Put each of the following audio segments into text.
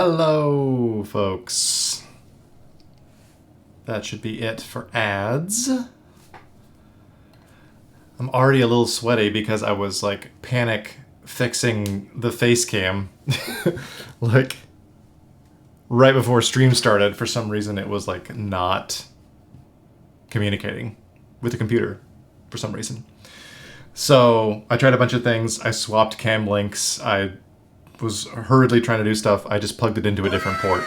Hello, folks. That should be it for ads. I'm already a little sweaty because I was like panic fixing the face cam like right before stream started. For some reason it was like not communicating with the computer for some reason. So I tried a bunch of things. I swapped cam links. I was hurriedly trying to do stuff. I just plugged it into a different port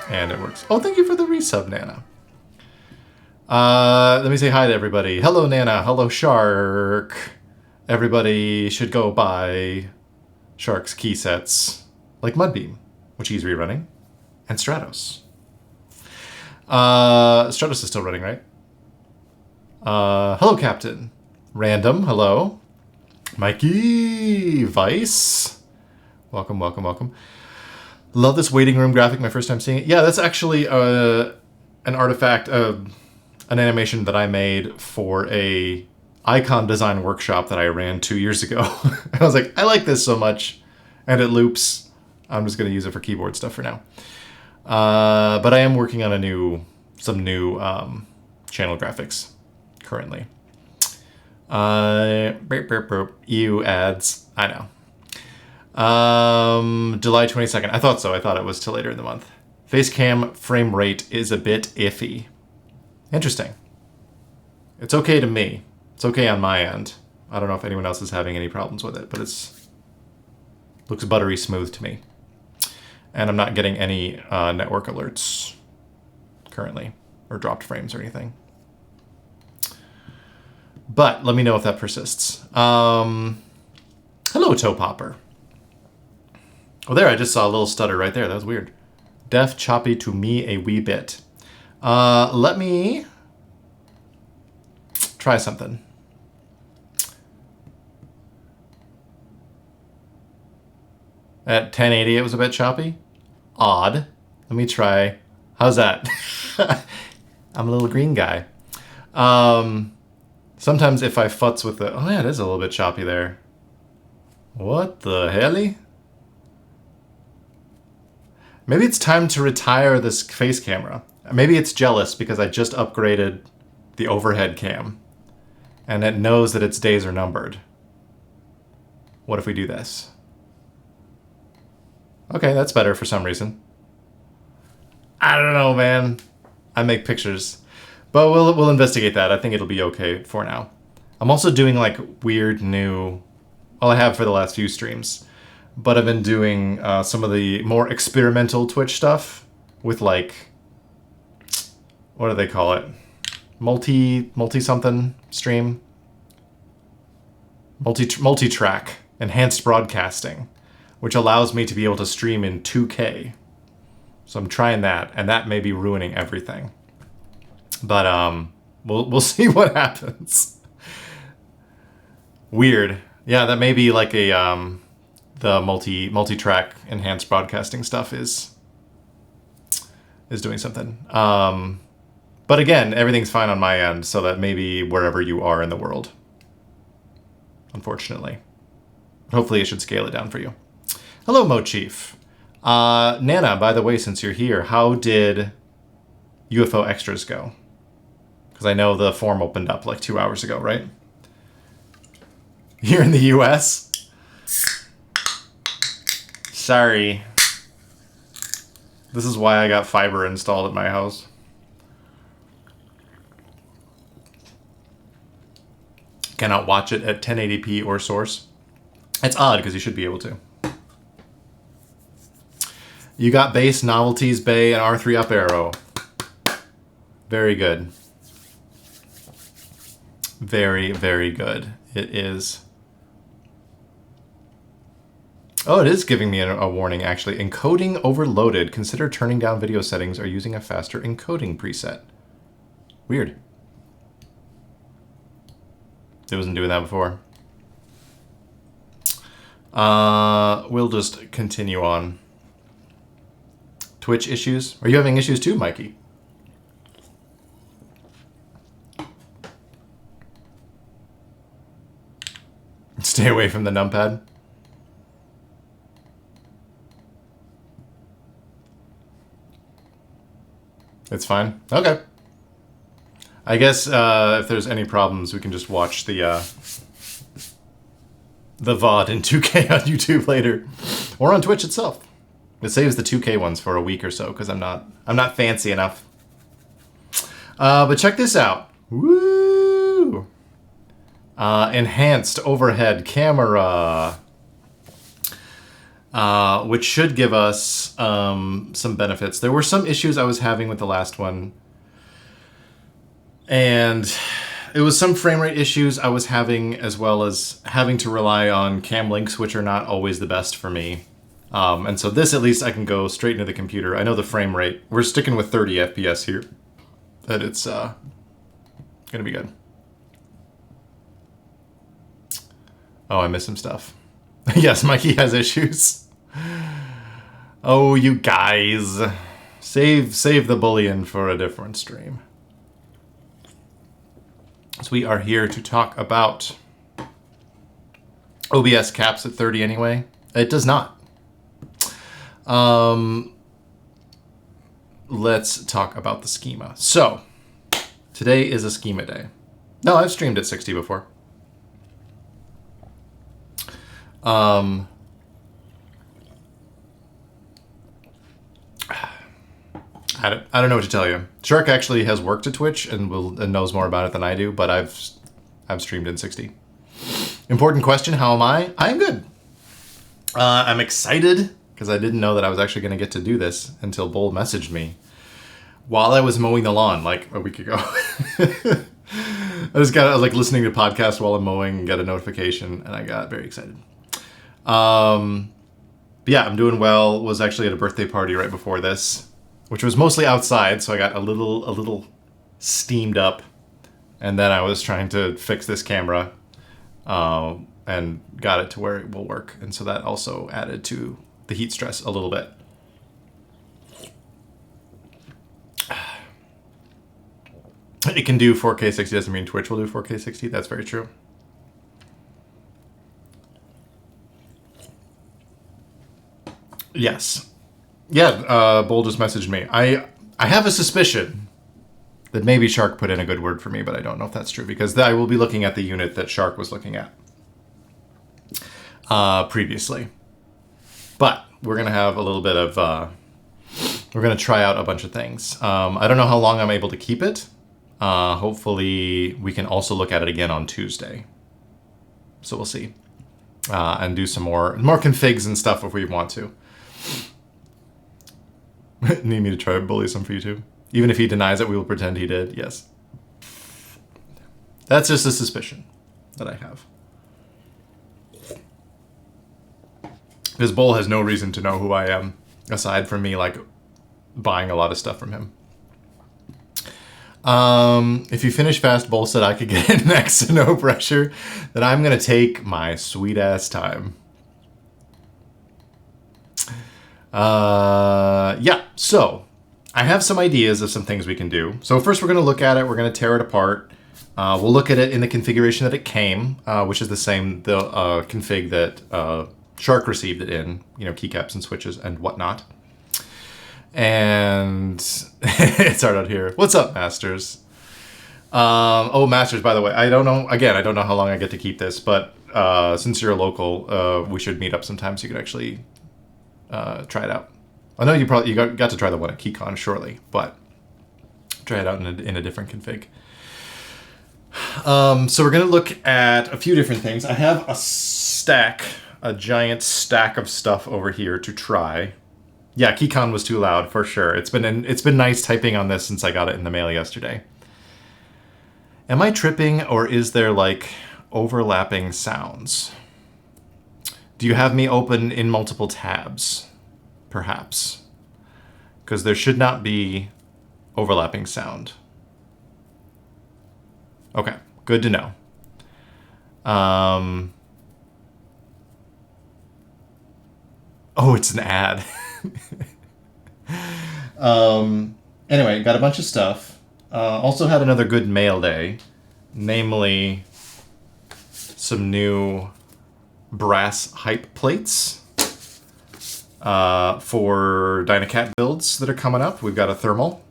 and it works. Oh, thank you for the resub, Nana. Let me say hi to everybody. Hello, Nana. Hello, Shark. Everybody should go buy Shark's key sets, like Mudbeam, which he's rerunning, and Stratos. Stratos is still running, right? Hello, Captain. Random, hello. Mikey, Vice. Welcome, welcome, welcome. Love this waiting room graphic, my first time seeing it. Yeah, that's actually an artifact, an animation that I made for a icon design workshop that I ran 2 years ago. I was like, I like this so much, and it loops. I'm just going to use it for keyboard stuff for now. But I am working on some new channel graphics currently. EU ads. I know. July 22nd. I thought so. I thought it was till later in the month. Facecam frame rate is a bit iffy. Interesting. It's okay to me. It's okay on my end. I don't know if anyone else is having any problems with it, but looks buttery smooth to me. And I'm not getting any network alerts currently, or dropped frames or anything. But let me know if that persists. Hello, Toe Popper. Oh, there, I just saw a little stutter right there. That was weird. Deaf choppy to me a wee bit. Let me try something. At 1080, it was a bit choppy. Odd. Let me try. How's that? I'm a little green guy. Sometimes if I futz with the... Oh, yeah, it is a little bit choppy there. What the helly? Maybe it's time to retire this face camera. Maybe it's jealous because I just upgraded the overhead cam. And it knows that its days are numbered. What if we do this? Okay, that's better for some reason. I don't know, man. I make pictures. But we'll investigate that. I think it'll be okay for now. I'm also doing like weird new... Well, I have for the last few streams. But I've been doing some of the more experimental Twitch stuff with like... What do they call it? Multi-something stream? Multi-track. Enhanced broadcasting. Which allows me to be able to stream in 2K. So I'm trying that, and that may be ruining everything. But we'll see what happens. Weird. Yeah, that may be like a the multi-track enhanced broadcasting stuff is doing something. But again, everything's fine on my end, so that may be wherever you are in the world. Unfortunately. Hopefully it should scale it down for you. Hello, Mochief. Nana, by the way, since you're here, how did UFO Extras go? Because I know the form opened up like 2 hours ago, right? Here in the US? Sorry. This is why I got fiber installed at my house. Cannot watch it at 1080p or source. It's odd because you should be able to. You got base, novelties, bay, and R3 up arrow. Very good. Very, very good. It is. Oh, it is giving me a warning, actually. Encoding overloaded. Consider turning down video settings or using a faster encoding preset. Weird. It wasn't doing that before. We'll just continue on. Twitch issues? Are you having issues too, Mikey? Stay away from the numpad. It's fine? Okay. I guess if there's any problems, we can just watch the VOD in 2K on YouTube later. Or on Twitch itself. It saves the 2K ones for a week or so, because I'm not fancy enough. But check this out. Woo! Enhanced overhead camera. Which should give us some benefits. There were some issues I was having with the last one. And it was some frame rate issues I was having, as well as having to rely on cam links, which are not always the best for me. And so this, at least I can go straight into the computer. I know the frame rate, we're sticking with 30 FPS here, that it's gonna be good. Oh, I missed some stuff. Yes, Mikey has issues. Oh, you guys. Save the bullion for a different stream. So we are here to talk about OBS caps at 30 anyway. It does not. Let's talk about the schema. So, today is a schema day. No, I've streamed at 60 before. I don't know what to tell you. Shark actually has worked at Twitch and knows more about it than I do, but I've streamed in 60. Important question, how am I? I'm good. I'm excited because I didn't know that I was actually going to get to do this until Bull messaged me while I was mowing the lawn like a week ago. I was like listening to podcasts while I'm mowing and got a notification, and I got very excited. But yeah, I'm doing well. Was actually at a birthday party right before this, which was mostly outside, so I got a little steamed up, and then I was trying to fix this camera, and got it to where it will work, and so that also added to the heat stress a little bit. It can do 4K 60 doesn't mean Twitch will do 4K 60. That's very true. Yes. Yeah, Bull just messaged me. I have a suspicion that maybe Shark put in a good word for me, but I don't know if that's true, because I will be looking at the unit that Shark was looking at previously. But we're going to have a little bit of... we're going to try out a bunch of things. I don't know how long I'm able to keep it. Hopefully we can also look at it again on Tuesday. So we'll see. And do some more configs and stuff if we want to. Need me to try to bully some for you too? Even if he denies it, we will pretend he did. Yes. That's just a suspicion that I have. Because Bull has no reason to know who I am, aside from me, like, buying a lot of stuff from him. If you finish fast, Bull said I could get in next to no pressure, then I'm going to take my sweet-ass time. Yeah, so I have some ideas of some things we can do. So first we're going to look at it. We're going to tear it apart. We'll look at it in the configuration that it came, which is the same config that Shark received it in, you know, keycaps and switches and whatnot. And it's hard out here. What's up, Masters? Oh, Masters, by the way, I don't know. Again, I don't know how long I get to keep this, but since you're a local, we should meet up sometime so you could actually try it out. I know you got to try the one at KeyCon shortly, but try it out in a different config. So we're going to look at a few different things. I have a giant stack of stuff over here to try. Yeah, KeyCon was too loud for sure. It's been nice typing on this since I got it in the mail yesterday. Am I tripping, or is there like overlapping sounds? Do you have me open in multiple tabs? Perhaps. Because there should not be overlapping sound. Okay, good to know. Oh, it's an ad. Anyway, got a bunch of stuff. Also had another good mail day, namely some new brass hype plates for Dynacat builds that are coming up. We've got a thermal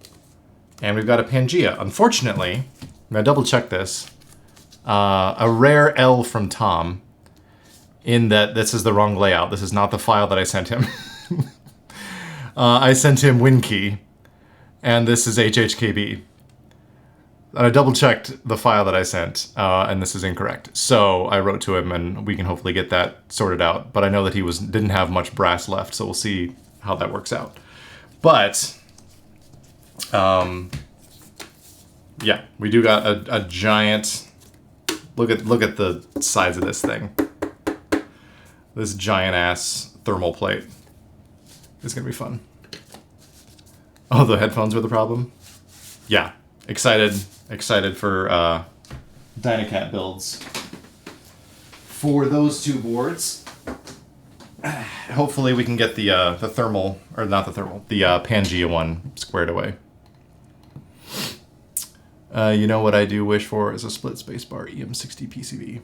And we've got a Pangea. Unfortunately, I'm going to double check this. A rare L from Tom, in that this is the wrong layout. This is not the file that I sent him. I sent him WinKey, and this is HHKB. I double checked the file that I sent, and this is incorrect. So I wrote to him, and we can hopefully get that sorted out. But I know that he didn't have much brass left, so we'll see how that works out. But yeah, we do got a giant. Look at the size of this thing. This giant ass thermal plate. It's gonna be fun. Oh, the headphones were the problem? Yeah. Excited for Dynacat builds for those two boards. Hopefully we can get the thermal, or not the thermal, the Pangea one squared away. You know what I do wish for is a split spacebar EM60 PCB.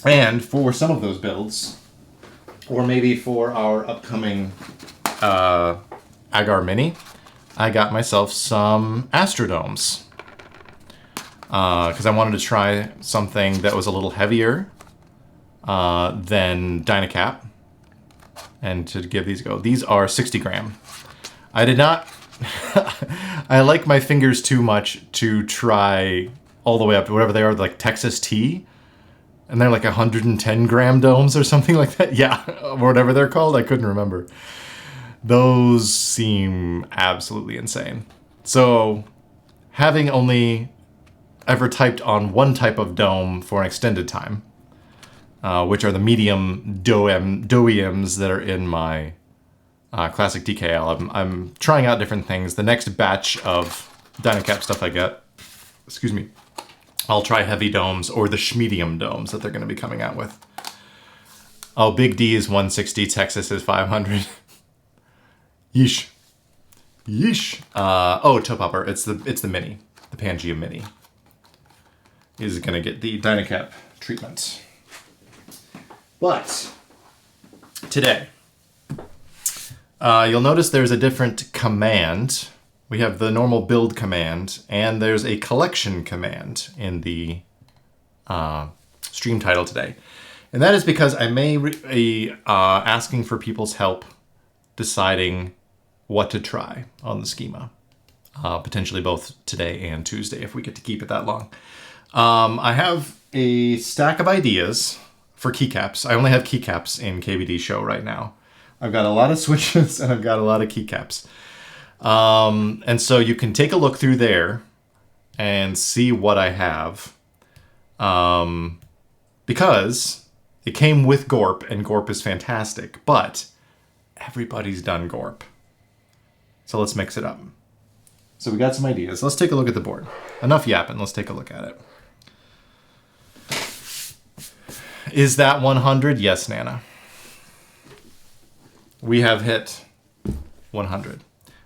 And for some of those builds, or maybe for our upcoming Agar Mini, I got myself some Astrodomes. Because I wanted to try something that was a little heavier than Dynacap. And to give these a go. These are 60 gram. I did not... I like my fingers too much to try all the way up to whatever they are, like Texas Tea. And they're like 110 gram domes or something like that. Yeah, whatever they're called, I couldn't remember. Those seem absolutely insane. So, having only ever typed on one type of dome for an extended time, which are the medium DOEMs that are in my classic DKL, I'm trying out different things. The next batch of Dynacap stuff I get, excuse me, I'll try heavy domes or the Schmedium domes that they're going to be coming out with. Oh, Big D is 160, Texas is 500. Yeesh. Yeesh. Oh, Toe Popper, it's the Mini. The Pangea Mini is going to get the Dynacap treatment. But today, you'll notice there's a different command. We have the normal build command, and there's a collection command in the stream title today. And that is because I may be asking for people's help deciding what to try on the schema. Potentially both today and Tuesday, if we get to keep it that long. I have a stack of ideas for keycaps. I only have keycaps in KBD Show right now. I've got a lot of switches and I've got a lot of keycaps. And so you can take a look through there and see what I have. Because it came with Gorp, and Gorp is fantastic, but everybody's done Gorp. So let's mix it up. So we got some ideas. Let's take a look at the board. Enough yapping, let's take a look at it. Is that 100? Yes, Nana. We have hit 100.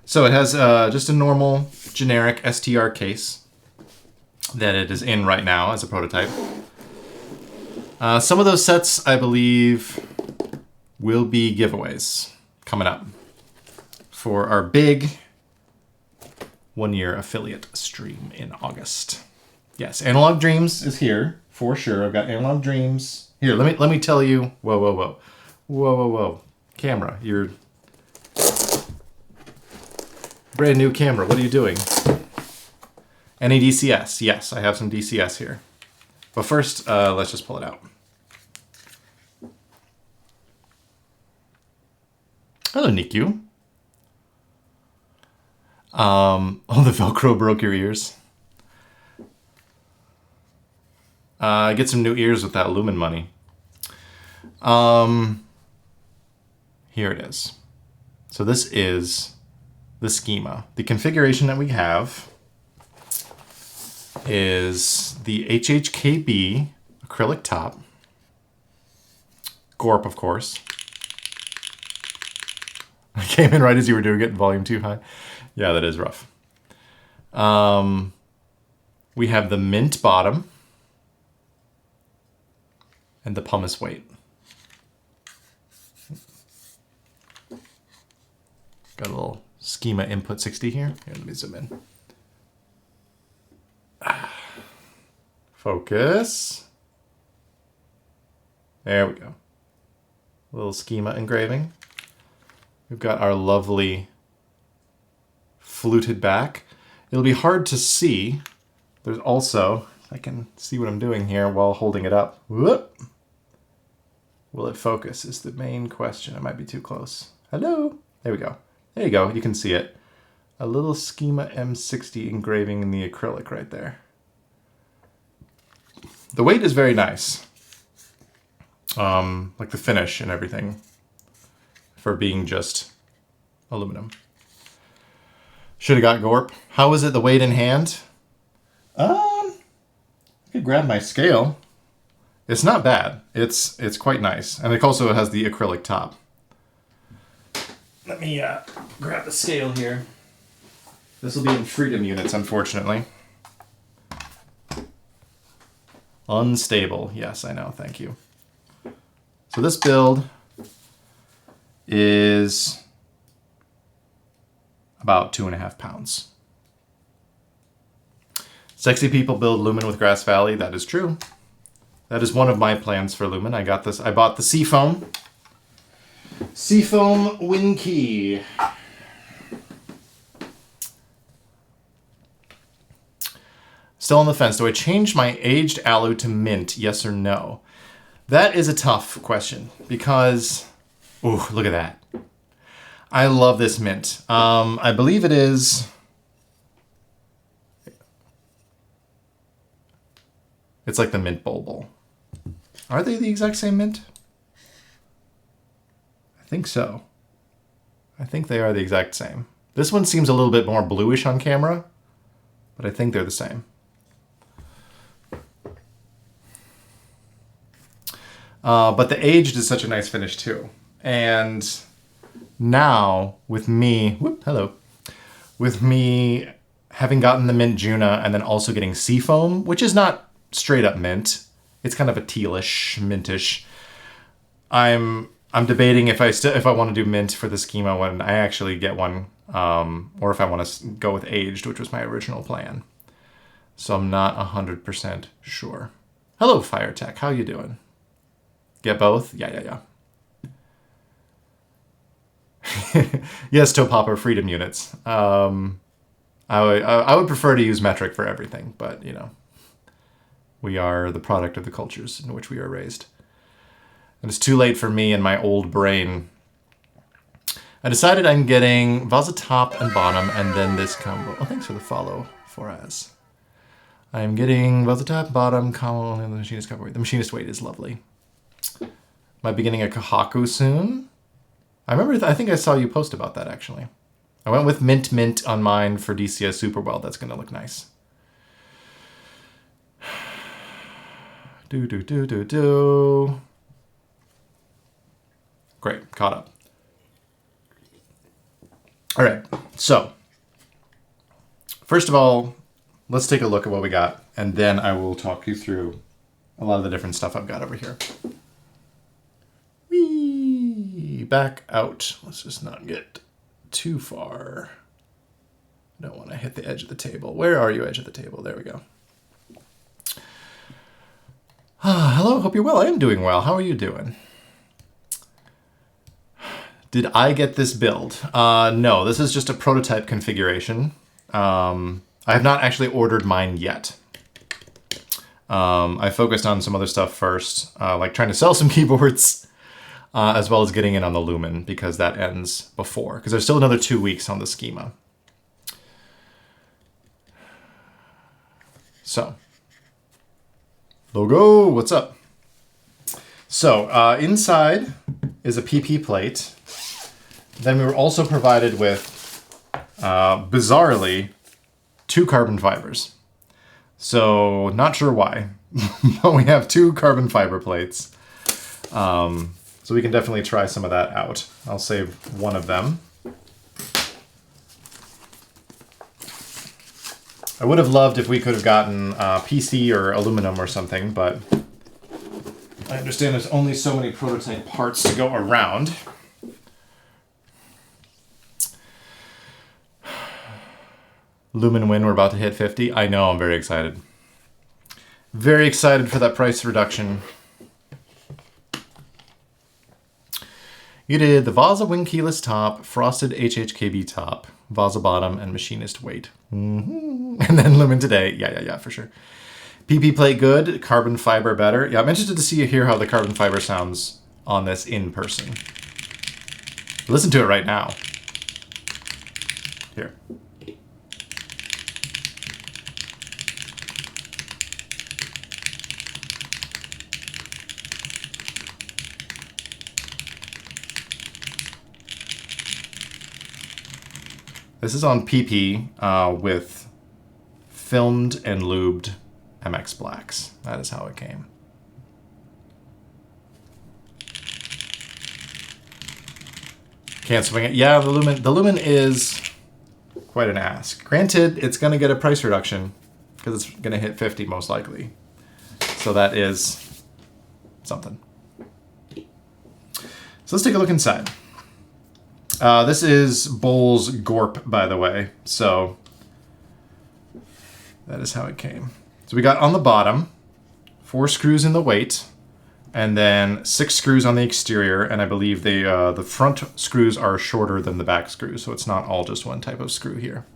So it has just a normal generic STR case that it is in right now as a prototype. Some of those sets, I believe, will be giveaways coming up for our big one-year affiliate stream in August. Yes, Analog Dreams is here for sure. I've got Analog Dreams. Here, let me tell you. Whoa. Camera, you're brand new camera. What are you doing? Any DCS? Yes, I have some DCS here. But first, let's just pull it out. Hello, Nikyu. Oh, the Velcro broke your ears. Get some new ears with that Lumen money. Here it is. So this is the schema. The configuration that we have is the HHKB acrylic top. Gorp, of course. I came in right as you were doing it, volume too high. Yeah, that is rough. We have the mint bottom and the pumice weight. Got a little Schema input 60 here. Here, let me zoom in. Focus. There we go. A little Schema engraving. We've got our lovely fluted back. It'll be hard to see. There's also, if I can see what I'm doing here while holding it up. Whoop. Will it focus is the main question. I might be too close. Hello. There we go. There you go. You can see it. A little Schema M60 engraving in the acrylic right there. The weight is very nice. Like the finish and everything for being just aluminum. Should have got Gorp. How is it the weight in hand? I could grab my scale. It's not bad. It's quite nice. And it also has the acrylic top. Let me grab the scale here. This will be in freedom units, unfortunately. Unstable. Yes, I know. Thank you. So this build is about 2.5 pounds. Sexy people build Lumen with Grass Valley. That is true. That is one of my plans for Lumen. I got this. I bought the Seafoam. Seafoam Win Key. Still on the fence. Do I change my aged alu to mint? Yes or no? That is a tough question because, ooh, look at that. I love this mint. I believe it is. It's like the mint bulbul. Are they the exact same mint? I think so. I think they are the exact same. This one seems a little bit more bluish on camera, but I think they're the same. But the aged is such a nice finish too. And now with me, with me having gotten the mint Juna and then also getting Seafoam, which is not straight up mint. It's kind of a tealish, mintish. I'm debating if I want to do mint for the Schema when I actually get one, or if I want to go with aged, which was my original plan. So I'm not 100% sure. Hello, Firetech. How you doing? Get both? Yeah. Yes, Toe Popper Freedom units. I would prefer to use metric for everything, but you know, we are the product of the cultures in which we are raised. And it's too late for me and my old brain. I decided I'm getting Vaza top and bottom and then this combo. Oh, thanks for the follow, Foraz. I'm getting Vaza top, bottom, combo, and the machinist cover weight. The machinist weight is lovely. Am I beginning a Kahaku soon? I think I saw you post about that actually. I went with mint on mine for DCS Super Well. That's gonna look nice. Do. Great, caught up. All right, so first of all, let's take a look at what we got, and then I will talk you through a lot of the different stuff I've got over here. Whee! Back out. Let's just not get too far. I don't want to hit the edge of the table. Where are you, edge of the table? There we go. Hello, hope you're well. I am doing well. How are you doing? Did I get this build? No, this is just a prototype configuration. I have not actually ordered mine yet. I focused on some other stuff first, like trying to sell some keyboards, as well as getting in on the Lumen, because that ends before. Because there's still another 2 weeks on the Schema. So, logo, what's up? So, inside is a PP plate. Then we were also provided with, bizarrely, 2 carbon fibers. So, not sure why, but we have 2 carbon fiber plates. So we can definitely try some of that out. I'll save one of them. I would have loved if we could have gotten PC or aluminum or something, but I understand there's only so many prototype parts to go around. Lumen win, we're about to hit 50. I know, I'm very excited. Very excited for that price reduction. You did the Vaza wing keyless top, frosted HHKB top, Vaza bottom, and machinist weight. And then Lumen today. Yeah, for sure. PP plate good, carbon fiber better. Yeah, I'm interested to hear how the carbon fiber sounds on this in person. Listen to it right now. Here. This is on PP with filmed and lubed HMX Blacks. That is how it came. Can't swing it. Yeah, the Lumen is quite an ask. Granted, it's going to get a price reduction because it's going to hit 50 most likely. So that is something. So let's take a look inside. This is Bowles Gorp, by the way. So that is how it came. So we got on the bottom 4 screws in the weight, and then 6 screws on the exterior, and I believe the front screws are shorter than the back screws, so it's not all just one type of screw here.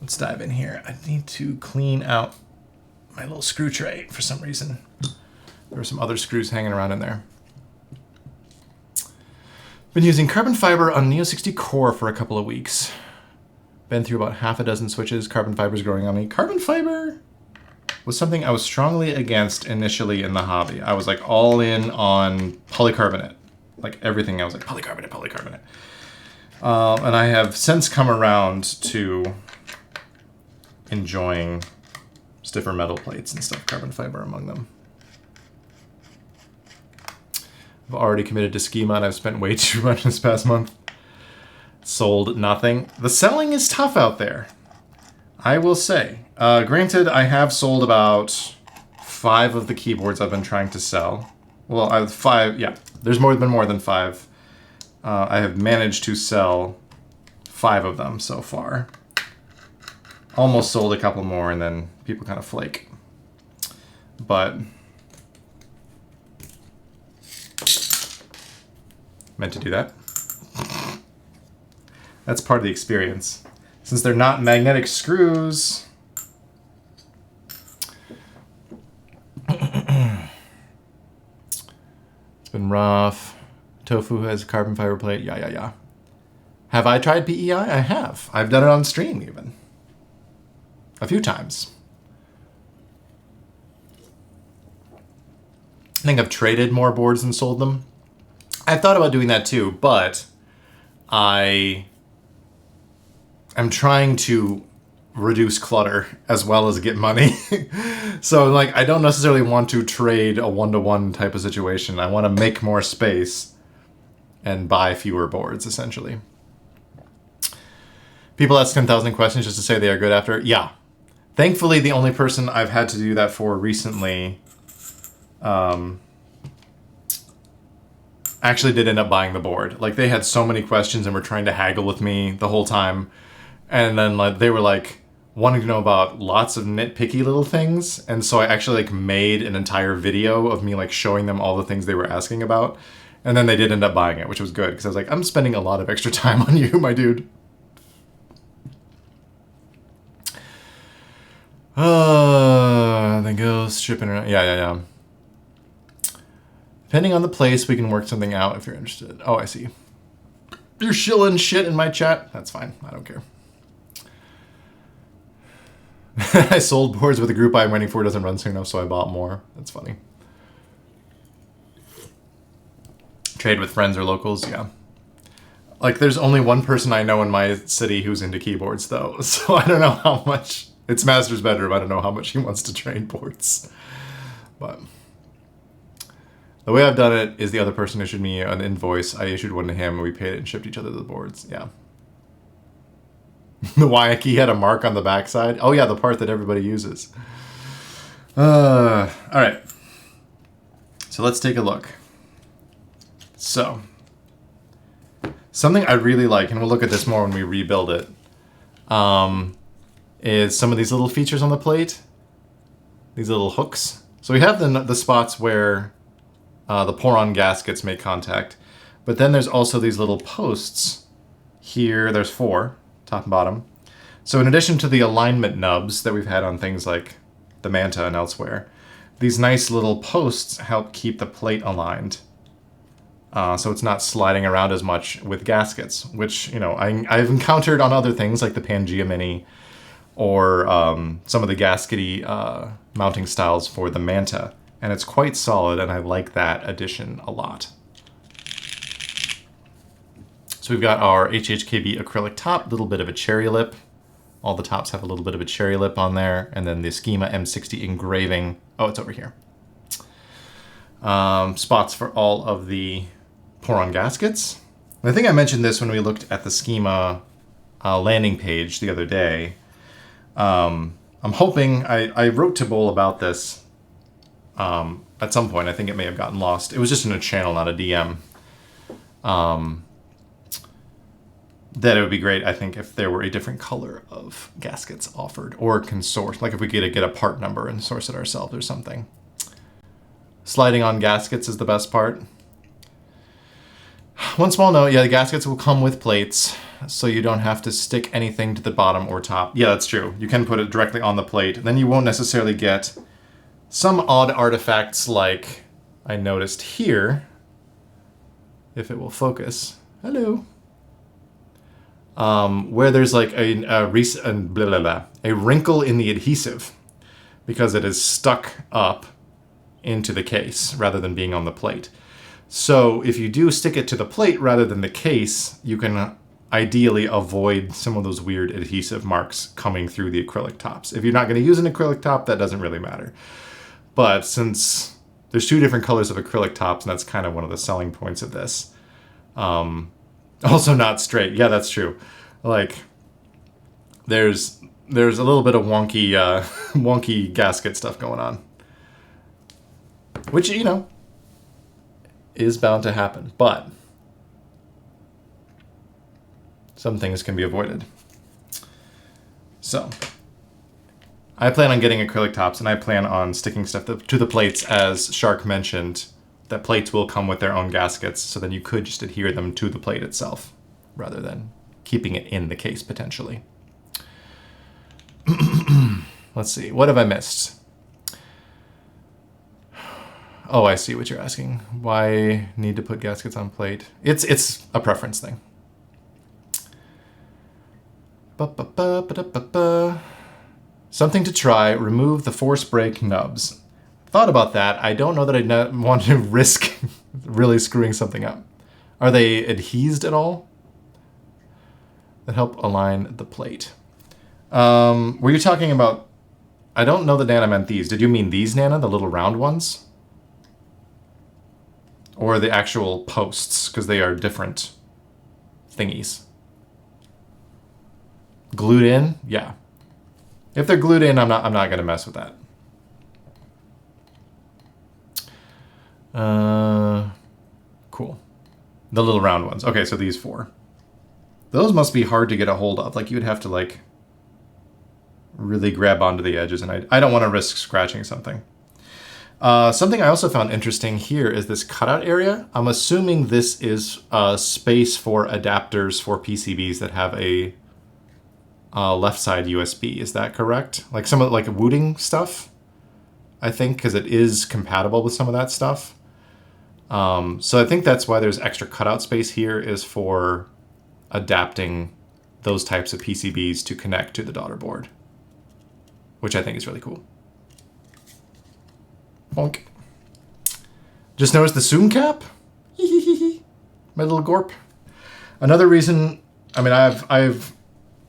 Let's dive in here. I need to clean out my little screw tray for some reason. There were some other screws hanging around in there. Been using carbon fiber on Neo 60 Core for a couple of weeks. Been through about half a dozen switches. Carbon fiber's growing on me. Carbon fiber was something I was strongly against initially in the hobby. I was like all in on polycarbonate. Like everything, I was like polycarbonate, polycarbonate. And I have since come around to enjoying stiffer metal plates and stuff, carbon fiber among them. I've already committed to Schema and I've spent way too much this past month. Sold nothing. The selling is tough out there, I will say. Granted, I have sold about 5 of the keyboards I've been trying to sell. Well, I have 5, yeah, there's been more than 5. I have managed to sell 5 of them so far. Almost sold a couple more and then people kind of flake. But meant to do that. That's part of the experience. Since they're not magnetic screws, it's been rough. Tofu has a carbon fiber plate. Yeah. Have I tried PEI? I have. I've done it on stream even. A few times. I think I've traded more boards than sold them. I've thought about doing that too, but I am trying to reduce clutter as well as get money. So like, I don't necessarily want to trade a one-to-one type of situation. I want to make more space and buy fewer boards, essentially. People ask 10,000 questions just to say they are good after. Yeah. Thankfully, the only person I've had to do that for recently actually did end up buying the board. Like, they had so many questions and were trying to haggle with me the whole time. And then like they were like wanting to know about lots of nitpicky little things. And so I actually like made an entire video of me like showing them all the things they were asking about. And then they did end up buying it, which was good because I was like, I'm spending a lot of extra time on you, my dude. The ghost shipping around. Yeah. Depending on the place, we can work something out if you're interested. Oh, I see. You're shilling shit in my chat. That's fine. I don't care. I sold boards with a group I'm waiting for doesn't run soon enough, so I bought more. That's funny. Trade with friends or locals, yeah. Like, there's only one person I know in my city who's into keyboards, though, so I don't know how much. It's Master's bedroom. I don't know how much he wants to trade boards. But the way I've done it is the other person issued me an invoice. I issued one to him, and we paid it and shipped each other the boards. Yeah. The Wyatt key had a mark on the backside. Oh, yeah, the part that everybody uses. All right. So let's take a look. So, something I really like, and we'll look at this more when we rebuild it, is some of these little features on the plate. These little hooks. So we have the spots where the pour-on gaskets make contact, but then there's also these little posts. Here, there's 4, top and bottom. So in addition to the alignment nubs that we've had on things like the Manta and elsewhere, these nice little posts help keep the plate aligned. So it's not sliding around as much with gaskets, which, you know, I've encountered on other things like the Pangea Mini or some of the gaskety mounting styles for the Manta. And it's quite solid, and I like that addition a lot. So we've got our HHKB acrylic top, little bit of a cherry lip. All the tops have a little bit of a cherry lip on there. And then the Schema M60 engraving. Oh, it's over here. Spots for all of the pour-on gaskets. And I think I mentioned this when we looked at the Schema landing page the other day. I'm hoping, I wrote to Bull about this at some point. I think it may have gotten lost. It was just in a channel, not a DM. That it would be great, I think, if there were a different color of gaskets offered, or can source, like if we could get a part number and source it ourselves or something. Sliding on gaskets is the best part. One small note, yeah, the gaskets will come with plates, so you don't have to stick anything to the bottom or top. Yeah, that's true. You can put it directly on the plate. Then you won't necessarily get some odd artifacts like I noticed here, if it will focus. Hello. Where there's like a wrinkle in the adhesive because it is stuck up into the case rather than being on the plate. So if you do stick it to the plate rather than the case, you can ideally avoid some of those weird adhesive marks coming through the acrylic tops. If you're not going to use an acrylic top, that doesn't really matter. But since there's 2 different colors of acrylic tops, and that's kind of one of the selling points of this. Also not straight. Yeah, that's true. Like, there's a little bit of wonky wonky gasket stuff going on. Which, you know, is bound to happen. But some things can be avoided. So, I plan on getting acrylic tops, and I plan on sticking stuff to the plates, as Shark mentioned. That plates will come with their own gaskets, so then you could just adhere them to the plate itself, rather than keeping it in the case, potentially. Let's see, what have I missed? Oh, I see what you're asking. Why need to put gaskets on plate? It's a preference thing. Something to try, remove the force brake nubs. Thought about that. I don't know that I want to risk really screwing something up. Are they adhesed at all? That help align the plate. Were you talking about... I don't know that Nana meant these. Did you mean these, Nana? The little round ones? Or the actual posts? Because they are different thingies. Glued in? Yeah. If they're glued in, I'm not going to mess with that. Cool. The little round ones. Okay, so these 4. Those must be hard to get a hold of. Like, you'd have to, like, really grab onto the edges, and I don't want to risk scratching something. Something I also found interesting here is this cutout area. I'm assuming this is space for adapters for PCBs that have a left side USB. Is that correct? Like some of like wooting stuff, I think, because it is compatible with some of that stuff. So I think that's why there's extra cutout space here, is for adapting those types of PCBs to connect to the daughter board, which I think is really cool. Bonk. Just noticed the zoom cap. My little Gorp. Another reason, I mean,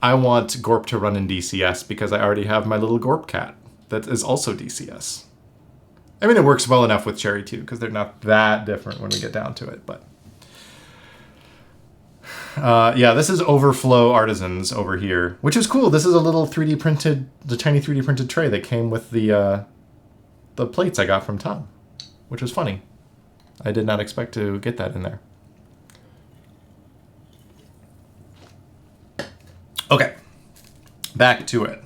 I want Gorp to run in DCS because I already have my little Gorp cat that is also DCS. I mean, it works well enough with Cherry too, because they're not that different when we get down to it, but... yeah, this is Overflow Artisans over here, which is cool. This is a little 3D printed, the tiny 3D printed tray that came with the plates I got from Tom, which was funny. I did not expect to get that in there. Okay, back to it.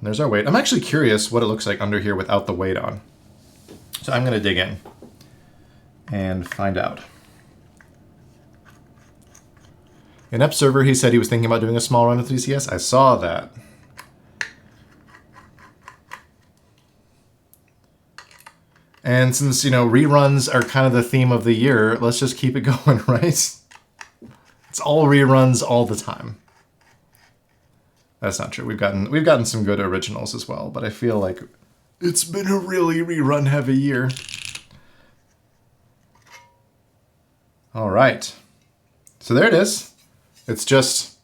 There's our weight. I'm actually curious what it looks like under here without the weight on. So I'm going to dig in and find out. In Observer, he said he was thinking about doing a small run with DCS. I saw that. And since, you know, reruns are kind of the theme of the year, let's just keep it going, right? It's all reruns all the time. That's not true. We've gotten some good originals as well, but I feel like it's been a really rerun heavy year. All right. So there it is. It's just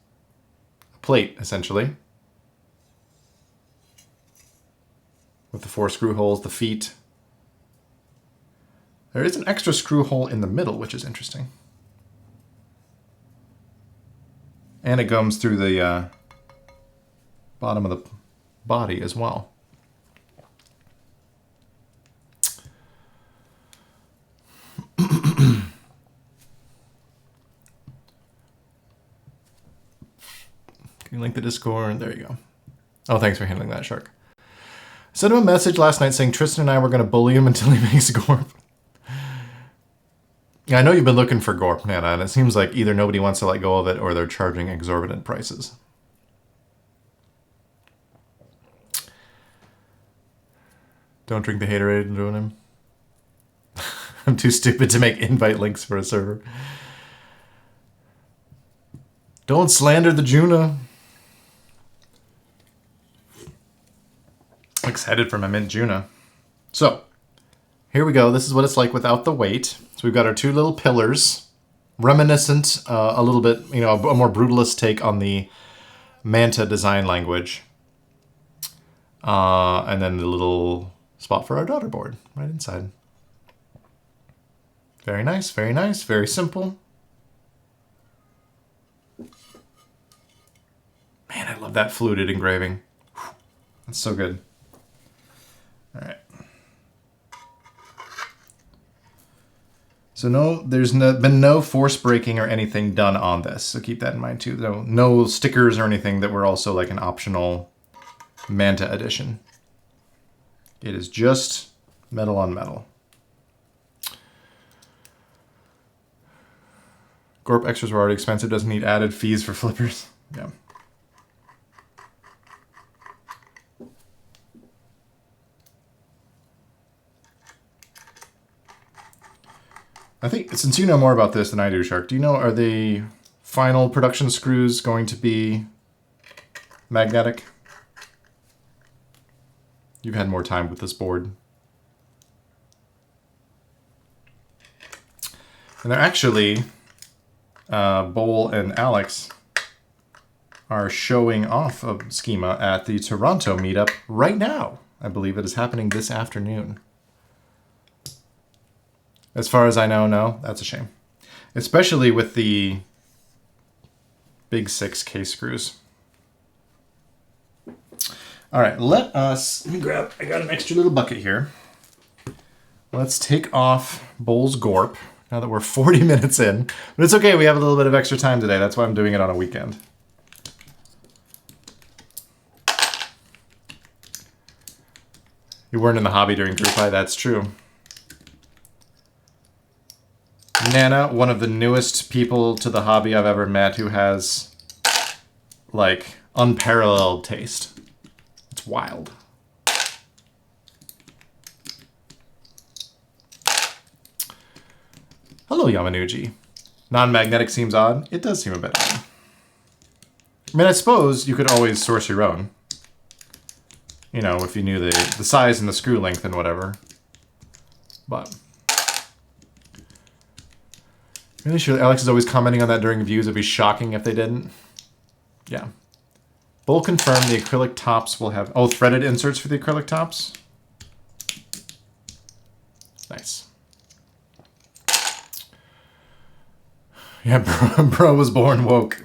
a plate, essentially. With the 4 screw holes, the feet. There is an extra screw hole in the middle, which is interesting. And it comes through the bottom of the body as well. Can you link the Discord? There you go. Oh, thanks for handling that, Shark. Sent him a message last night saying Tristan and I were going to bully him until he makes Gorp. Yeah, I know you've been looking for Gorp, Nana, and it seems like either nobody wants to let go of it or they're charging exorbitant prices. Don't drink the haterade and ruin him. I'm too stupid to make invite links for a server. Don't slander the Juna. Excited for my mint Juna. So, here we go. This is what it's like without the weight. So we've got our 2 little pillars, reminiscent, a little bit, you know, a more brutalist take on the Manta design language. And then the little spot for our daughter board right inside. Very nice, very simple. Man, I love that fluted engraving. That's so good. All right. So no, there's been no force breaking or anything done on this. So keep that in mind too. No stickers or anything that were also like an optional Manta edition. It is just metal on metal. Gorp extras were already expensive. Doesn't need added fees for flippers. Yeah. I think, since you know more about this than I do, Shark, do you know, are the final production screws going to be magnetic? You've had more time with this board. And they're actually, Bowl and Alex are showing off a Schema at the Toronto meetup right now. I believe it is happening this afternoon. As far as I know, no, that's a shame. Especially with the big 6 case screws. All right, let me grab, I got an extra little bucket here. Let's take off Bowl's Gorp now that we're 40 minutes in. But it's okay, we have a little bit of extra time today. That's why I'm doing it on a weekend. You weren't in the hobby during Group I, that's true. Nana, one of the newest people to the hobby I've ever met who has, like, unparalleled taste. It's wild. Hello, Yamanuji. Non-magnetic seems odd. It does seem a bit odd. I mean, I suppose you could always source your own. You know, if you knew the size and the screw length and whatever. But really sure Alex is always commenting on that during views. It'd be shocking if they didn't. Yeah. Bull confirmed the acrylic tops will have... Oh, threaded inserts for the acrylic tops? Nice. Yeah, bro was born woke.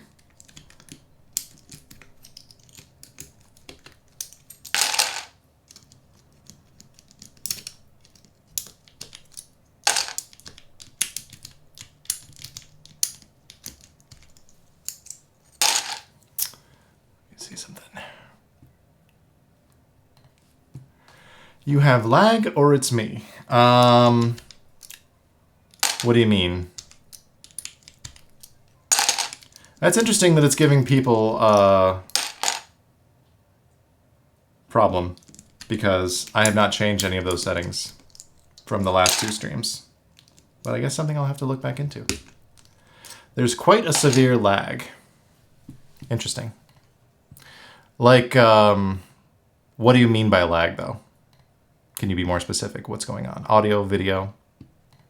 You have lag or it's me? What do you mean? That's interesting that it's giving people a problem because I have not changed any of those settings from the last 2 streams. But I guess something I'll have to look back into. There's quite a severe lag. Interesting. Like, what do you mean by lag, though? Can you be more specific? What's going on? Audio, video?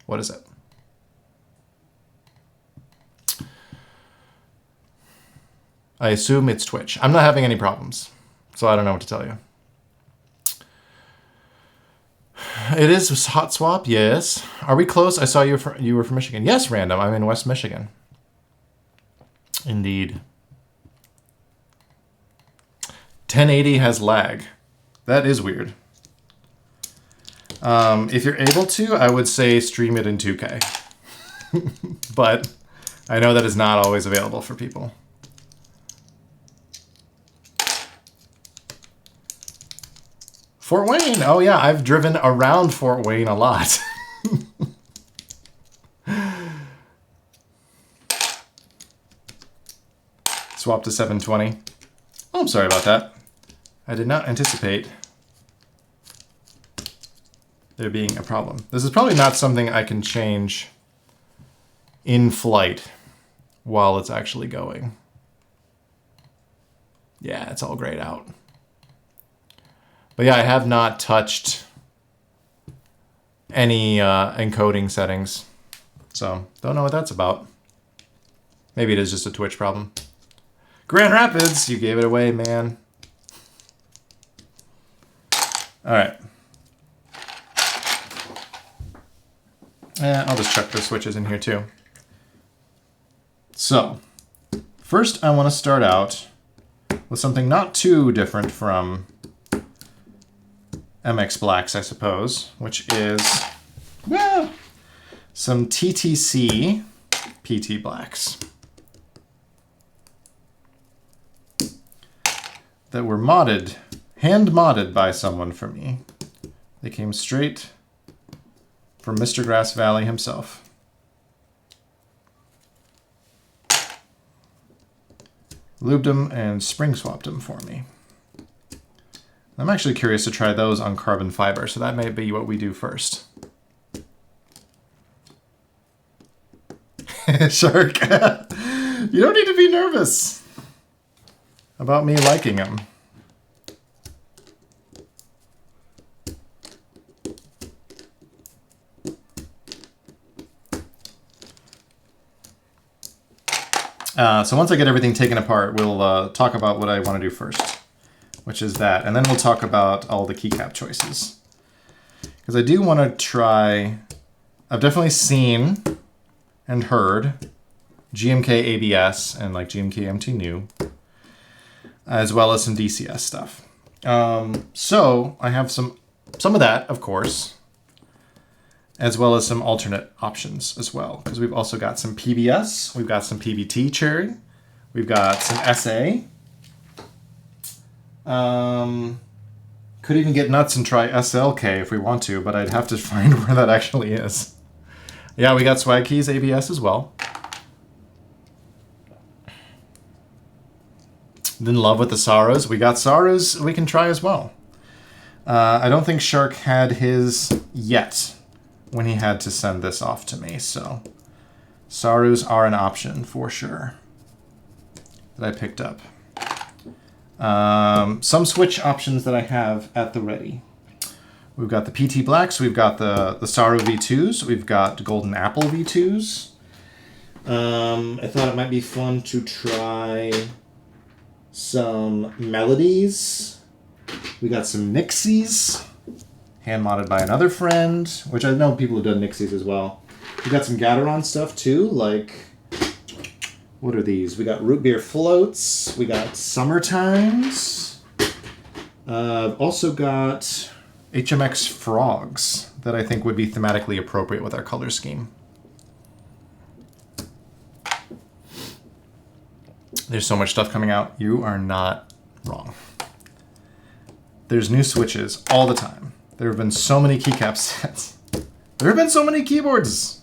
What is it? I assume it's Twitch. I'm not having any problems, so I don't know what to tell you. It is hot swap, yes. Are we close? I saw you were from Michigan. Yes, random. I'm in West Michigan. Indeed. 1080 has lag. That is weird. If you're able to, I would say stream it in 2K. But I know that is not always available for people. Fort Wayne. Oh yeah, I've driven around Fort Wayne a lot. Swap to 720. Oh, I'm sorry about that. I did not anticipate there being a problem. This is probably not something I can change in flight while it's actually going. Yeah, it's all grayed out. But yeah, I have not touched any encoding settings, so don't know what that's about. Maybe it is just a Twitch problem. Grand Rapids, you gave it away, man. All right. I'll just check the switches in here too. So, first I want to start out with something not too different from MX Blacks, I suppose, which is some TTC PT Blacks that were modded, hand modded by someone for me. They came straight from Mr. Grass Valley himself. Lubed them and spring swapped them for me. I'm actually curious to try those on carbon fiber, so that may be what we do first. Shark, you don't need to be nervous about me liking them. So once I get everything taken apart, we'll talk about what I want to do first, which is that. And then we'll talk about all the keycap choices. Because I do want to try... I've definitely seen and heard GMK ABS and like GMK MT New, as well as some DCS stuff. So I have some of that, of course, as well as some alternate options as well. Because we've also got some PBS, we've got some PBT cherry, we've got some SA. Could even get nuts and try SLK if we want to, but I'd have to find where that actually is. Yeah, we got Swag Keys ABS as well. In love with the Sarus. We got Sarus we can try as well. I don't think Shark had his yet when he had to send this off to me, so Sarus are an option for sure that I picked up. Some switch options that I have at the ready. We've got the PT Blacks, we've got the Saru V2s, we've got Golden Apple V2s. I thought it might be fun to try some Melodies. We got some Nixies, hand-modded by another friend, which I know people have done Nixies as well. We got some Gateron stuff too, like, what are these? We got Root Beer Floats, we got Summertimes. I've also got HMX Frogs that I think would be thematically appropriate with our color scheme. There's so much stuff coming out. You are not wrong. There's new switches all the time. There have been so many keycap sets. There have been so many keyboards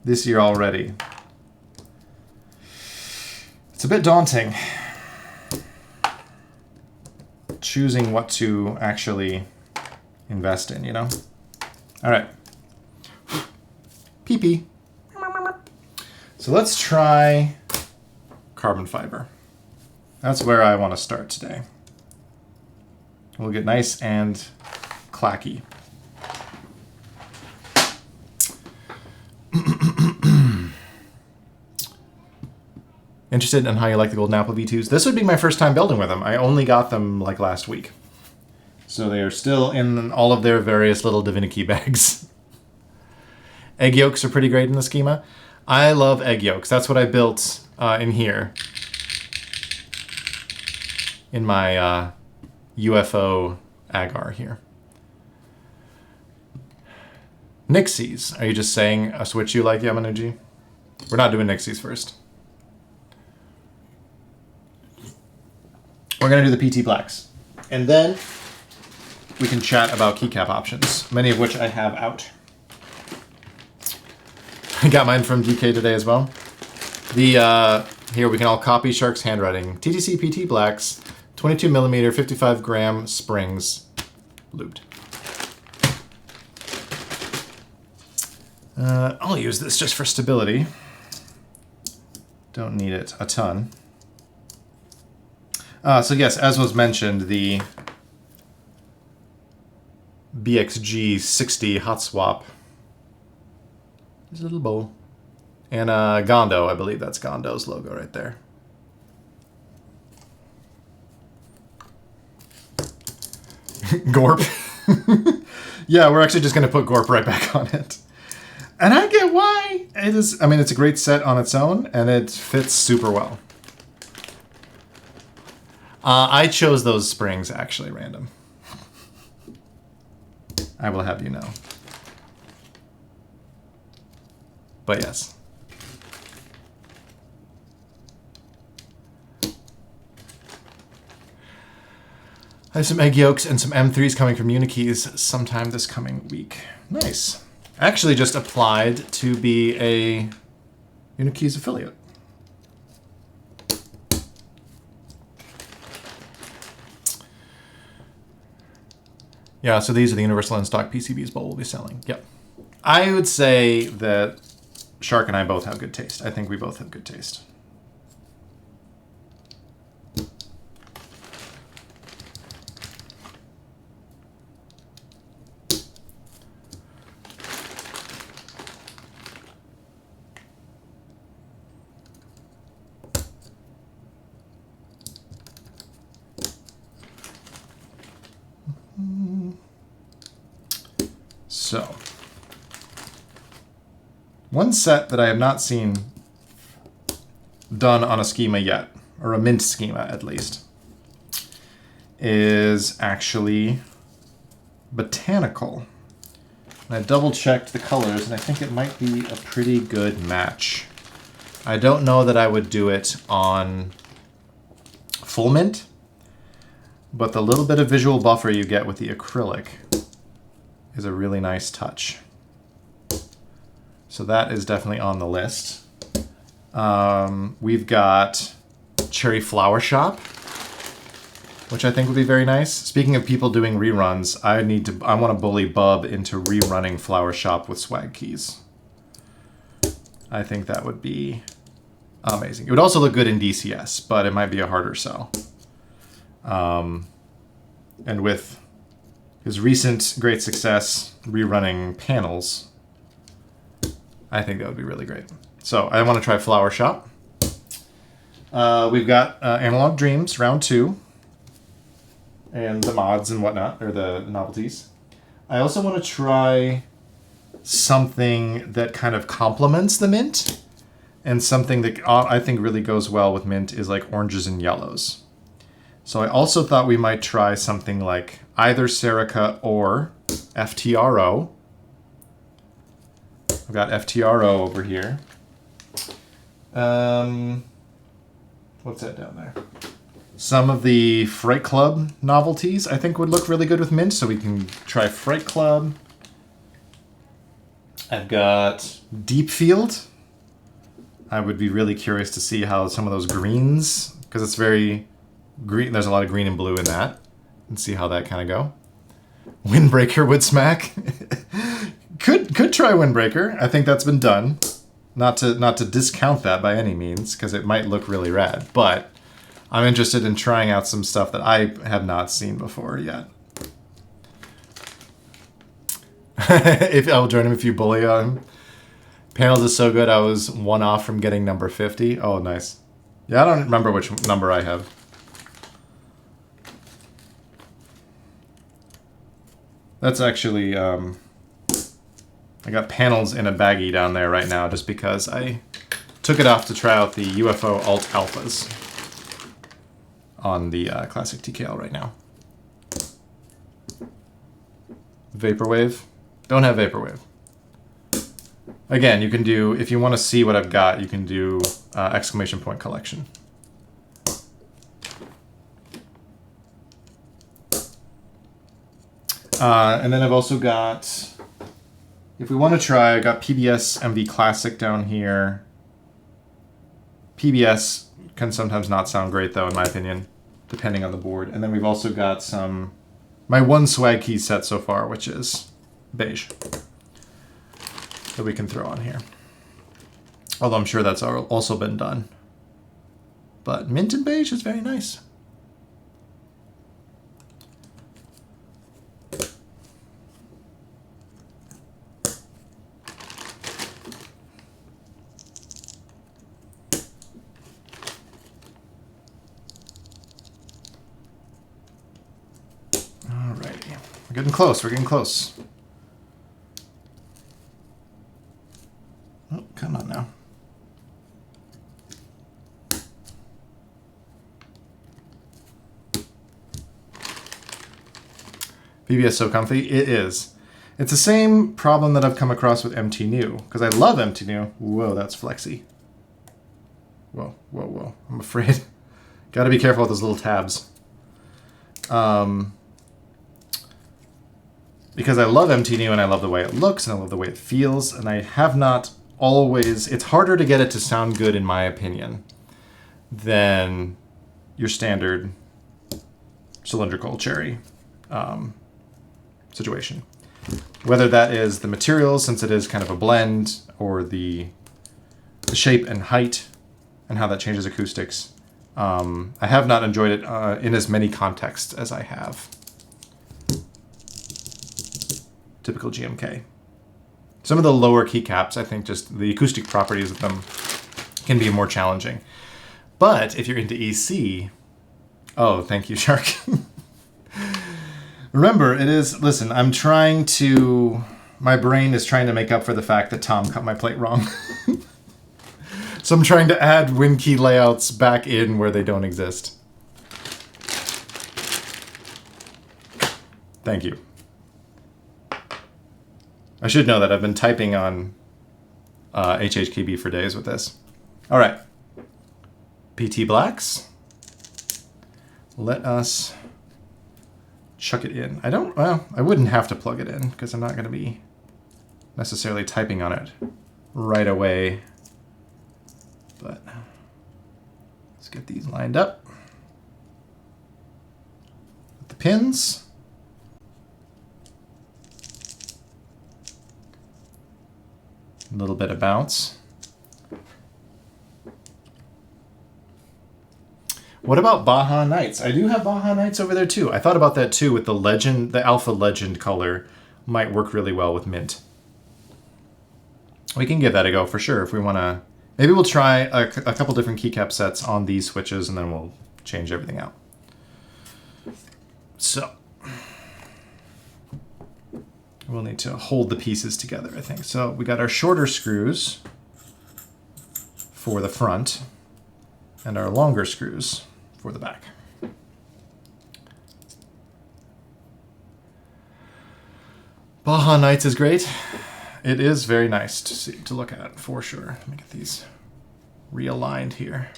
this year already. It's a bit daunting choosing what to actually invest in, you know? All right. PP. So let's try carbon fiber. That's where I want to start today. We'll get nice and clacky. Interested in how you like the Golden Apple V2s? This would be my first time building with them. I only got them like last week. So they are still in all of their various little Divinity bags. Egg yolks are pretty great in the Schema. I love egg yolks. That's what I built in here. In my UFO agar here. Nixies. Are you just saying a switch you like, Yamanuji? We're not doing Nixies first. We're going to do the PT Blacks. And then we can chat about keycap options, many of which I have out. I got mine from DK today as well. Here we can all copy Shark's handwriting. TTC PT Blacks, 22mm, 55-gram springs, lubed. I'll use this just for stability. Don't need it a ton. So yes, as was mentioned, the BXG 60 hot swap is a little bowl. And Gondo, I believe that's Gondo's logo right there. Gorp. Yeah, we're actually just going to put Gorp right back on it. And I get why. It is, I mean, it's a great set on its own, and it fits super well. I chose those springs actually random. I will have you know. But yes. I have some egg yolks and some M3s coming from Unikeys sometime this coming week. Nice. I actually just applied to be a Unikeys affiliate. Yeah, so these are the universal in-stock PCBs Bowl will be selling. Yep. I would say that Shark and I both have good taste. I think we both have good taste. So, one set that I have not seen done on a schema yet, or a mint schema at least, is actually Botanical. And I double-checked the colors, and I think it might be a pretty good match. I don't know that I would do it on full mint, but the little bit of visual buffer you get with the acrylic is a really nice touch. So that is definitely on the list. We've got Cherry Flowershop, which I think would be very nice. Speaking of people doing reruns, I want to bully Bub into rerunning Flowershop with swag keys. I think that would be amazing. It would also look good in DCS, but it might be a harder sell. And with his recent great success rerunning panels, I think that would be really great. So I want to try Flowershop. We've got Analog Dreams, round 2. And the mods and whatnot, or the novelties. I also want to try something that kind of complements the mint. And something that I think really goes well with mint is like oranges and yellows. So I also thought we might try something like either Serica or FTRO. I've got FTRO over here. What's that down there? Some of the Fright Club novelties I think would look really good with mint, so we can try Fright Club. I've got Deep Field. I would be really curious to see how some of those greens, because it's very green, there's a lot of green and blue in that, and see how that kind of go. Windbreaker would smack. could try Windbreaker. I think that's been done. Not to discount that by any means, because it might look really rad, but I'm interested in trying out some stuff that I have not seen before yet. If I'll join him if you bully on him. Panels is so good, I was one off from getting number 50. Oh, nice. Yeah, I don't remember which number I have. That's actually, I got panels in a baggie down there right now just because I took it off to try out the UFO Alt Alphas on the Classic TKL right now. Vaporwave. Don't have Vaporwave. Again, you can do, if you want to see what I've got, you can do exclamation point collection. And then I've also got, if we want to try, I got PBS MV Classic down here. PBS can sometimes not sound great though, in my opinion, depending on the board. And then we've also got my one swag key set so far, which is beige, that we can throw on here. Although I'm sure that's also been done. But mint and beige is very nice. Alrighty, we're getting close, we're getting close. Oh, come on now. PBS so comfy? It is. It's the same problem that I've come across with MT New, because I love MT New. Whoa, that's flexy. Whoa, whoa, whoa. I'm afraid. Gotta be careful with those little tabs. Because I love MT New and I love the way it looks and I love the way it feels, and I have not always, it's harder to get it to sound good in my opinion than your standard cylindrical cherry situation. Whether that is the materials, since it is kind of a blend, or the shape and height and how that changes acoustics. I have not enjoyed it in as many contexts as I have typical GMK. Some of the lower keycaps, I think just the acoustic properties of them can be more challenging. But if you're into EC, oh, thank you, Shark. Remember, it is, listen, I'm trying to, my brain is trying to make up for the fact that Tom cut my plate wrong. So I'm trying to add wind key layouts back in where they don't exist. Thank you. I should know that I've been typing on HHKB for days with this. All right. PT Blacks. Let us chuck it in. Well, I wouldn't have to plug it in because I'm not going to be necessarily typing on it right away. But let's get these lined up. With the pins. A little bit of bounce. What about Baja Nights? I do have Baja Nights over there too. I thought about that too with the legend, the Alpha Legend color might work really well with mint. We can give that a go for sure if we want to. Maybe we'll try a couple different keycap sets on these switches and then we'll change everything out. So we'll need to hold the pieces together, I think. So we got our shorter screws for the front and our longer screws for the back. Baja Nights is great. It is very nice to see, to look at for sure. Let me get these realigned here.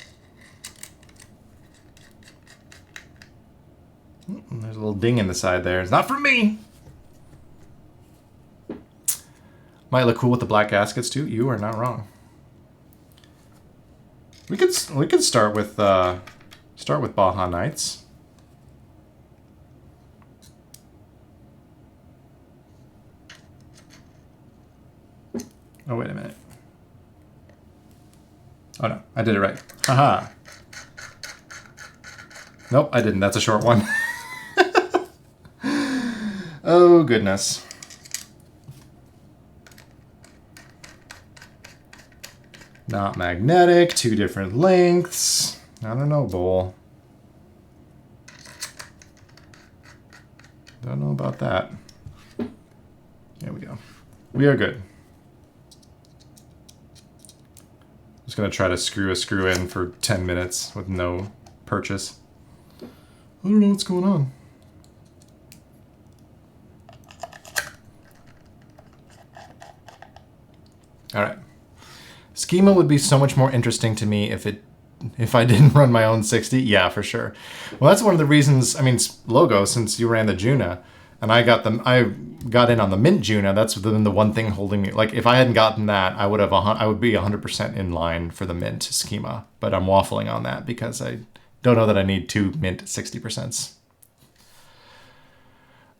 There's a little ding in the side there. It's not from me. Might look cool with the black gaskets too. You are not wrong. We could start with Baja Nights. Oh wait a minute. Oh no, I did it right. Haha. Nope, I didn't. That's a short one. Oh goodness. Not magnetic, 2 different lengths. I don't know, Bull. Don't know about that. There we go. We are good. Just gonna try to screw a screw in for 10 minutes with no purchase. I don't know what's going on. All right. Schema would be so much more interesting to me if I didn't run my own 60. Yeah, for sure. Well, that's one of the reasons. I mean, Logo, since you ran the Juna, and I got in on the Mint Juna. That's been the one thing holding me. Like, if I hadn't gotten that, I would be 100% in line for the Mint Schema. But I'm waffling on that because I don't know that I need 2 Mint 60%.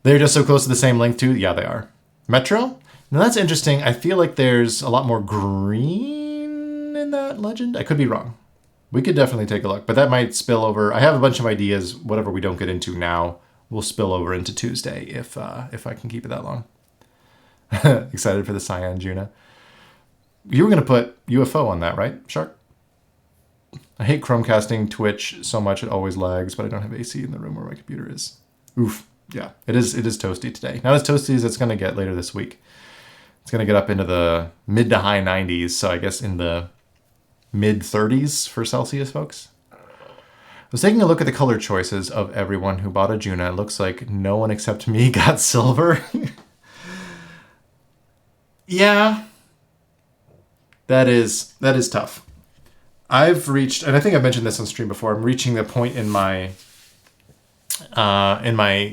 They're just so close to the same length too. Yeah, they are. Metro. Now that's interesting. I feel like there's a lot more green in that legend. I could be wrong. We could definitely take a look, but that might spill over. I have a bunch of ideas. Whatever we don't get into now will spill over into Tuesday if I can keep it that long. Excited for the Cyan Juna. You were going to put UFO on that, right, Shark? I hate Chromecasting Twitch so much it always lags, but I don't have AC in the room where my computer is. Oof. Yeah, it is toasty today. Not as toasty as it's going to get later this week. It's going to get up into the mid to high 90s, so I guess in the mid 30s for Celsius, folks. I was taking a look at the color choices of everyone who bought a Juna. It looks like no one except me got silver. Yeah, that is tough. I've reached, and I think I've mentioned this on stream before, I'm reaching the point in my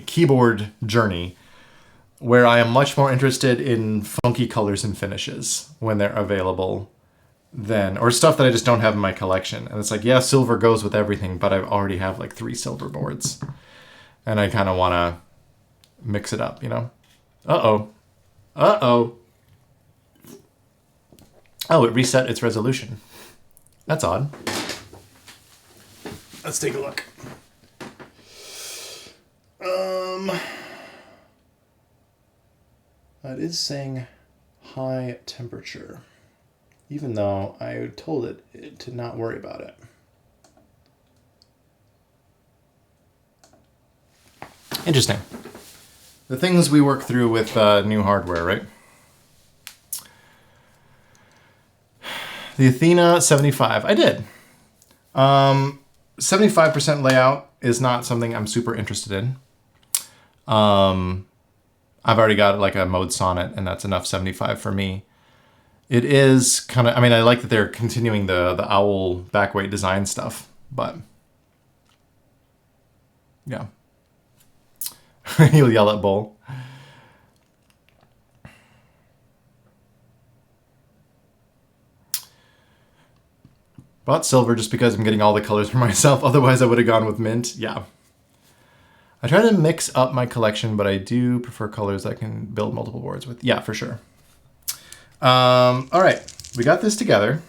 keyboard journey where I am much more interested in funky colors and finishes when they're available or stuff that I just don't have in my collection. And it's like, yeah, silver goes with everything, but I already have like 3 silver boards. And I kind of want to mix it up, you know? Uh-oh. Uh-oh. Oh, it reset its resolution. That's odd. Let's take a look. It is saying high temperature, even though I told it to not worry about it. Interesting. The things we work through with new hardware, right? The Athena 75. I did. 75% layout is not something I'm super interested in. I've already got like a mode sonnet, and that's enough 75 for me. It is kind of, I mean, I like that they're continuing the owl backweight design stuff, but yeah. You'll yell at Bull. Bought silver just because I'm getting all the colors for myself. Otherwise, I would have gone with mint. Yeah. I try to mix up my collection, but I do prefer colors I can build multiple boards with. Yeah, for sure. All right. We got this together.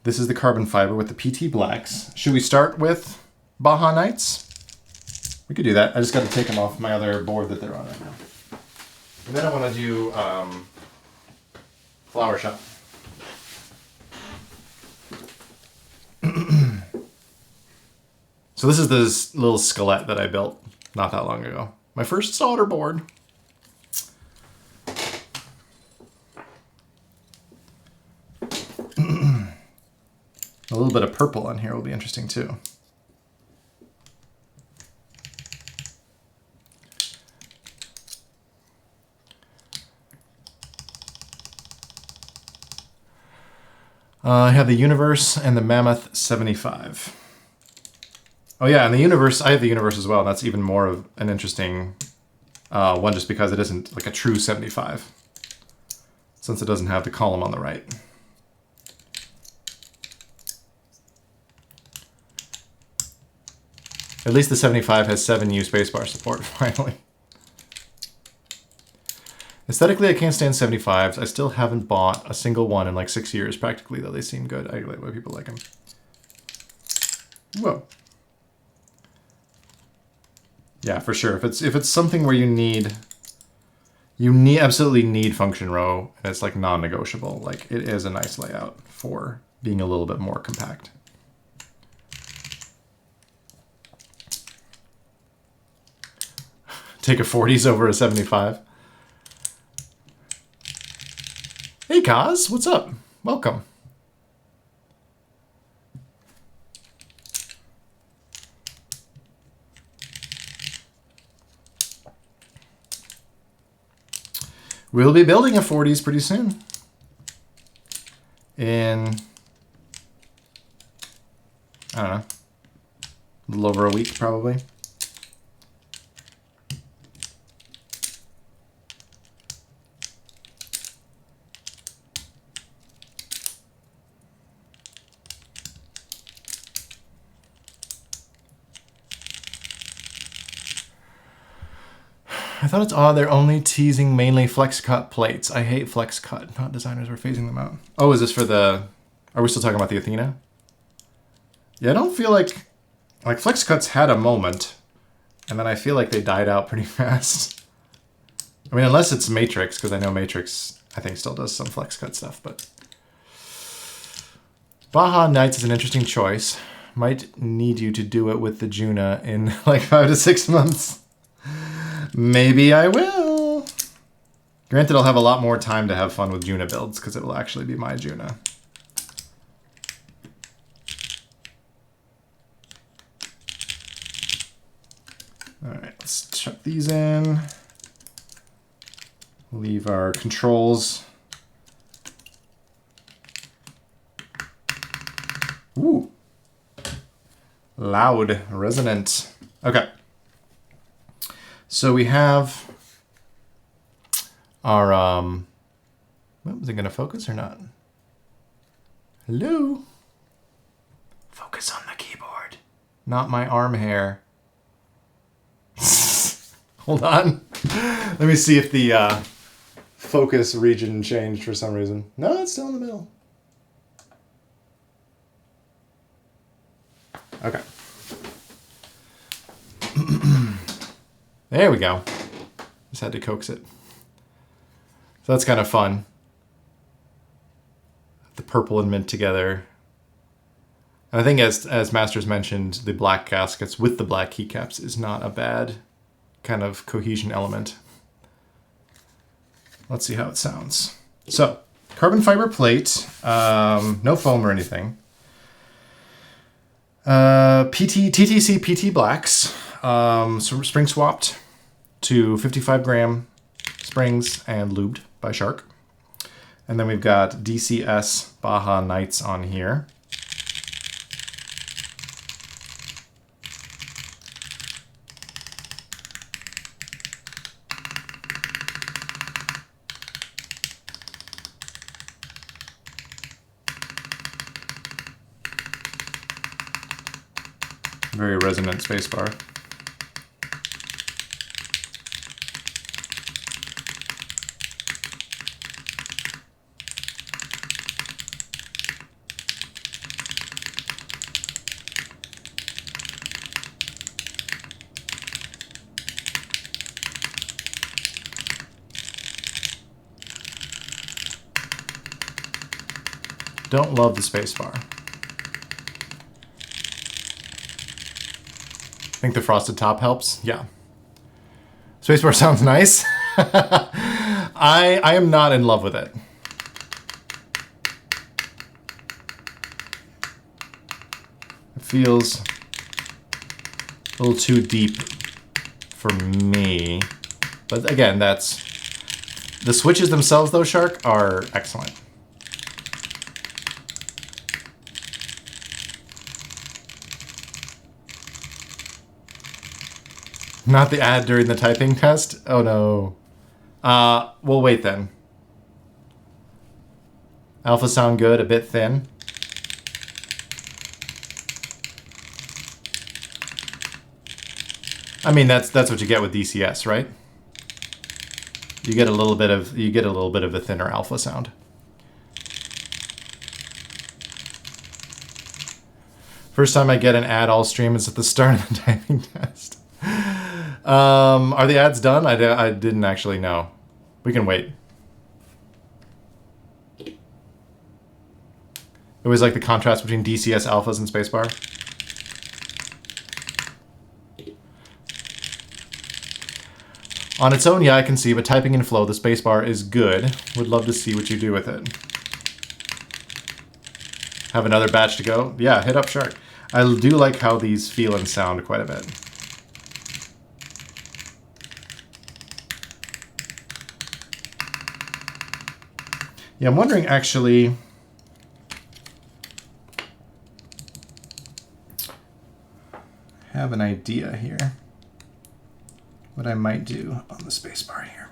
This is the carbon fiber with the PT Blacks. Should we start with Baja Nights? We could do that. I just got to take them off my other board that they're on right now. And then I want to do Flowershop. So this is this little skeleton that I built not that long ago. My first solder board. A little bit of purple on here will be interesting too. I have the Universe and the Mammoth 75. Oh yeah, and the Universe, I have the Universe as well, and that's even more of an interesting one just because it isn't like a true 75, since it doesn't have the column on the right. At least the 75 has 7U spacebar support, finally. Aesthetically, I can't stand 75s. I still haven't bought a single one in like 6 years, practically, though they seem good. I like why people like them. Whoa. Yeah, for sure. If it's something where you absolutely need function row, and it's like non-negotiable, like it is a nice layout for being a little bit more compact. Take a 40s over a 75. Hey Kaz, what's up? Welcome. We'll be building a 40s pretty soon. In, I don't know, a little over a week probably. I thought it's odd they're only teasing mainly flex cut plates. I hate flex cut. Not designers were phasing them out. Oh, is this for the... Are we still talking about the Athena? Yeah, I don't feel like flex cuts had a moment, and then I feel like they died out pretty fast. I mean, unless it's Matrix, because I know Matrix, I think, still does some flex cut stuff, but... Baja Nights is an interesting choice. Might need you to do it with the Juna in like 5 to 6 months. Maybe I will. Granted, I'll have a lot more time to have fun with Juna builds because it will actually be my Juna. All right, let's chuck these in. Leave our controls. Ooh. Loud, resonant. Okay. So we have our, is it going to focus or not? Hello? Focus on the keyboard, not my arm hair. Hold on. Let me see if the focus region changed for some reason. No, it's still in the middle. Okay. There we go. Just had to coax it. So that's kind of fun. The purple and mint together. And I think as Masters mentioned, the black gaskets with the black keycaps is not a bad kind of cohesion element. Let's see how it sounds. So, carbon fiber plate, no foam or anything. TTC PT Blacks, spring swapped to 55 gram springs and lubed by Shark. And then we've got DCS Baja Nights on here. Very resonant spacebar. Don't love the spacebar. Think the frosted top helps? Yeah. Spacebar sounds nice. I am not in love with it. It feels a little too deep for me. But again, that's... The switches themselves, though, Shark, are excellent. Not the ad during the typing test? Oh no. We'll wait then. Alpha sound good, a bit thin. I mean, that's what you get with DCS, right? You get a little bit of a thinner alpha sound. First time I get an ad all stream is at the start of the typing test. Are the ads done? I didn't actually know. We can wait. It was like the contrast between DCS alphas and spacebar. On its own, yeah, I can see, but typing in flow, the spacebar is good. Would love to see what you do with it. Have another batch to go? Yeah, hit up Shark. I do like how these feel and sound quite a bit. Yeah, I'm wondering actually... I have an idea here. What I might do on the spacebar here.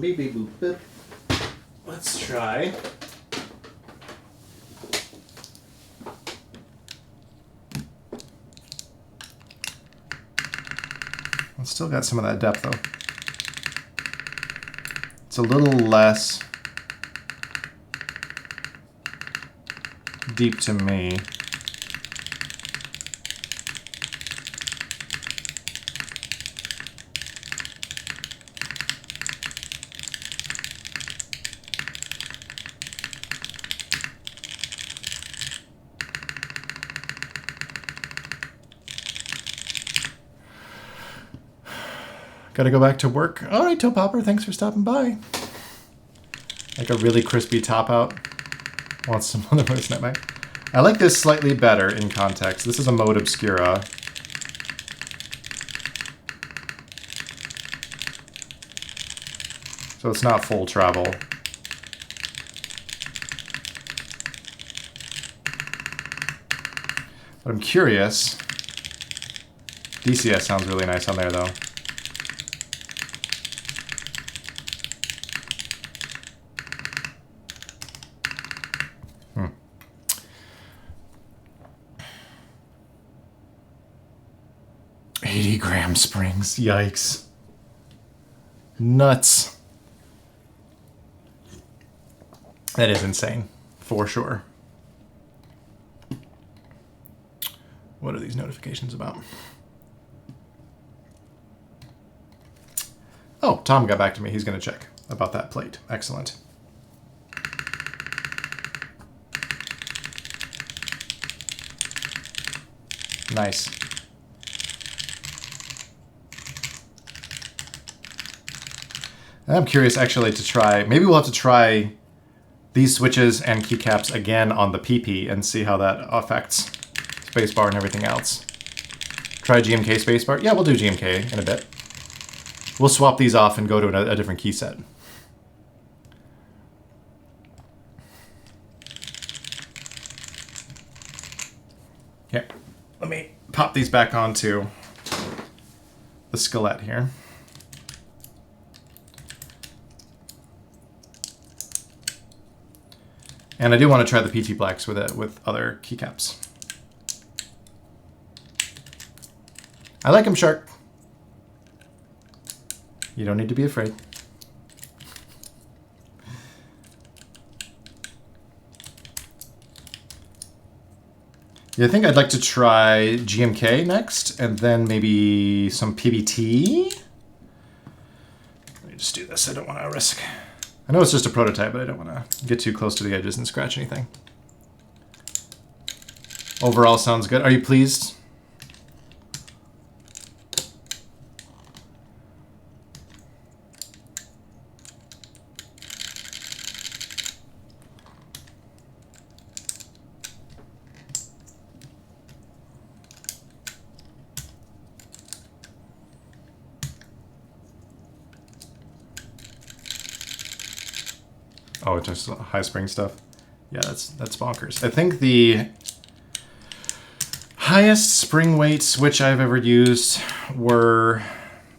Beep, beep, boop, boop. Let's try. It's still got some of that depth though. It's a little less deep to me. Gotta go back to work. All right, Toe Popper, thanks for stopping by. Like a really crispy top out. Want some other voice netback? I like this slightly better in context. This is a mode obscura. So it's not full travel. But I'm curious. DCS sounds really nice on there though. 80-gram springs. Yikes. Nuts. That is insane, for sure. What are these notifications about? Oh, Tom got back to me. He's going to check about that plate. Excellent. Nice. I'm curious actually to try, maybe we'll have to try these switches and keycaps again on the PP and see how that affects spacebar and everything else. Try GMK spacebar. Yeah, we'll do GMK in a bit. We'll swap these off and go to a different key set. Okay, let me pop these back onto the skillet here. And I do want to try the PT Blacks with other keycaps. I like them, Shark. You don't need to be afraid. Yeah, I think I'd like to try GMK next, and then maybe some PBT. Let me just do this. I don't want to risk. I know it's just a prototype, but I don't want to get too close to the edges and scratch anything. Overall sounds good. Are you pleased? Oh, just high spring stuff. Yeah, that's bonkers. I think the highest spring weight switch I've ever used were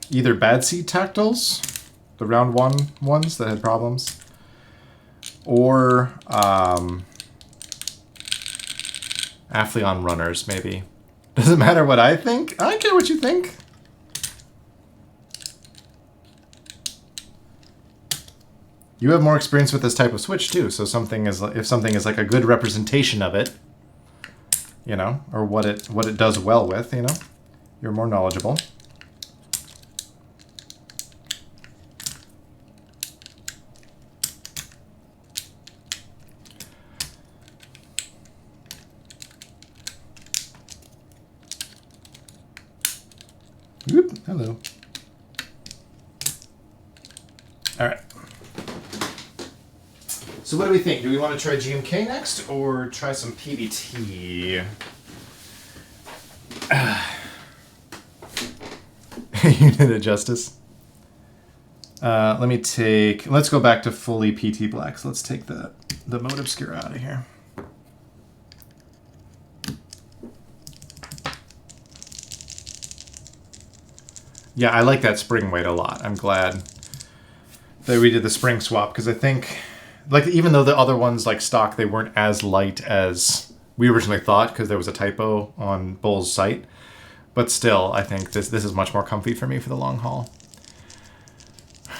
either Bad Seed Tactiles, the round one ones that had problems, or Aphelion Runners, maybe. Doesn't matter what I think. I don't care what you think. You have more experience with this type of switch too, so if something is like a good representation of it, you know, or what it does well with, you know, you're more knowledgeable. Whoop, hello. All right. So what do we think? Do we want to try GMK next or try some PBT? Unit of Justice. Let's go back to fully PT Black. So let's take the Mode Obscura out of here. Yeah, I like that spring weight a lot. I'm glad that we did the spring swap, because I think, like, even though the other ones, like stock, they weren't as light as we originally thought because there was a typo on Bull's site. But still, I think this is much more comfy for me for the long haul.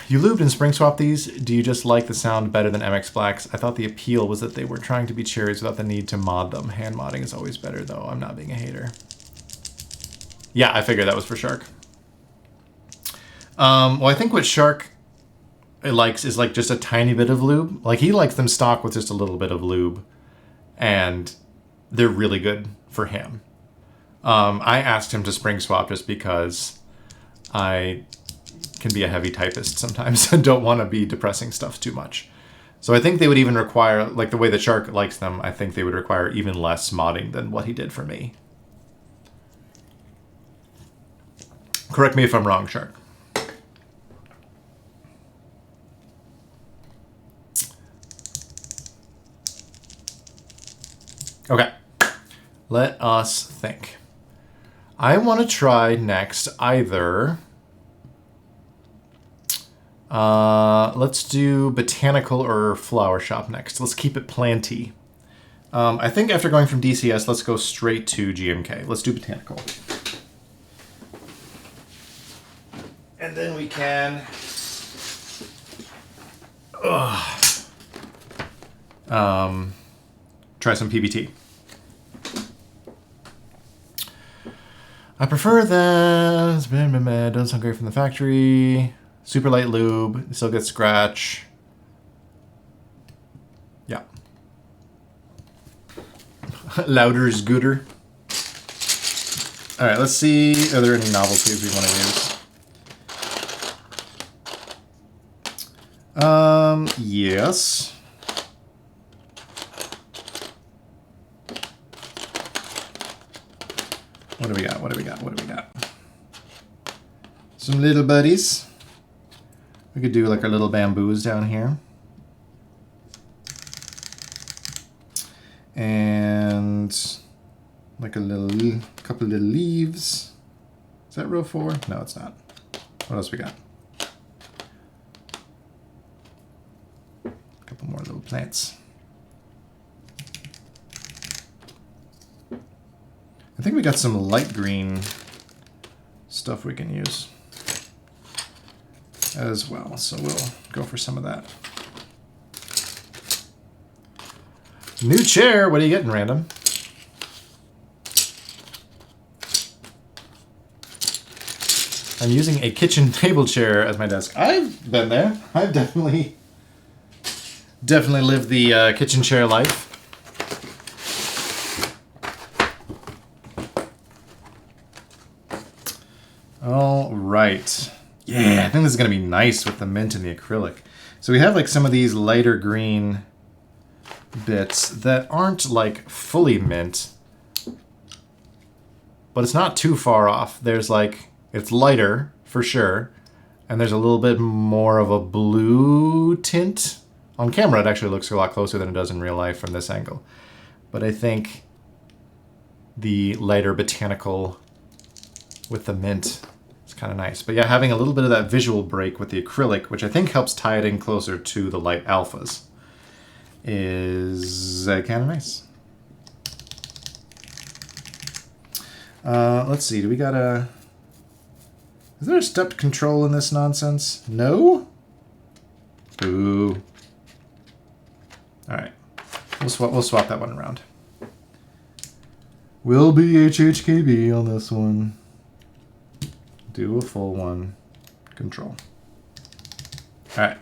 You lubed and spring swapped these. Do you just like the sound better than MX Blacks? I thought the appeal was that they were trying to be cherries without the need to mod them. Hand modding is always better, though. I'm not being a hater. Yeah, I figured that was for Shark. Well, I think what Shark likes is like just a tiny bit of lube. Like, he likes them stock with just a little bit of lube, and they're really good for him. I asked him to spring swap just because I can be a heavy typist sometimes and don't want to be depressing stuff too much. So I think they would even require, like the way that Shark likes them, I think they would require even less modding than what he did for me. Correct me if I'm wrong, Shark. Okay, let us think. I want to try next either, let's do Botanical or Flowershop next. Let's keep it planty. I think after going from DCS, let's go straight to GMK. Let's do Botanical. And then we can try some PBT. I prefer that. Doesn't sound great from the factory. Super light lube. Still gets scratch. Yeah. Louder is gooder. All right, let's see. Are there any novelties we want to use? Yes. What do we got? What do we got? What do we got? Some little buddies. We could do like our little bamboos down here. And like a couple little leaves. Is that row 4? No, it's not. What else we got? A couple more little plants. I think we got some light green stuff we can use as well, so we'll go for some of that. New chair, what are you getting, random? I'm using a kitchen table chair as my desk. I've been there. I've definitely lived the kitchen chair life. All right. Yeah, I think this is going to be nice with the mint and the acrylic. So we have like some of these lighter green bits that aren't like fully mint, but it's not too far off. There's like, it's lighter for sure, and there's a little bit more of a blue tint. On camera, it actually looks a lot closer than it does in real life from this angle. But I think the lighter botanical with the mint. It's kind of nice. But yeah, having a little bit of that visual break with the acrylic, which I think helps tie it in closer to the light alphas, is kind of nice. Let's see, do we got a... Is there a stepped control in this nonsense? No? Boo. Alright. We'll swap that one around. We'll be HHKB on this one. Do a full one. Control. Alright.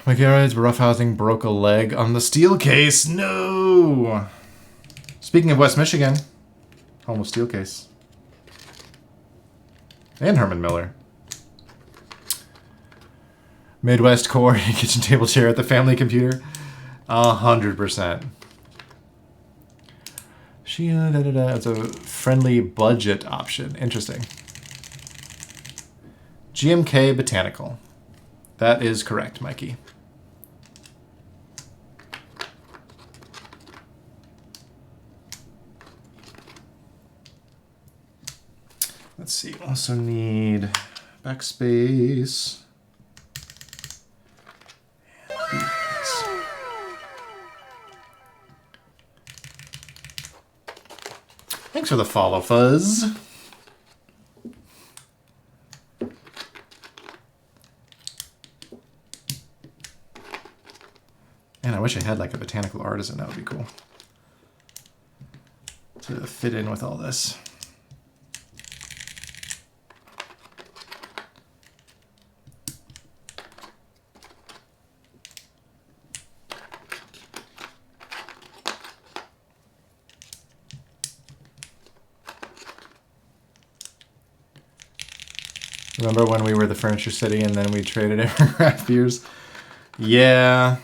My garage roughhousing broke a leg on the steel case. No! Speaking of West Michigan, home of Steelcase. And Herman Miller. Midwest core kitchen table chair at the family computer. 100%. It's a friendly budget option. Interesting. GMK Botanical. That is correct, Mikey. Let's see, also need backspace. Thanks for the follow, Fuzz. And I wish I had like a botanical artisan, that would be cool. To fit in with all this. Remember when we were the Furniture City and then we traded it for craft beers? Yeah.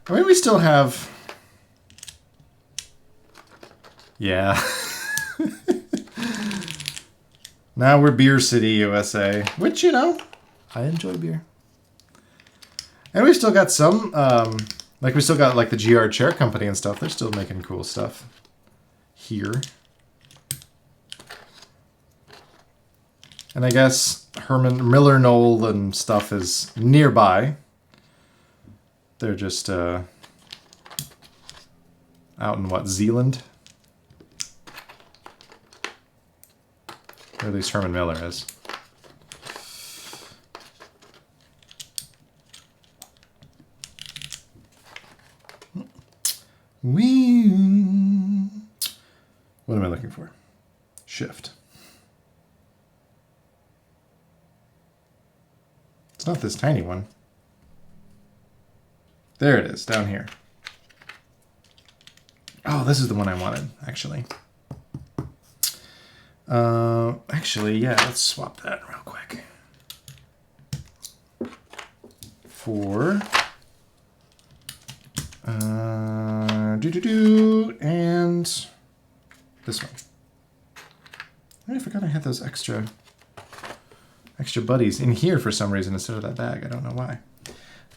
I mean, we still have... Yeah. Now we're Beer City, USA. Which, you know, I enjoy beer. And we've still got some, like we still got like the GR Chair Company and stuff. They're still making cool stuff here. And I guess Herman Miller Knoll and stuff is nearby. They're just out in what, Zealand? Or at least Herman Miller is. What am I looking for? Shift. It's not this tiny one. There it is, down here. Oh, this is the one I wanted, actually. Actually, yeah, let's swap that real quick. For... and this one. I forgot I had those extra buddies in here for some reason instead of that bag. I don't know why.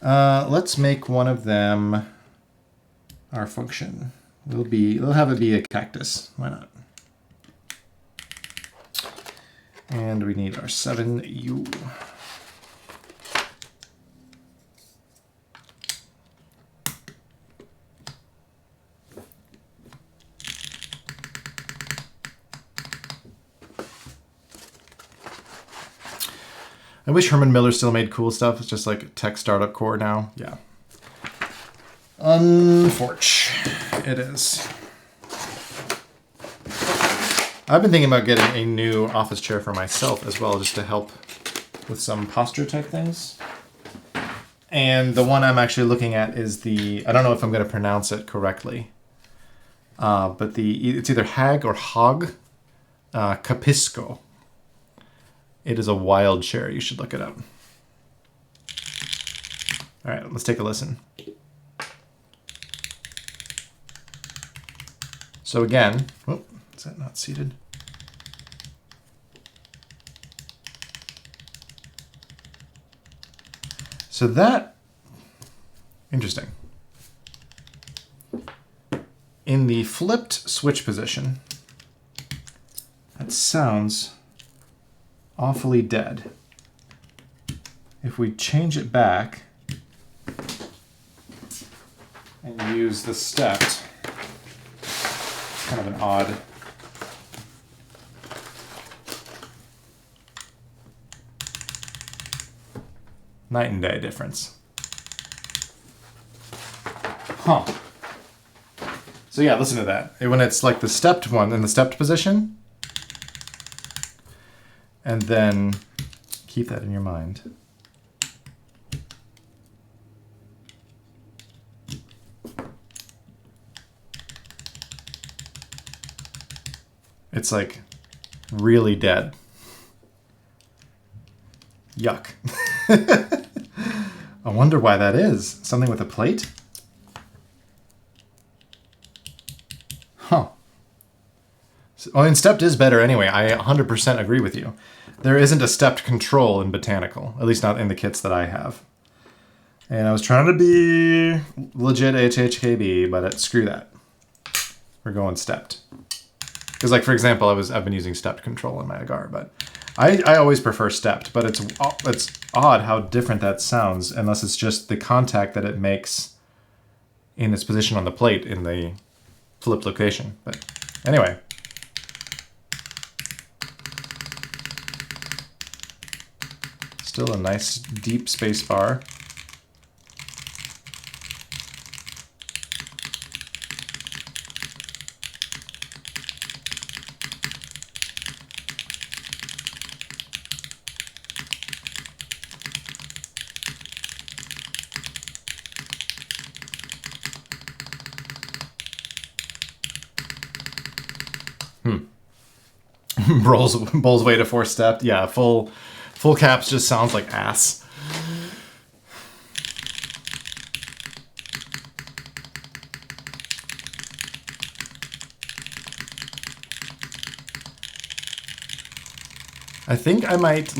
Let's make one of them our function. We'll have it be a cactus. Why not? And we need our 7U. I wish Herman Miller still made cool stuff. It's just like tech startup core now. Yeah. Unfortunate. It is. I've been thinking about getting a new office chair for myself as well, just to help with some posture type things. And the one I'm actually looking at is the, I don't know if I'm going to pronounce it correctly, but it's either Hag or Hog Capisco. It is a wild chair. You should look it up. All right, let's take a listen. So again, oh, is that not seated? So that, interesting. in the flipped switch position, that sounds awfully dead. If we change it back and use the stepped, kind of an odd night and day difference. Huh. So yeah, listen to that. When it's like the stepped one in the stepped position, and then keep that in your mind. It's like really dead. Yuck. I wonder why that is. Something with a plate? Huh. Well, and stepped is better anyway. I 100% agree with you. There isn't a stepped control in Botanical, at least not in the kits that I have. And I was trying to be legit HHKB, but screw that. We're going stepped. Because, like, for example, I've been using stepped control in my Agar, but I always prefer stepped. But it's odd how different that sounds, unless it's just the contact that it makes in its position on the plate in the flip location. But anyway. Still a nice deep space bar. Bowl's way to 4-step. Yeah, full caps just sounds like ass. I think I might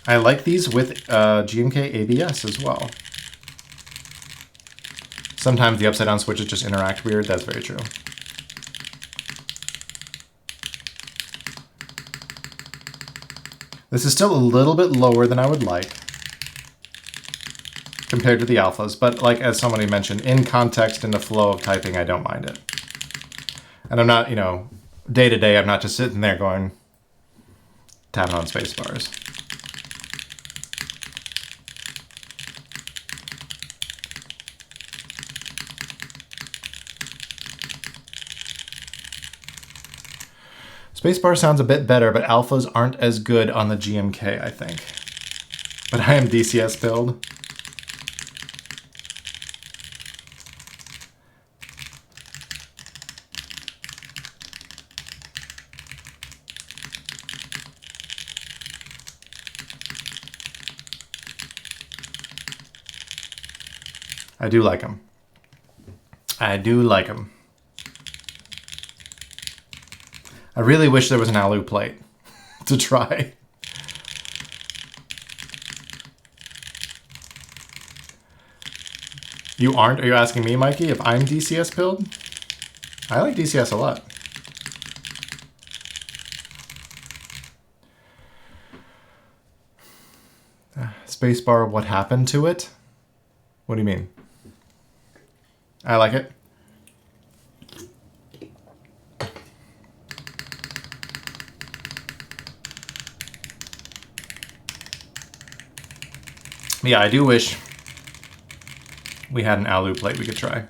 I like these with GMK ABS as well. Sometimes the upside down switches just interact weird. That's very true. This is still a little bit lower than I would like compared to the alphas, but like as somebody mentioned, in context, in the flow of typing, I don't mind it. And I'm not, day to day, I'm not just sitting there going, tapping on space bars. Spacebar sounds a bit better, but alphas aren't as good on the GMK, I think. But I am DCS build. I do like them. I do like them. I really wish there was an alu plate to try. You aren't? Are you asking me, Mikey, if I'm DCS build? I like DCS a lot. Spacebar, what happened to it? What do you mean? I like it. Yeah, I do wish we had an alu plate we could try.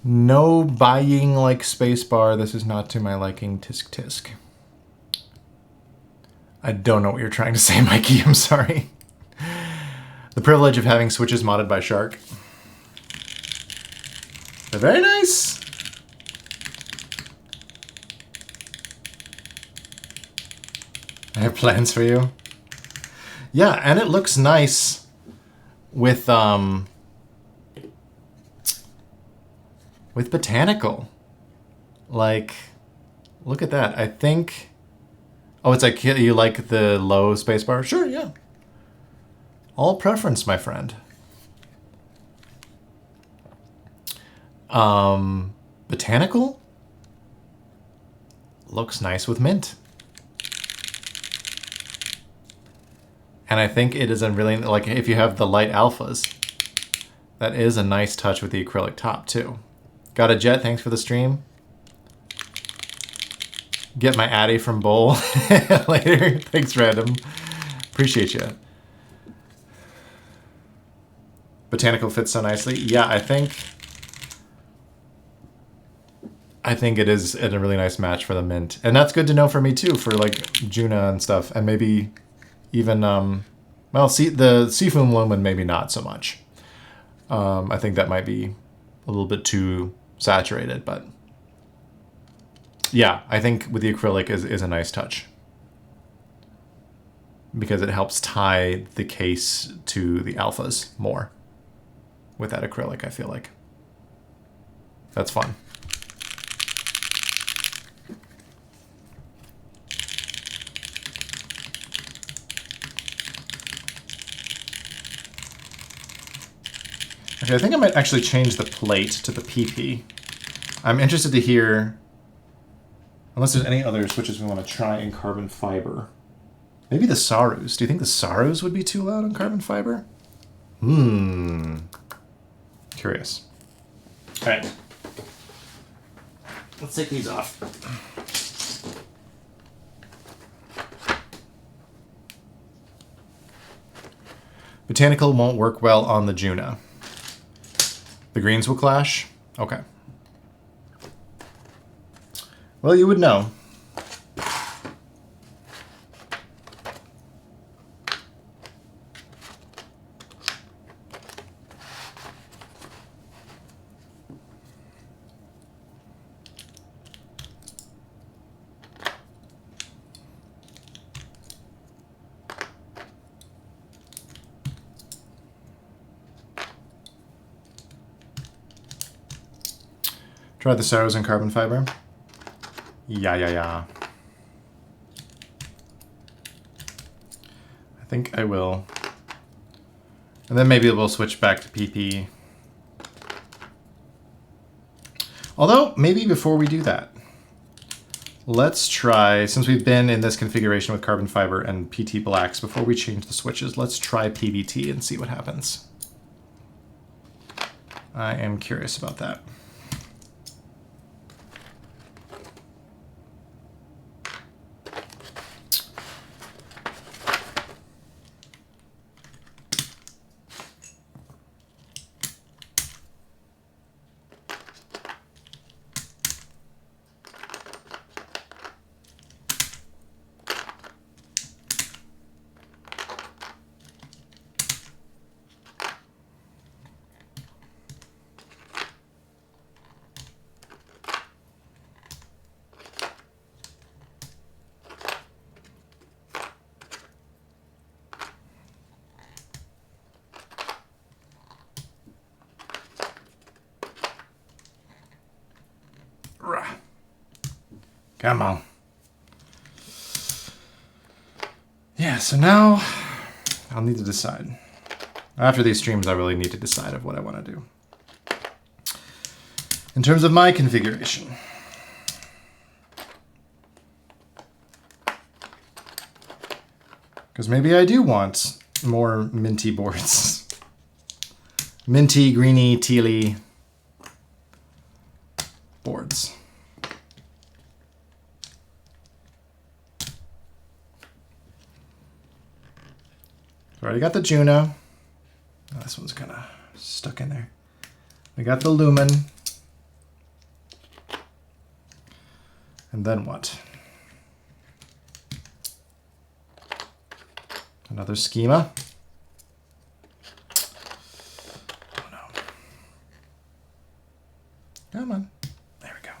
No buying like spacebar. This is not to my liking. Tisk tisk. I don't know what you're trying to say, Mikey. I'm sorry. The privilege of having switches modded by Shark. They're very nice. I have plans for you. Yeah, and it looks nice with with Botanical. Like, look at that. I think... Oh, it's like you like the low spacebar? Sure, yeah. All preference, my friend. Botanical? Looks nice with mint. And I think it is a really, like, if you have the light alphas, that is a nice touch with the acrylic top, too. Got a jet, thanks for the stream. Get my Addy from Bowl later. Thanks, Random. Appreciate you. Botanical fits so nicely. Yeah, I think it is a really nice match for the mint. And that's good to know for me, too, for, like, Juna and stuff. And maybe even, well, see, the Seafoam Lumen, maybe not so much. I think that might be a little bit too saturated, but yeah, I think with the acrylic is a nice touch because it helps tie the case to the alphas more with that acrylic, I feel like. That's fun. Okay, I think I might actually change the plate to the PP. I'm interested to hear, unless there's any other switches we want to try in carbon fiber. Maybe the Sarus. Do you think the Sarus would be too loud on carbon fiber? Curious. All right. Let's take these off. Botanical won't work well on the Juna. The greens will clash? Okay. Well, you would know. Try the Saros and carbon fiber. Yeah. I think I will. And then maybe we'll switch back to PP. Although, maybe before we do that, let's try, since we've been in this configuration with carbon fiber and PT Blacks, before we change the switches, let's try PBT and see what happens. I am curious about that. Come on. Yeah, so now I'll need to decide. After these streams, I really need to decide of what I want to do. In terms of my configuration. Because maybe I do want more minty boards. Minty, greeny, tealy boards. Already got the Juno. Oh, this one's kind of stuck in there. We got the Lumen. And then what? Another Schema. Oh no. Come on. There we go.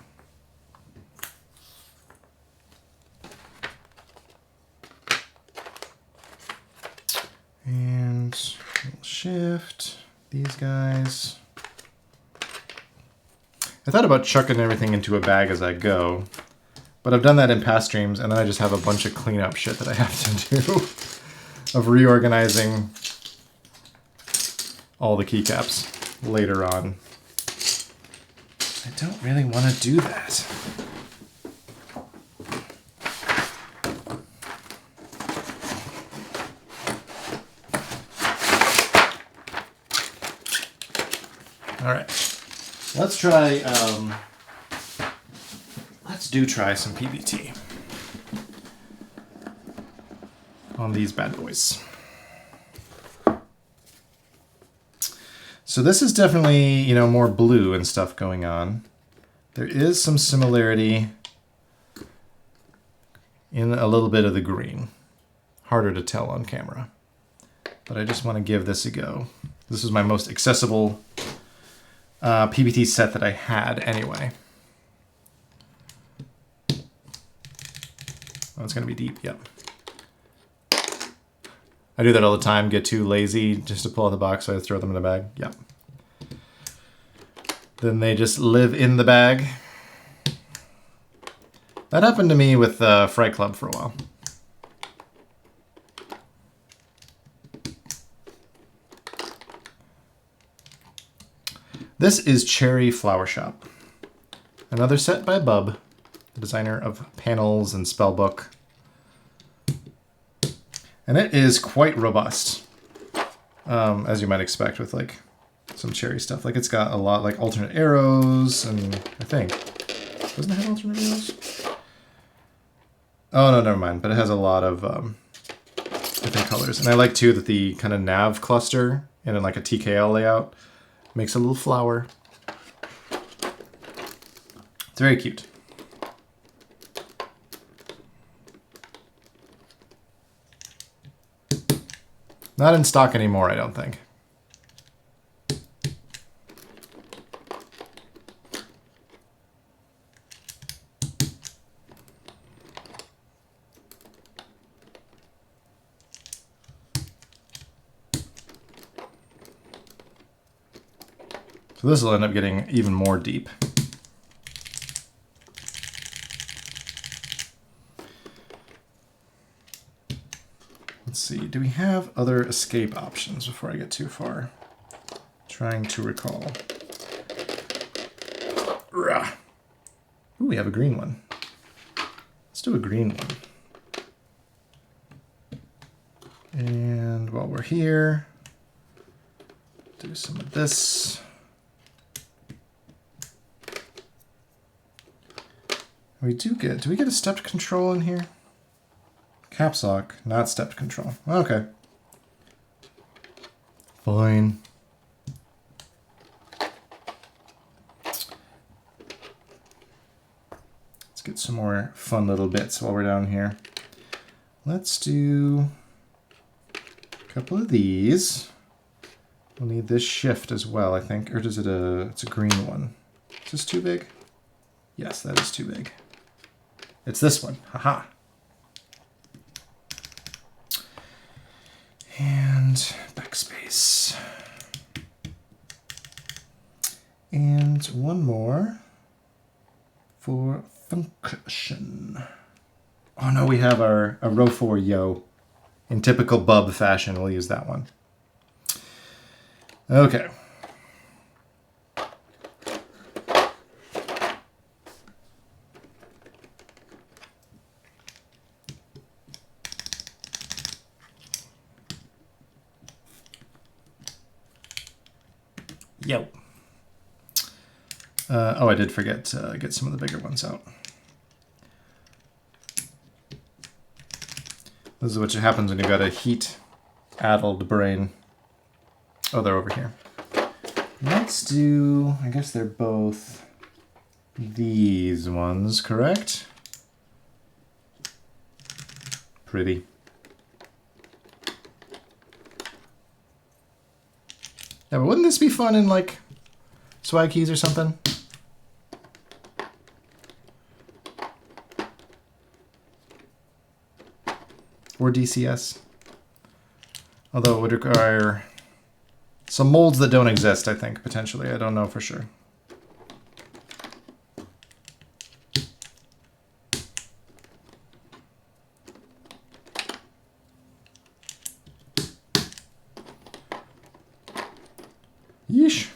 And we'll shift these guys. I thought about chucking everything into a bag as I go, but I've done that in past streams, and then I just have a bunch of cleanup shit that I have to do of reorganizing all the keycaps later on. I don't really want to do that. All right, let's try, try some PBT on these bad boys. So this is definitely, you know, more blue and stuff going on. There is some similarity in a little bit of the green. Harder to tell on camera, but I just want to give this a go. This is my most accessible PBT set that I had anyway. Oh, it's going to be deep, yep. I do that all the time, get too lazy just to pull out the box, so I throw them in the bag, yep. Then they just live in the bag. That happened to me with Fright Club for a while. This is Cherry Flowershop, another set by Bub, the designer of panels and spellbook. And it is quite robust, as you might expect with like some Cherry stuff. Like it's got a lot like alternate arrows, and I think, doesn't it have alternate arrows? Oh no, never mind. But it has a lot of different colors, and I like too that the kind of nav cluster and in like a TKL layout makes a little flower. It's very cute. Not in stock anymore, I don't think. So this will end up getting even more deep. Let's see, do we have other escape options before I get too far? Trying to recall. Rah. Ooh, we have a green one. Let's do a green one. And while we're here, do some of this. Do we get a stepped control in here? Caps lock, not stepped control. Okay. Fine. Let's get some more fun little bits while we're down here. Let's do a couple of these. We'll need this shift as well, I think. Or is it it's a green one. Is this too big? Yes, that is too big. It's this one. Haha. And backspace. And one more for function. Oh no, we have a row 4 yo. In typical Bub fashion, we'll use that one. Okay. Yo. Oh, I did forget to get some of the bigger ones out. This is what happens when you've got a heat-addled brain. Oh, they're over here. Let's do, I guess they're both these ones, correct? Pretty. Yeah, but wouldn't this be fun in, like, swag keys or something? Or DCS. Although it would require some molds that don't exist, I think, potentially. I don't know for sure. Yeesh.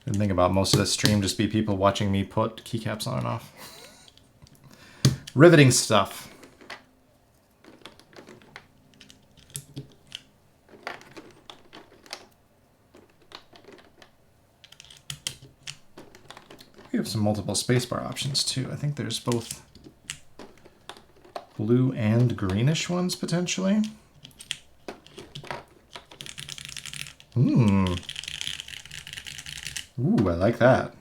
Didn't think about most of the stream just be people watching me put keycaps on and off. Riveting stuff. We have some multiple spacebar options too. I think there's both blue and greenish ones potentially. Ooh, I like that.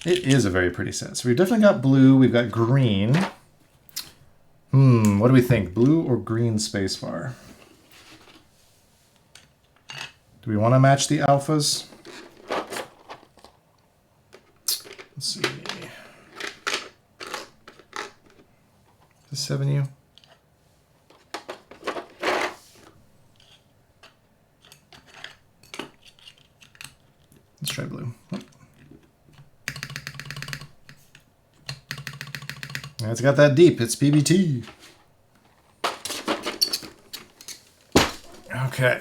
It is a very pretty set. So we've definitely got blue, we've got green. What do we think? Blue or green spacebar? Do we want to match the alphas? Let's see. The 7U. Let's try blue. Oh. It's got that deep. It's PBT. Okay.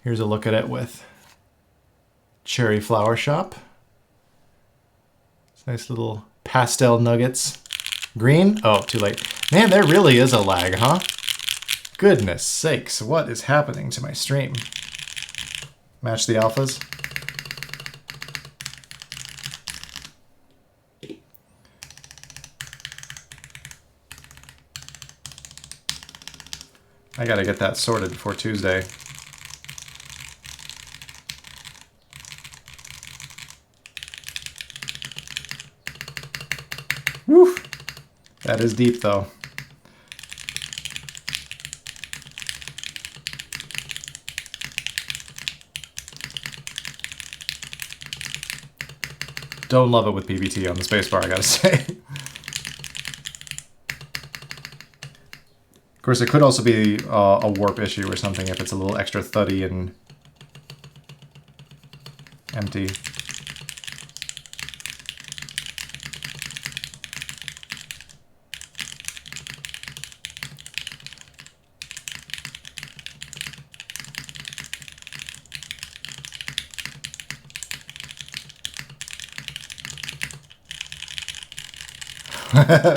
Here's a look at it with Cherry Flowershop. It's nice little pastel nuggets. Green? Oh, too late. Man, there really is a lag, huh? Goodness sakes, what is happening to my stream? Match the alphas. I gotta get that sorted before Tuesday. Woo! That is deep though. Don't love it with PBT on the spacebar, I gotta say. Of course, it could also be a warp issue or something if it's a little extra thuddy and empty.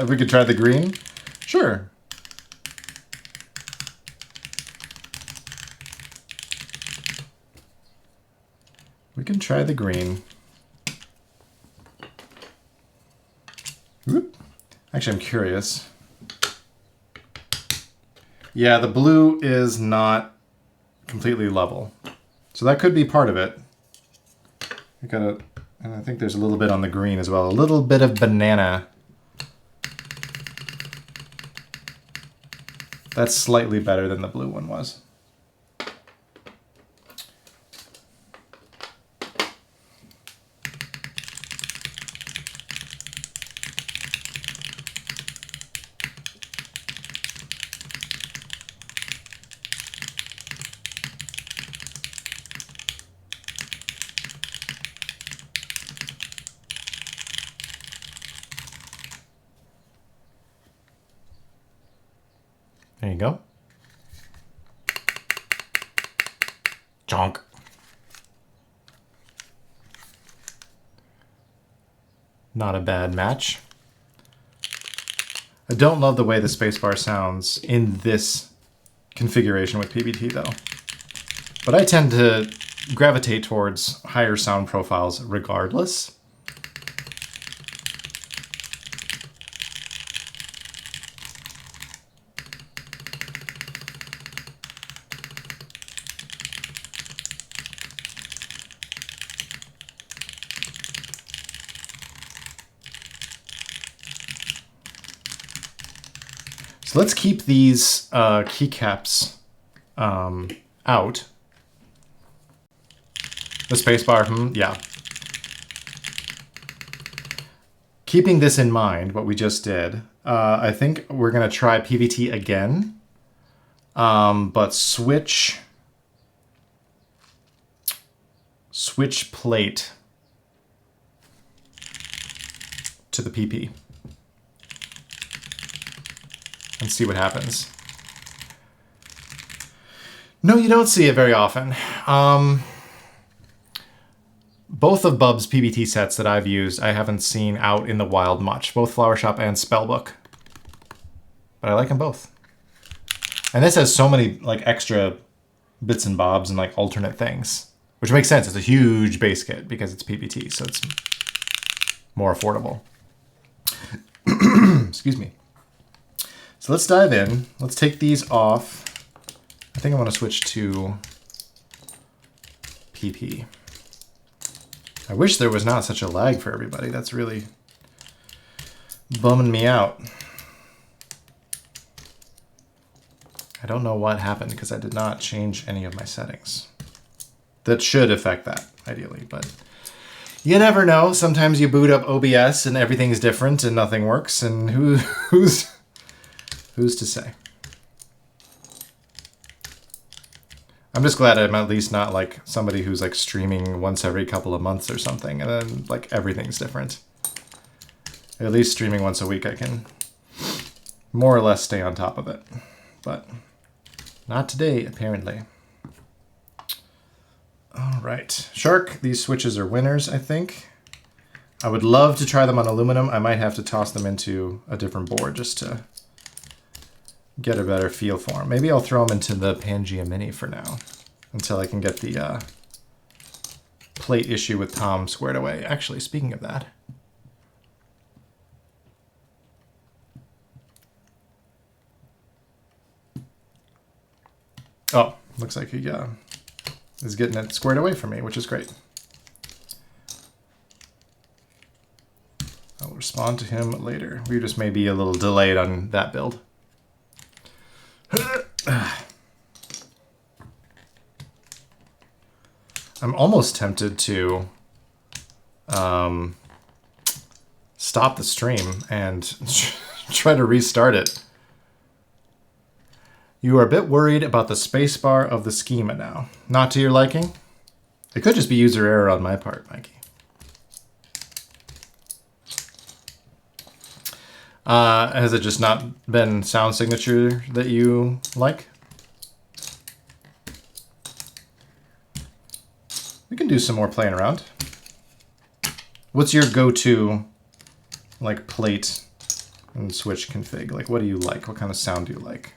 We could try the green? Sure. We can try the green. Whoop. Actually, I'm curious. Yeah, the blue is not completely level. So that could be part of it. And I think there's a little bit on the green as well. A little bit of banana. That's slightly better than the blue one was. There you go. Jonk. Not a bad match. I don't love the way the spacebar sounds in this configuration with PBT though. But I tend to gravitate towards higher sound profiles regardless. So let's keep these keycaps out. The spacebar, yeah. Keeping this in mind, what we just did, I think we're gonna try PBT again, but switch plate. to the PP and see what happens. No, you don't see it very often. Both of Bub's PBT sets that I've used, I haven't seen out in the wild much. Both Flowershop and Spellbook. But I like them both. And this has so many like extra bits and bobs and like alternate things, which makes sense. It's a huge base kit because it's PBT, so it's more affordable. Excuse me. So let's dive in. Let's take these off. I think I want to switch to PP. I wish there was not such a lag for everybody. That's really bumming me out. I don't know what happened because I did not change any of my settings. That should affect that, ideally, but you never know. Sometimes you boot up OBS and everything's different and nothing works, and who's to say? I'm just glad I'm at least not like somebody who's like streaming once every couple of months or something, and then like everything's different. At least streaming once a week, I can more or less stay on top of it. But not today, apparently. All right. Shark, these switches are winners, I think. I would love to try them on aluminum. I might have to toss them into a different board just to get a better feel for them. Maybe I'll throw them into the Pangea Mini for now until I can get the plate issue with Tom squared away. Actually, speaking of that, oh, looks like he is getting it squared away for me, which is great. I'll respond to him later. We just may be a little delayed on that build. I'm almost tempted to stop the stream and try to restart it. You are a bit worried about the spacebar of the schema now. Not to your liking? It could just be user error on my part, Mikey. Has it just not been sound signature that you like? We can do some more playing around. What's your go-to like plate and switch config? Like, what do you like? What kind of sound do you like?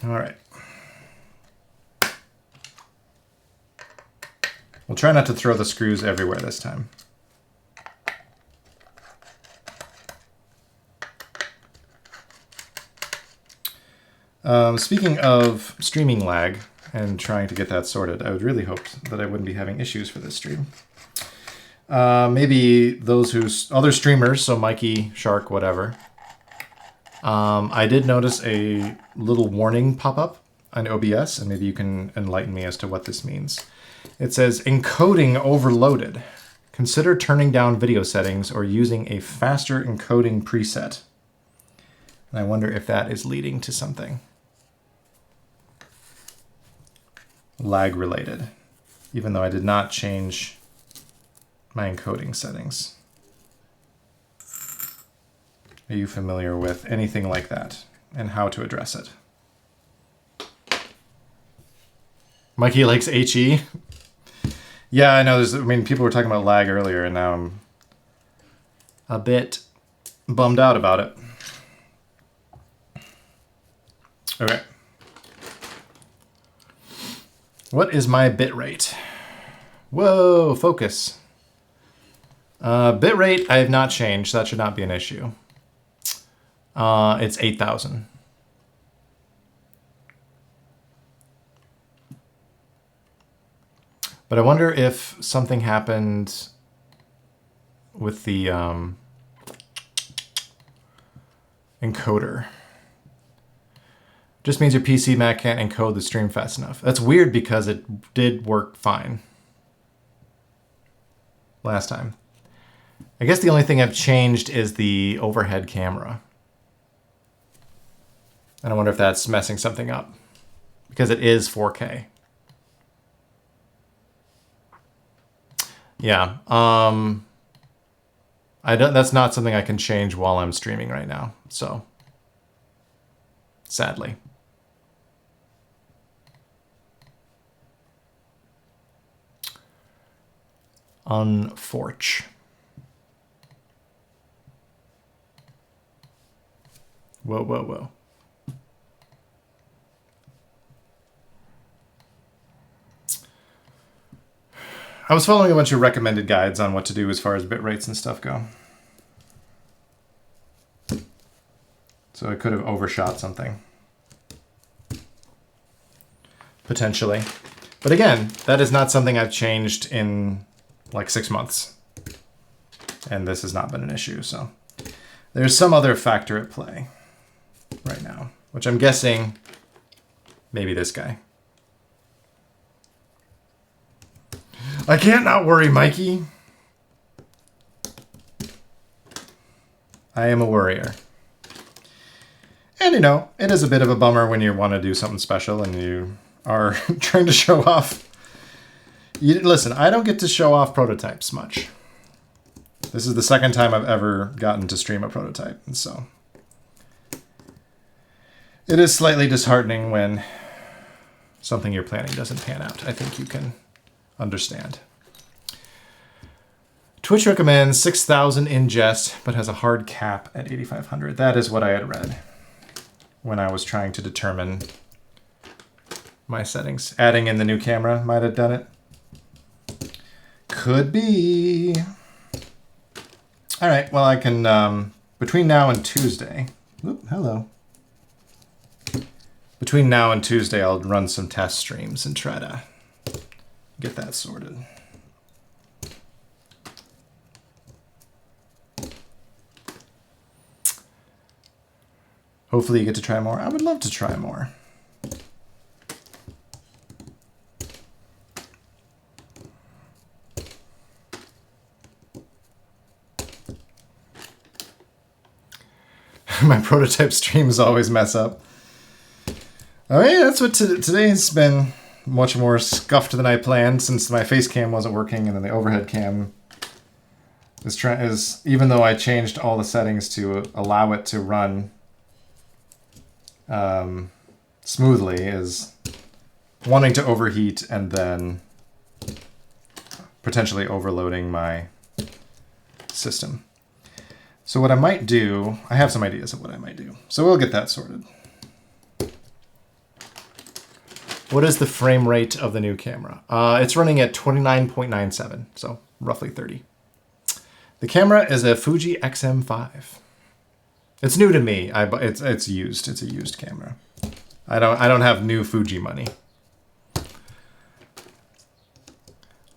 All right. We'll try not to throw the screws everywhere this time. Speaking of streaming lag and trying to get that sorted, I would really hoped that I wouldn't be having issues for this stream. Maybe those other streamers, so Mikey, Shark, whatever. I did notice a little warning pop up on OBS, and maybe you can enlighten me as to what this means. It says, encoding overloaded. Consider turning down video settings or using a faster encoding preset. And I wonder if that is leading to something lag related, even though I did not change my encoding settings. Are you familiar with anything like that and how to address it? Mikey likes HE. Yeah, I know. People were talking about lag earlier, and now I'm a bit bummed out about it. Okay. What is my bit rate? Whoa, focus. Bit rate I have not changed. That should not be an issue. It's 8,000. But I wonder if something happened with the encoder. Just means your PC Mac can't encode the stream fast enough. That's weird because it did work fine last time. I guess the only thing I've changed is the overhead camera. And I wonder if that's messing something up because it is 4K. Yeah. I don't. That's not something I can change while I'm streaming right now. So, sadly. Unfortunate. Whoa, whoa, whoa. I was following a bunch of recommended guides on what to do as far as bit rates and stuff go. So I could have overshot something. Potentially. But again, that is not something I've changed in like 6 months. And this has not been an issue, so. There's some other factor at play right now, which I'm guessing maybe this guy. I can't not worry, Mikey. I am a worrier. And you know, it is a bit of a bummer when you want to do something special and you are trying to show off. Listen, I don't get to show off prototypes much. This is the second time I've ever gotten to stream a prototype, and so it is slightly disheartening when something you're planning doesn't pan out. I think you can understand. Twitch recommends 6,000 ingest, but has a hard cap at 8,500. That is what I had read when I was trying to determine my settings. Adding in the new camera might have done it. Could be. All right, well, I can, between now and Tuesday, hello. Between now and Tuesday, I'll run some test streams and try to get that sorted. Hopefully you get to try more. I would love to try more. My prototype streams always mess up. Oh yeah, that's what today's been much more scuffed than I planned, since my face cam wasn't working and then the overhead cam is even though I changed all the settings to allow it to run smoothly, is wanting to overheat and then potentially overloading my system. So what I might do, I have some ideas of what I might do. So we'll get that sorted. What is the frame rate of the new camera? It's running at 29.97, so roughly 30. The camera is a Fuji XM5. It's new to me. It's used. It's a used camera. I don't have new Fuji money.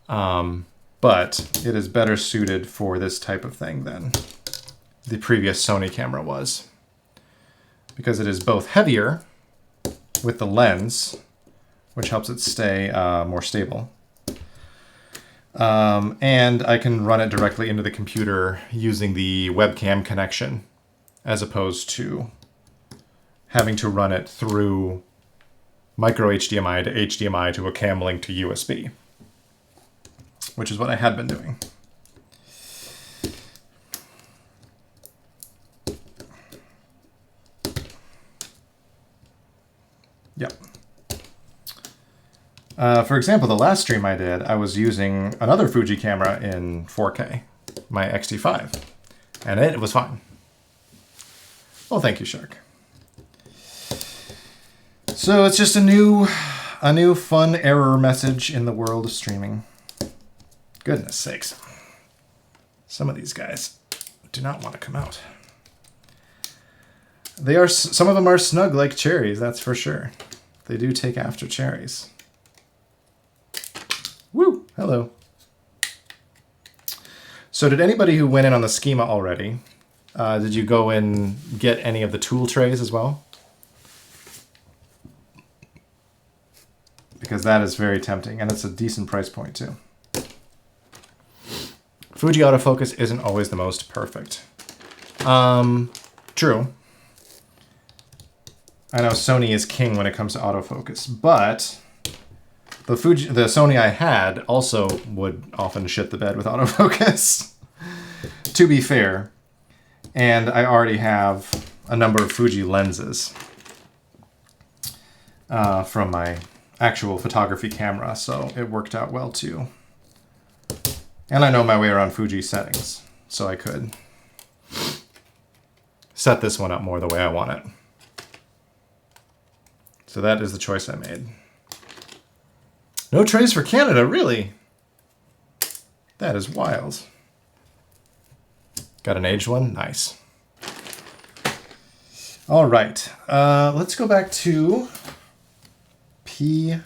But it is better suited for this type of thing than the previous Sony camera was, because it is both heavier with the lens, which helps it stay more stable. And I can run it directly into the computer using the webcam connection, as opposed to having to run it through micro HDMI to HDMI to a cam link to USB, which is what I had been doing. Yep. For example, the last stream I did, I was using another Fuji camera in 4K, my X-T5, and it was fine. Well, thank you, Shark. So it's just a new fun error message in the world of streaming. Goodness sakes. Some of these guys do not want to come out. Some of them are snug like cherries, that's for sure. They do take after cherries. Woo! Hello. So did anybody who went in on the schema already, did you go and get any of the tool trays as well? Because that is very tempting, and it's a decent price point too. Fuji autofocus isn't always the most perfect. True. I know Sony is king when it comes to autofocus, but the Sony I had also would often shit the bed with autofocus, to be fair. And I already have a number of Fuji lenses from my actual photography camera, so it worked out well too. And I know my way around Fuji settings, so I could set this one up more the way I want it. So that is the choice I made. No trays for Canada, really? That is wild. Got an aged one? Nice. All right, let's go back to PP.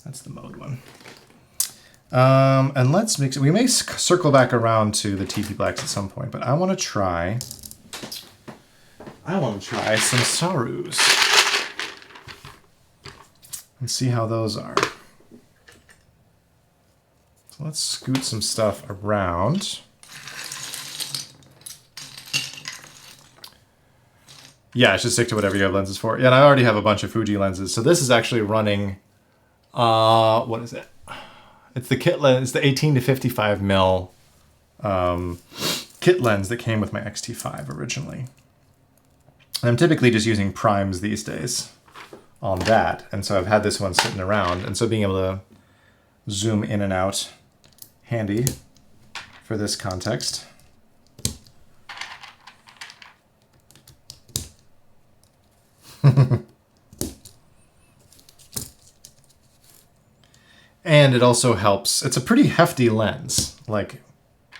That's the mode one. And let's mix it. We may circle back around to the TP Blacks at some point, but I want to try some Sarus and see how those are. So let's scoot some stuff around. Yeah, I should stick to whatever you have lenses for. Yeah, and I already have a bunch of Fuji lenses. So this is actually running, what is it? It's the kit lens, the 18 to 55 mil kit lens that came with my X-T5 originally. And I'm typically just using primes these days on that. And so I've had this one sitting around. And so being able to zoom in and out, handy for this context. And it also helps, it's a pretty hefty lens, like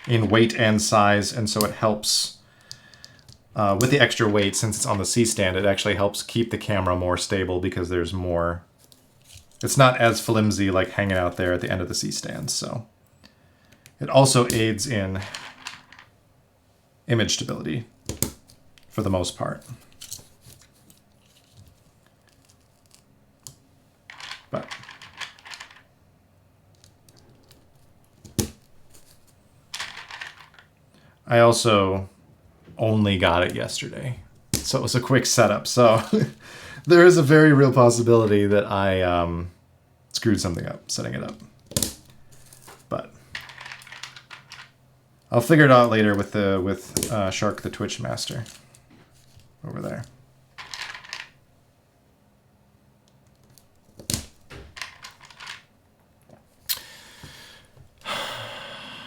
in weight and size, and so it helps with the extra weight, since it's on the C-stand, it actually helps keep the camera more stable because there's more, it's not as flimsy like hanging out there at the end of the C-stand, so. It also aids in image stability for the most part. But I also only got it yesterday, so it was a quick setup. So there is a very real possibility that I screwed something up setting it up. But I'll figure it out later with Shark the Twitch Master over there.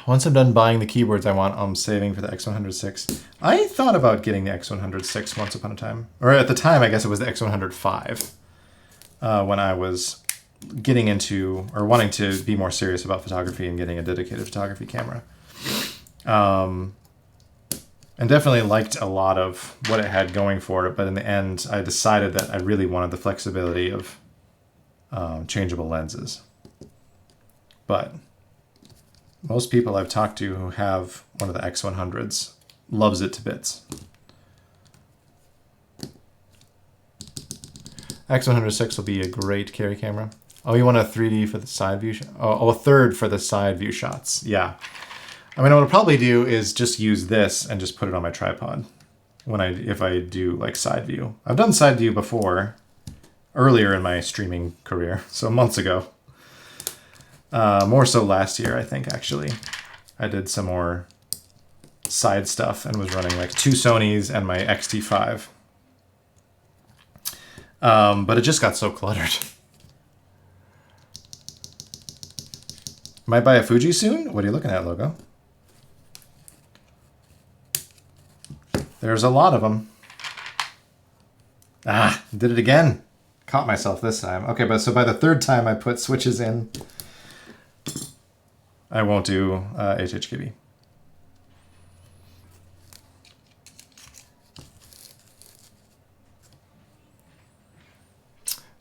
Once I'm done buying the keyboards I want, I'm saving for the X106. I thought about getting the X106 once upon a time. Or at the time, I guess it was the X105. When I was getting into, or wanting to be more serious about photography and getting a dedicated photography camera. And definitely liked a lot of what it had going for it, but in the end, I decided that I really wanted the flexibility of changeable lenses. But most people I've talked to who have one of the X100s loves it to bits. X106 will be a great carry camera. Oh, you want a 3D for the side view? Oh, a third for the side view shots. Yeah. I mean, what I'll probably do is just use this and just put it on my tripod if I do like side view. I've done side view before, earlier in my streaming career, so months ago. More so last year, I think, actually. I did some more side stuff and was running like 2 Sonys and my X-T5. But it just got so cluttered. Might buy a Fuji soon? What are you looking at, logo? There's a lot of them. Ah, did it again. Caught myself this time. Okay, but so by the 3rd time I put switches in, I won't do HHKB.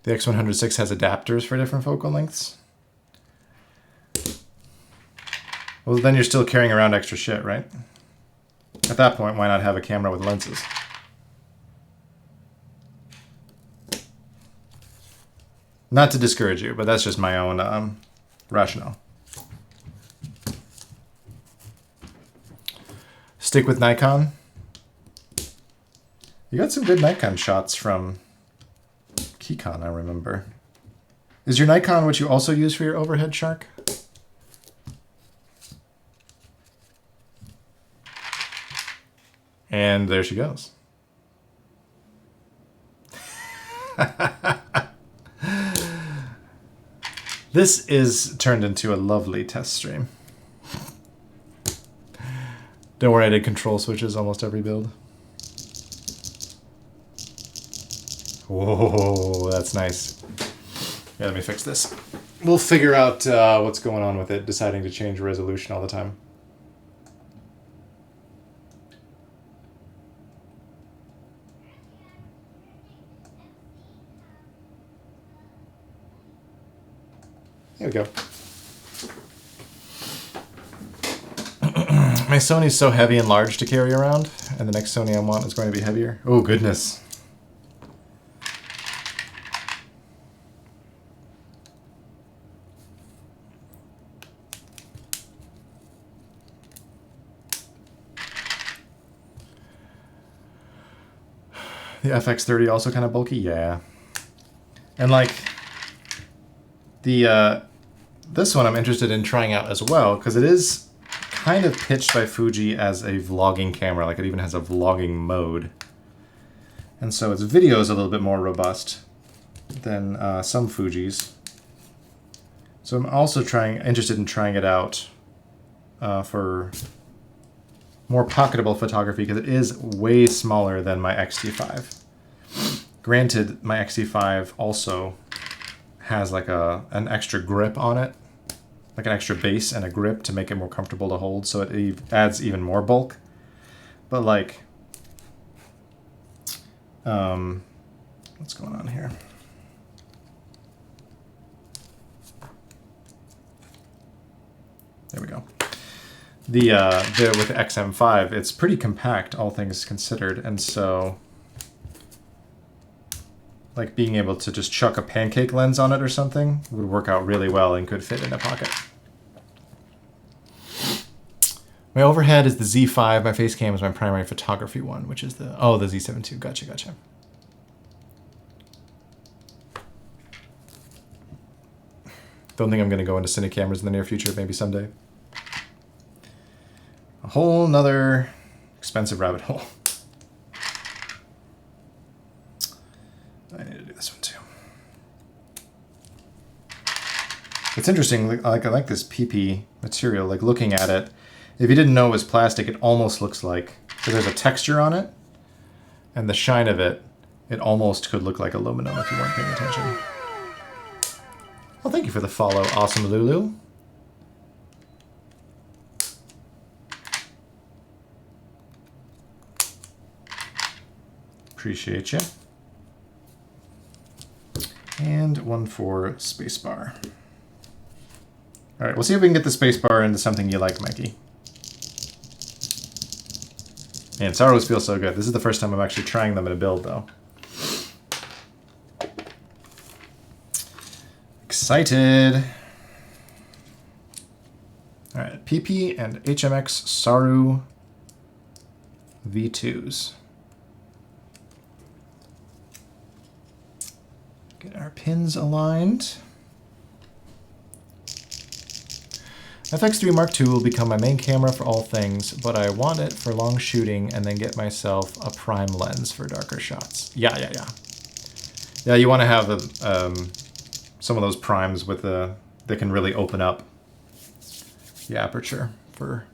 The X106 has adapters for different focal lengths. Well, then you're still carrying around extra shit, right? At that point, why not have a camera with lenses? Not to discourage you, but that's just my own rationale. Stick with Nikon. You got some good Nikon shots from P-Con, I remember. Is your Nikon what you also use for your overhead, Shark? And there she goes. This is turned into a lovely test stream. Don't worry, I did control switches almost every build. Whoa, that's nice. Yeah, let me fix this. We'll figure out what's going on with it, deciding to change resolution all the time. There we go. My Sony's so heavy and large to carry around, and the next Sony I want is going to be heavier. Oh, goodness. The FX30 also kind of bulky? Yeah. And like, this one I'm interested in trying out as well, because it is kind of pitched by Fuji as a vlogging camera. Like, it even has a vlogging mode. And so its video is a little bit more robust than some Fujis. So I'm also interested in trying it out for more pocketable photography, because it is way smaller than my X-T5. Granted, my X-T5 also has like an extra grip on it, like an extra base and a grip to make it more comfortable to hold, so it adds even more bulk. But like, what's going on here? There we go. With the XM5, it's pretty compact, all things considered, and so like being able to just chuck a pancake lens on it or something would work out really well and could fit in a pocket. My overhead is the Z5. My face cam is my primary photography one, which is the Z7 II. Gotcha, gotcha. Don't think I'm going to go into cine cameras in the near future, maybe someday. A whole nother expensive rabbit hole. I need to do this one too. It's interesting, like I like this PP material, like looking at it. If you didn't know it was plastic, it almost looks like, so there's a texture on it, and the shine of it, it almost could look like aluminum if you weren't paying attention. Well, thank you for the follow, Awesome Lulu. Appreciate you. And one for spacebar. All right, we'll see if we can get the spacebar into something you like, Mikey. Man, Saros feel so good. This is the first time I'm actually trying them in a build, though. Excited. All right, PP and HMX Saru V2s. Get our pins aligned. FX3 Mark II will become my main camera for all things, but I want it for long shooting and then get myself a prime lens for darker shots. Yeah. Yeah, you want to have some of those primes with that can really open up the aperture for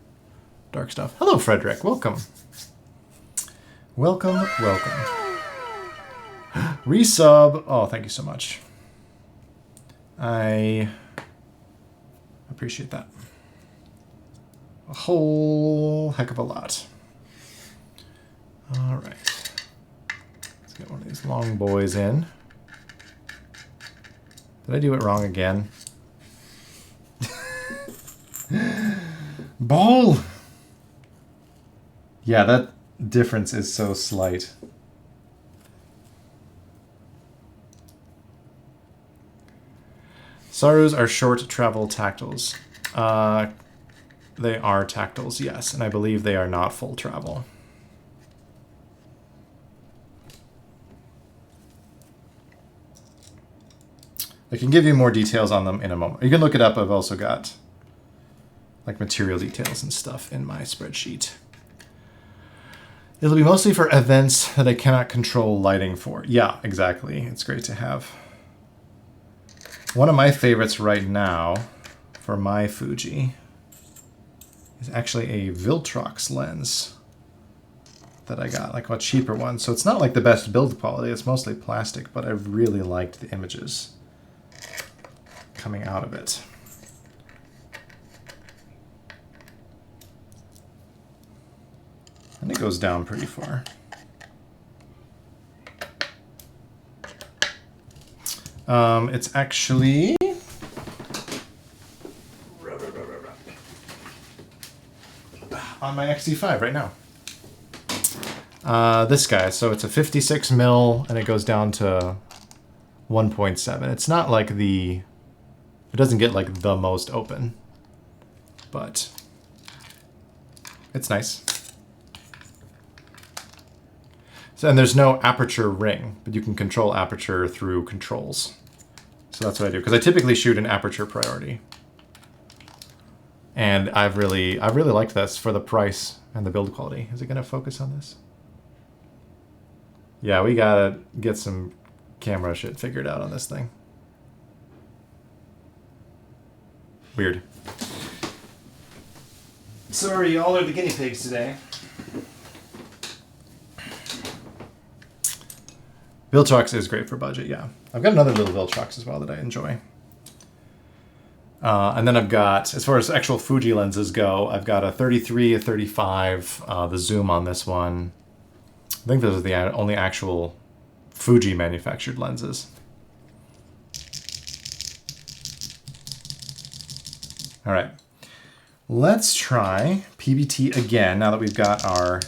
dark stuff. Hello, Frederick. Welcome. Welcome. Resub. Oh, thank you so much. I appreciate that. A whole heck of a lot. All right. Let's get one of these long boys in. Did I do it wrong again? Ball! Yeah, that difference is so slight. Sarus are short travel tactiles. They are tactiles, yes, and I believe they are not full travel. I can give you more details on them in a moment. You can look it up. I've also got like material details and stuff in my spreadsheet. It'll be mostly for events that I cannot control lighting for. Yeah, exactly. It's great to have. One of my favorites right now for my Fuji is actually a Viltrox lens that I got, like a cheaper one. So it's not like the best build quality, it's mostly plastic, but I really liked the images coming out of it. And it goes down pretty far. It's actually on my XT5 right now. This guy, so it's a 56 mil and it goes down to 1.7. It's not like it doesn't get like the most open, but it's nice. So, and there's no aperture ring, but you can control aperture through controls. So that's what I do, because I typically shoot in aperture priority. And I've really liked this for the price and the build quality. Is it going to focus on this? Yeah, we gotta get some camera shit figured out on this thing. Weird. Sorry, y'all are the guinea pigs today. Viltrox is great for budget, yeah. I've got another little Viltrox as well that I enjoy. And then I've got, as far as actual Fuji lenses go, I've got a 33, a 35, the zoom on this one. I think those are the only actual Fuji manufactured lenses. All right, let's try PBT again now that we've got our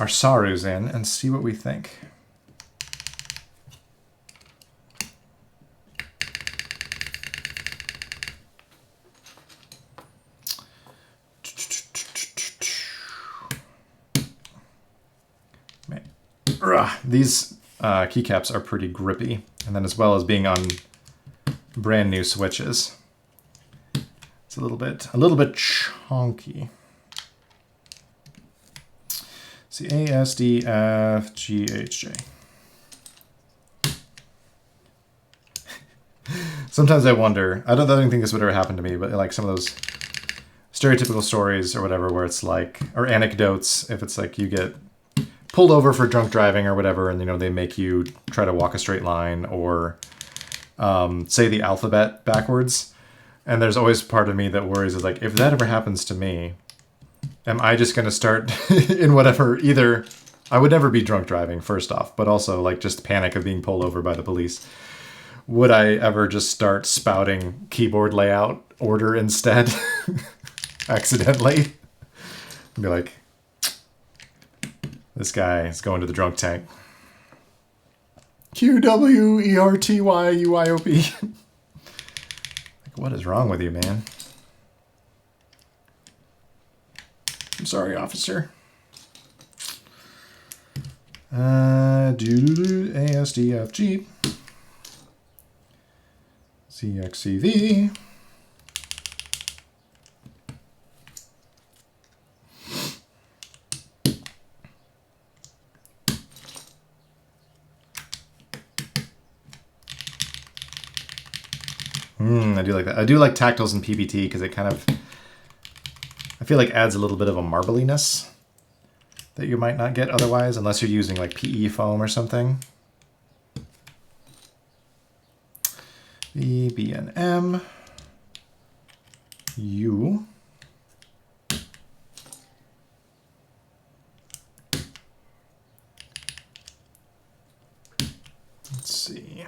Sarus in and see what we think. These keycaps are pretty grippy, and then as well as being on brand new switches, it's a little bit chunky. See, A, S, D, F, G, H, J. Sometimes I wonder, I don't think this would ever happen to me, but like some of those stereotypical stories or whatever where it's like, or anecdotes, if it's like you get pulled over for drunk driving or whatever, and you know they make you try to walk a straight line or say the alphabet backwards. And there's always part of me that worries is like, if that ever happens to me, am I just going to start in whatever, either I would never be drunk driving first off, but also like just panic of being pulled over by the police. Would I ever just start spouting keyboard layout order instead accidentally? I'd be like, this guy is going to the drunk tank. QWERTYUIOP. Like, what is wrong with you, man? I'm sorry, officer. ASDFG. CXCV. I do like that. I do like tactiles in PBT because it kind of, I feel like adds a little bit of a marbliness that you might not get otherwise, unless you're using like PE foam or something. V, B, and M. U. Let's see.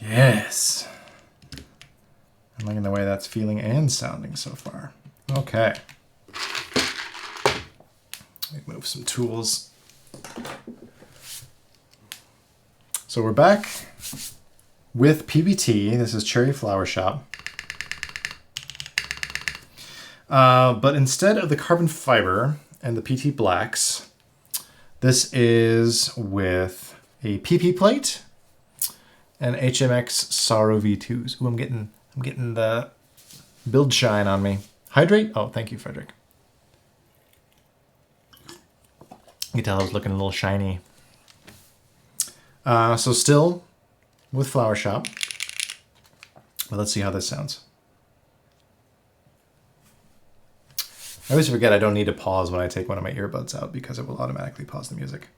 Yes. I'm liking the way that's feeling and sounding so far. Okay. Let me move some tools. So we're back with PBT. This is Cherry Flowershop. But instead of the carbon fiber and the PT Blacks, this is with a PP plate and HMX Saru V2s. Ooh, I'm getting the build shine on me. Hydrate? Oh, thank you, Frederick. You can tell I was looking a little shiny. So still with Flowershop. But let's see how this sounds. I always forget I don't need to pause when I take one of my earbuds out because it will automatically pause the music.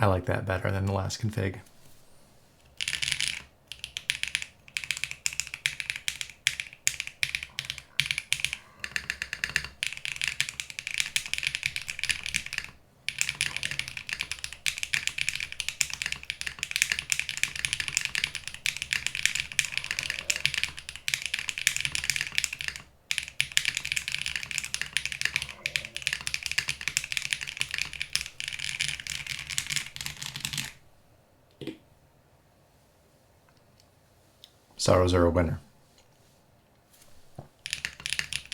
I like that better than the last config. Sarus are a winner.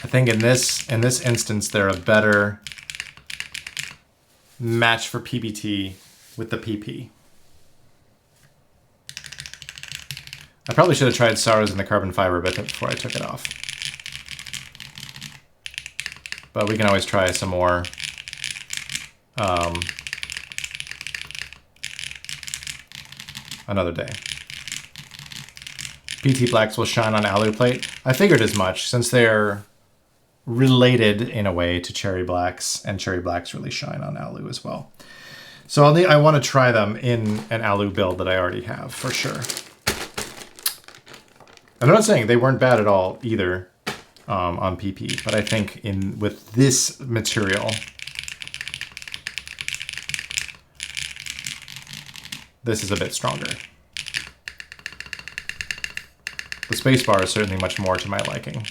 I think in this instance, they're a better match for PBT with the PP. I probably should have tried Sarus in the carbon fiber bit before I took it off. But we can always try some more. Another day. PT Blacks will shine on alu plate. I figured as much, since they're related in a way to Cherry Blacks, and Cherry Blacks really shine on alu as well. So I want to try them in an alu build that I already have, for sure. I'm not saying they weren't bad at all either on PP, but I think with this material, this is a bit stronger. The spacebar is certainly much more to my liking.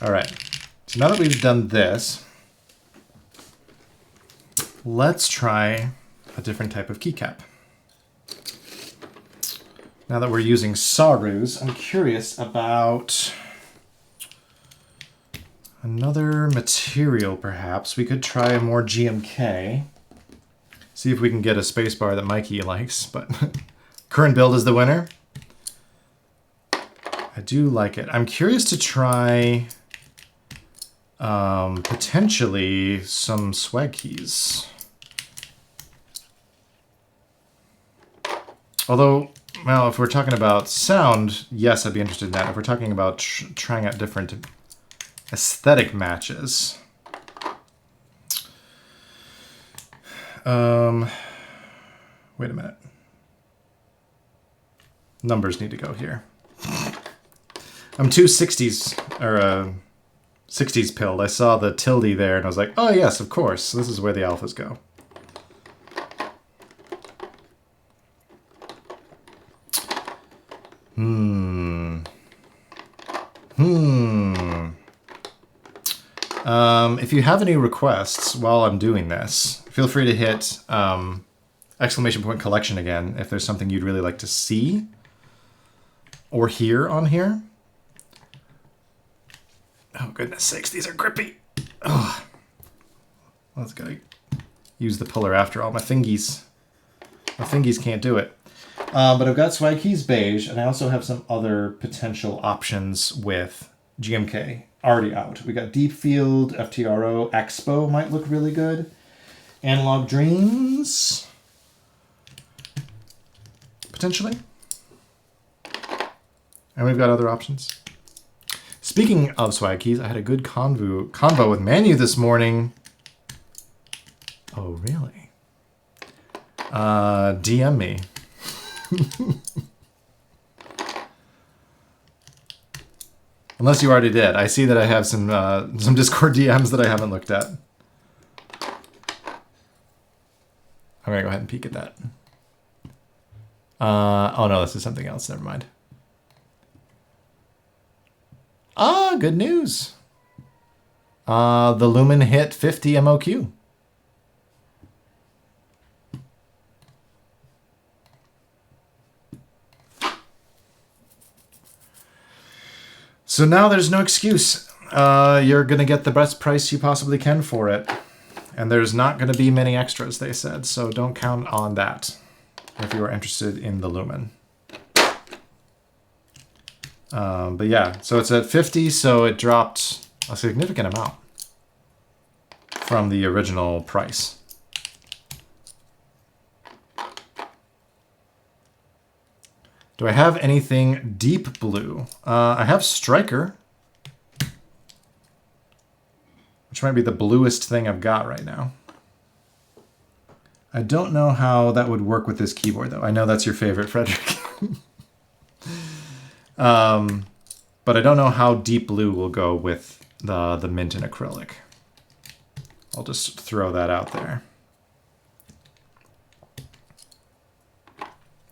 All right, so now that we've done this, let's try a different type of keycap. Now that we're using Sarus, I'm curious about another material, perhaps. We could try a more GMK. See if we can get a spacebar that Mikey likes, but current build is the winner. I do like it. I'm curious to try potentially some swag keys. Although, well, if we're talking about sound, yes, I'd be interested in that. If we're talking about trying out different aesthetic matches. Wait a minute. Numbers need to go here. I'm too 60s, or 60s pilled. I saw the tilde there and I was like, oh yes, of course. This is where the alphas go. If you have any requests while I'm doing this, feel free to hit exclamation point collection again if there's something you'd really like to see or hear on here. Oh, goodness sakes, these are grippy. Oh, let's go use the puller after all. My fingies can't do it. But I've got Swag Keys Beige, and I also have some other potential options with GMK already out. We got Deep Field, FTRO, Expo might look really good. Analog Dreams, potentially. And we've got other options. Speaking of Swag Keys, I had a good convo with Manu this morning. Oh, really? DM me. Unless you already did. I see that I have some Discord DMs that I haven't looked at. I'm going to go ahead and peek at that. Oh, no, this is something else. Never mind. Ah, good news. The Lumen hit 50 MOQ. So now there's no excuse. You're going to get the best price you possibly can for it. And there's not going to be many extras, they said. So don't count on that if you are interested in the Lumen. But yeah, so it's at 50, so it dropped a significant amount from the original price. Do I have anything deep blue? I have Striker, which might be the bluest thing I've got right now. I don't know how that would work with this keyboard, though. I know that's your favorite, Frederick. But I don't know how deep blue will go with the mint and acrylic. I'll just throw that out there.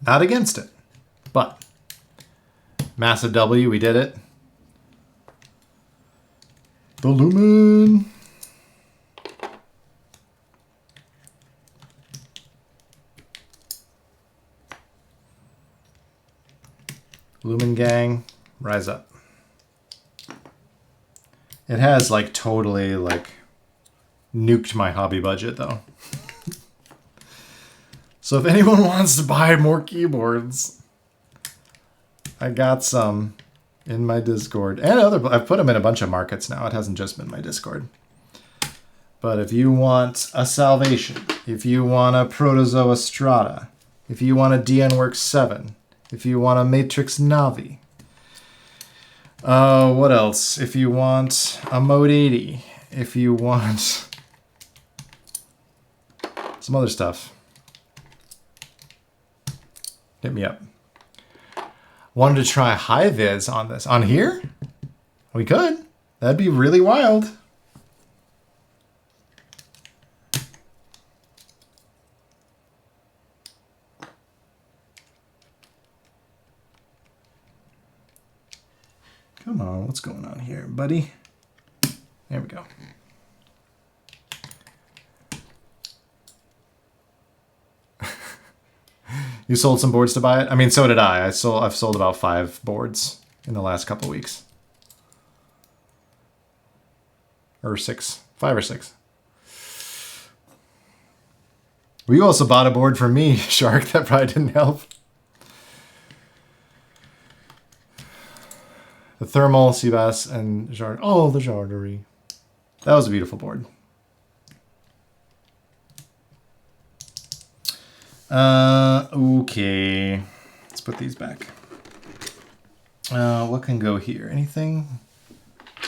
Not against it. But massive W, we did it. The Lumen. Lumen gang, rise up. It has like totally like nuked my hobby budget though. So if anyone wants to buy more keyboards, I got some in my Discord and I've put them in a bunch of markets now. It hasn't just been my Discord. But if you want a Salvation, if you want a Protozoa Strata, if you want a DNWorks 7, if you want a Matrix Navi, what else? If you want a Mode 80, if you want some other stuff, hit me up. Wanted to try high-vis on this. On here? We could. That'd be really wild. Come on, what's going on here, buddy? There we go. You sold some boards to buy it? I mean, so did I. I've sold about 5 boards in the last couple weeks. Or 6. 5 or 6. Well, you also bought a board from me, Shark. That probably didn't help. The Thermal, Seabass, and Jard. Oh, the Jardery. That was a beautiful board. Okay. Let's put these back. What can go here? Anything?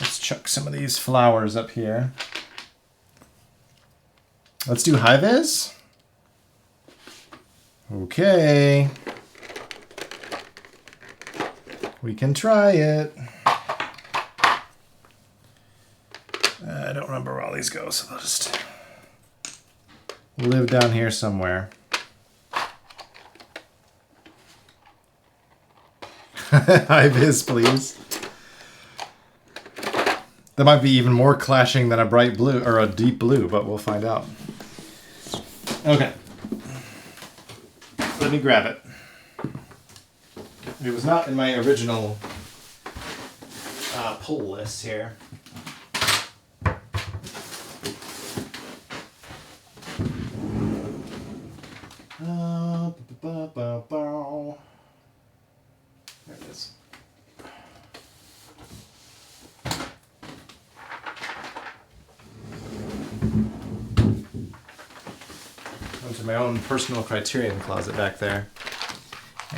Let's chuck some of these flowers up here. Let's do high-vis. Okay. We can try it. I don't remember where all these go, so they'll just live down here somewhere. High-vis, please. That might be even more clashing than a bright blue or a deep blue, but we'll find out. Okay. Let me grab it. It was not in my original pull list here. into my own personal Criterion closet back there.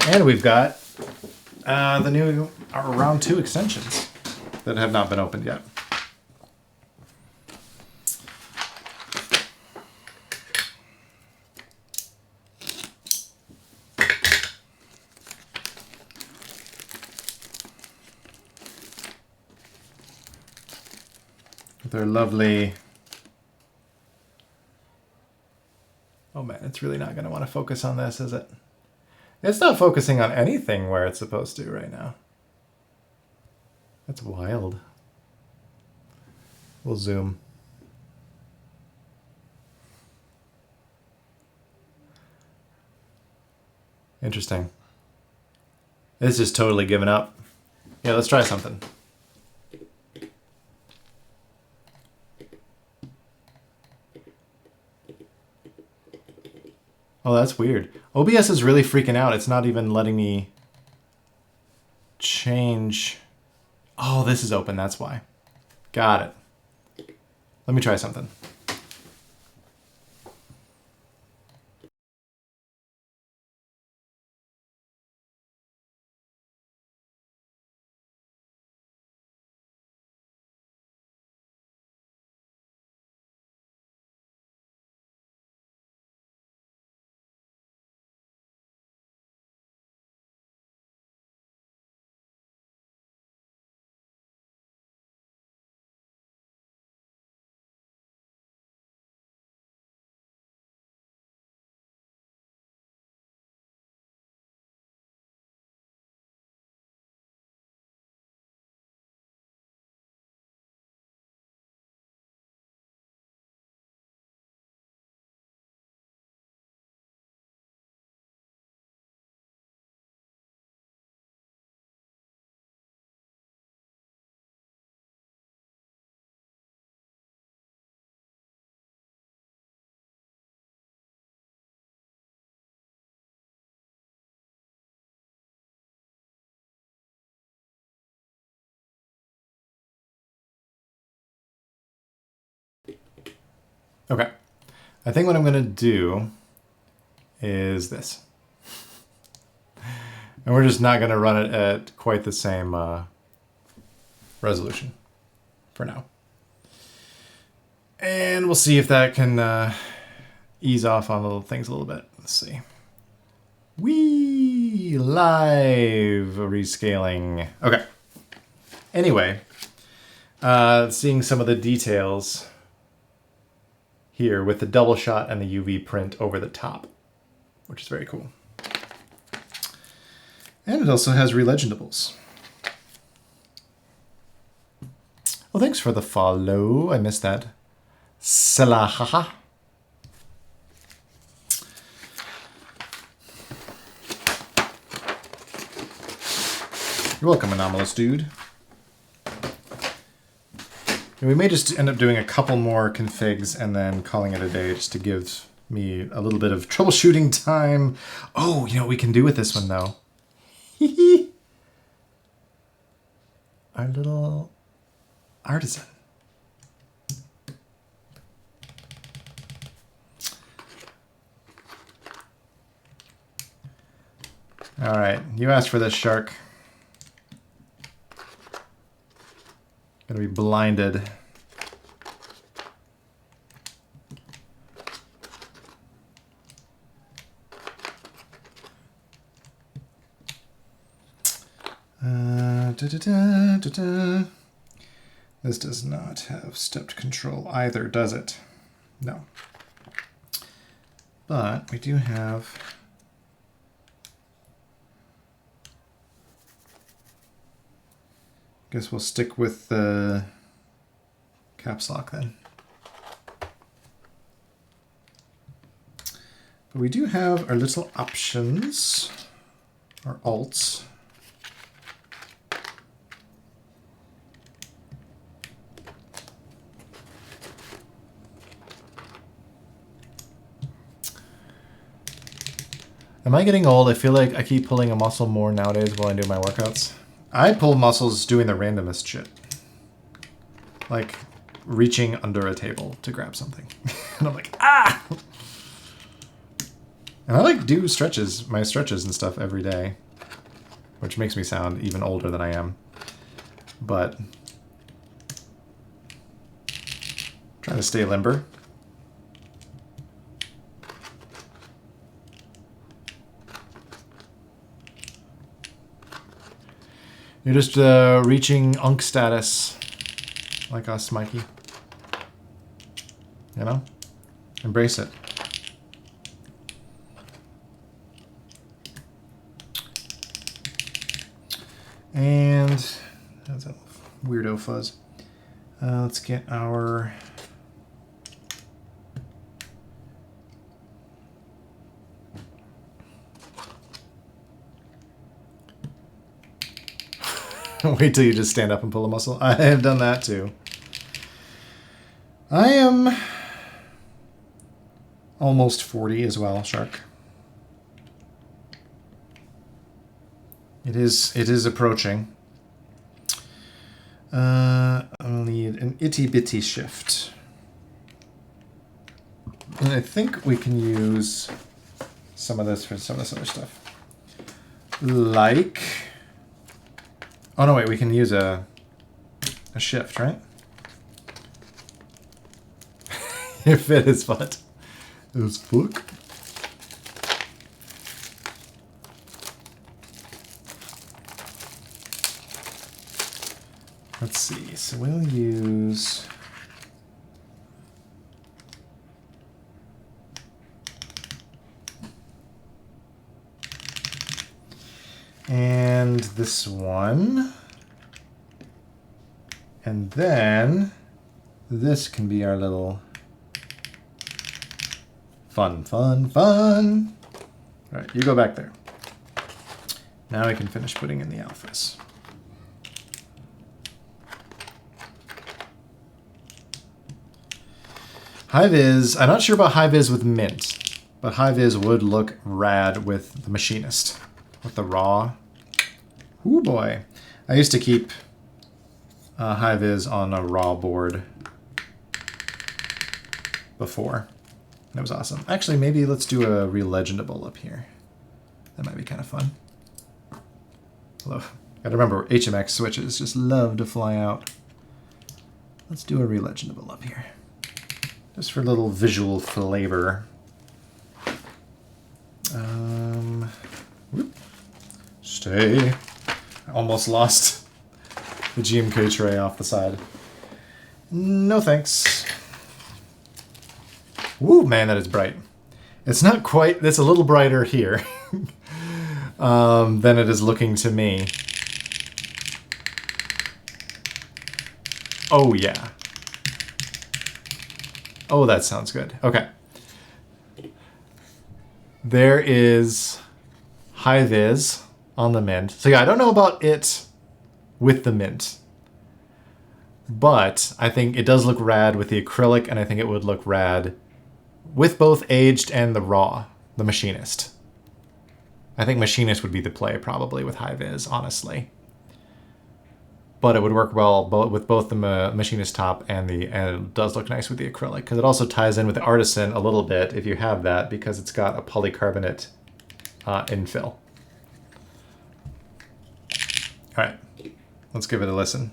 And we've got the new round 2 extensions that have not been opened yet. They're lovely. Oh man, it's really not going to want to focus on this, is it? It's not focusing on anything where it's supposed to right now. That's wild. We'll zoom. Interesting. It's just totally given up. Yeah, let's try something. Oh, that's weird. OBS is really freaking out. It's not even letting me change. Oh, this is open. That's why. Got it. Let me try something. Okay. I think what I'm going to do is this. And we're just not going to run it at quite the same resolution for now. And we'll see if that can ease off on little things a little bit. Let's see. Whee! Live rescaling. Okay. Anyway, seeing some of the details here with the double shot and the UV print over the top, which is very cool. And it also has relegendables. Well, thanks for the follow. I missed that. Salahaha. You're welcome, Anomalous Dude. And we may just end up doing a couple more configs and then calling it a day just to give me a little bit of troubleshooting time. Oh, you know what we can do with this one, though? Our little artisan. All right, you asked for this, Shark. Gonna be blinded. This does not have stepped control either, does it? No. But we do have guess we'll stick with the caps lock then. But we do have our little options, our alts. Am I getting old? I feel like I keep pulling a muscle more nowadays while I do my workouts. I pull muscles doing the randomest shit. Like reaching under a table to grab something. And I'm like, ah! And I like do my stretches and stuff every day, which makes me sound even older than I am. But trying to stay limber. You're just reaching unk status, like us, Mikey. You know? Embrace it. And that's a weirdo fuzz. Let's get our wait till you just stand up and pull a muscle. I have done that too. I am almost 40 as well, Shark. It is approaching. I'll need an itty bitty shift. And I think we can use some of this for some of this other stuff. Like, oh no, wait, we can use a shift, right? Your fit is fun. As fuck. Let's see, so we'll use and this one, and then this can be our little fun. All right, you go back there. Now I can finish putting in the alphas. High-vis, I'm not sure about high-vis with mint, but high-vis would look rad with the machinist. With the raw. Ooh boy. I used to keep high-vis on a raw board before. That was awesome. Actually, maybe let's do a relegendable up here. That might be kind of fun. Although, gotta remember, HMX switches just love to fly out. Let's do a relegendable up here. Just for a little visual flavor. Whoop. Stay. I almost lost the GMK tray off the side. No thanks. Woo, man, that is bright. It's not quite, it's a little brighter here than it is looking to me. Oh, yeah. Oh, that sounds good. Okay. There is high-vis on the mint. So yeah, I don't know about it with the mint. But I think it does look rad with the acrylic, and I think it would look rad with both aged and the raw, the machinist. I think machinist would be the play probably with high-vis, honestly. But it would work well with both the machinist top and it does look nice with the acrylic, because it also ties in with the artisan a little bit if you have that, because it's got a polycarbonate infill. All right, let's give it a listen.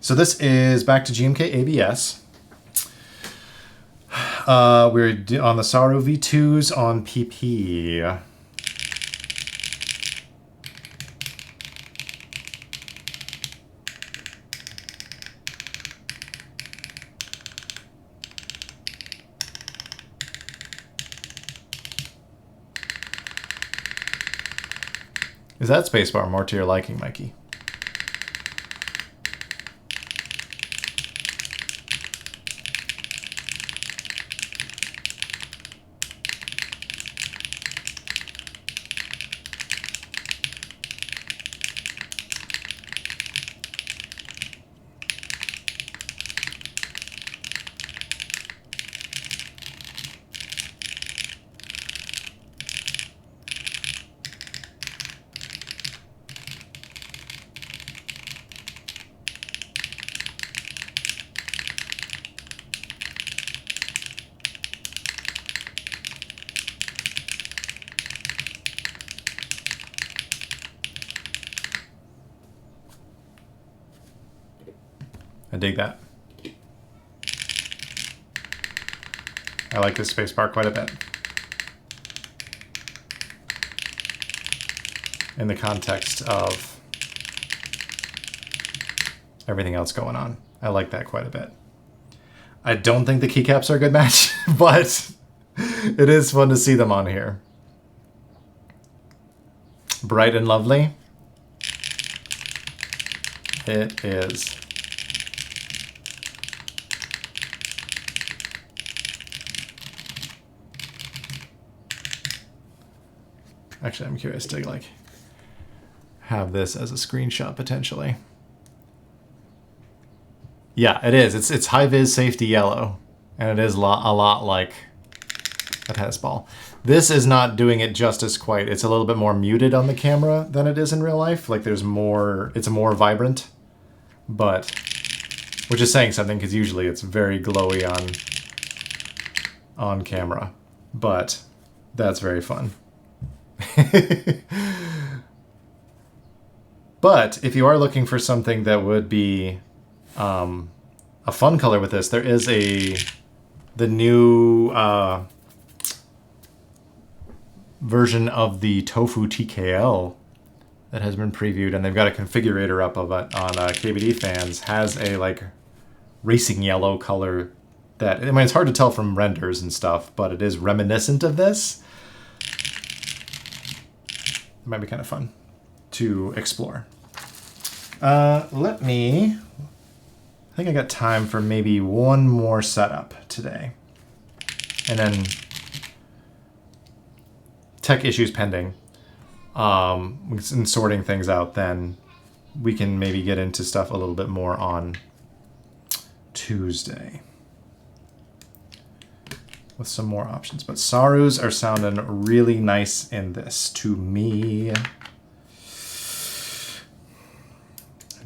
So this is back to GMK ABS. We're on the Saru V2s on PP. Is that spacebar more to your liking, Mikey? I dig that. I like this spacebar quite a bit. In the context of everything else going on. I like that quite a bit. I don't think the keycaps are a good match, but it is fun to see them on here. Bright and lovely. It is. Actually, I'm curious to like have this as a screenshot potentially. Yeah, it is. It's high vis safety yellow, and it is a lot like a tennis ball. This is not doing it justice quite. It's a little bit more muted on the camera than it is in real life. Like there's more, it's more vibrant, but which is saying something because usually it's very glowy on camera, but that's very fun. But if you are looking for something that would be a fun color with this, there is the new version of the Tofu TKL that has been previewed, and they've got a configurator up of it on KBD fans. Has a like racing yellow color that, I mean, it's hard to tell from renders and stuff, but it is reminiscent of this. It might be kind of fun to explore. I think I got time for maybe one more setup today. And then tech issues pending. And sorting things out, then we can maybe get into stuff a little bit more on Tuesday. With some more options. But Sarus are sounding really nice in this to me. I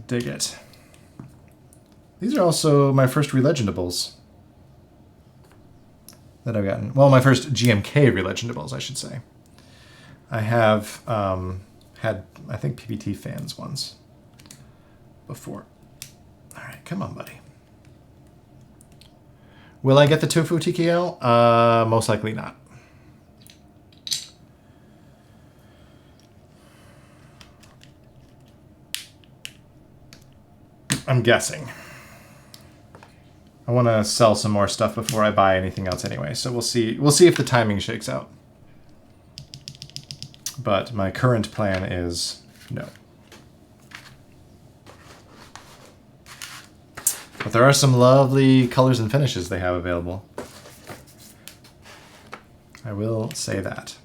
dig it. These are also my first relegendables that I've gotten. Well, my first GMK relegendables, I should say. I have had, I think, PBT fans ones before. All right, come on, buddy. Will I get the Tofu TKL? Most likely not. I'm guessing. I want to sell some more stuff before I buy anything else anyway, so we'll see. We'll see if the timing shakes out. But my current plan is no. But there are some lovely colors and finishes they have available. I will say that.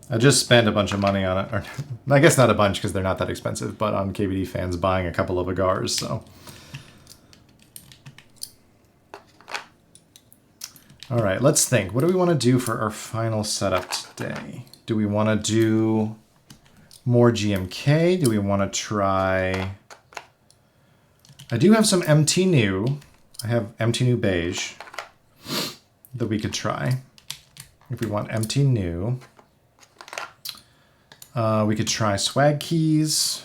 I just spent a bunch of money on it, or I guess not a bunch because they're not that expensive, but on KBD fans buying a couple of agars, so. All right, let's think. What do we want to do for our final setup today? Do we want to do more GMK? Do we want to try... I do have some MT New. I have MT New Beige that we could try. If we want MT New. We could try Swag Keys.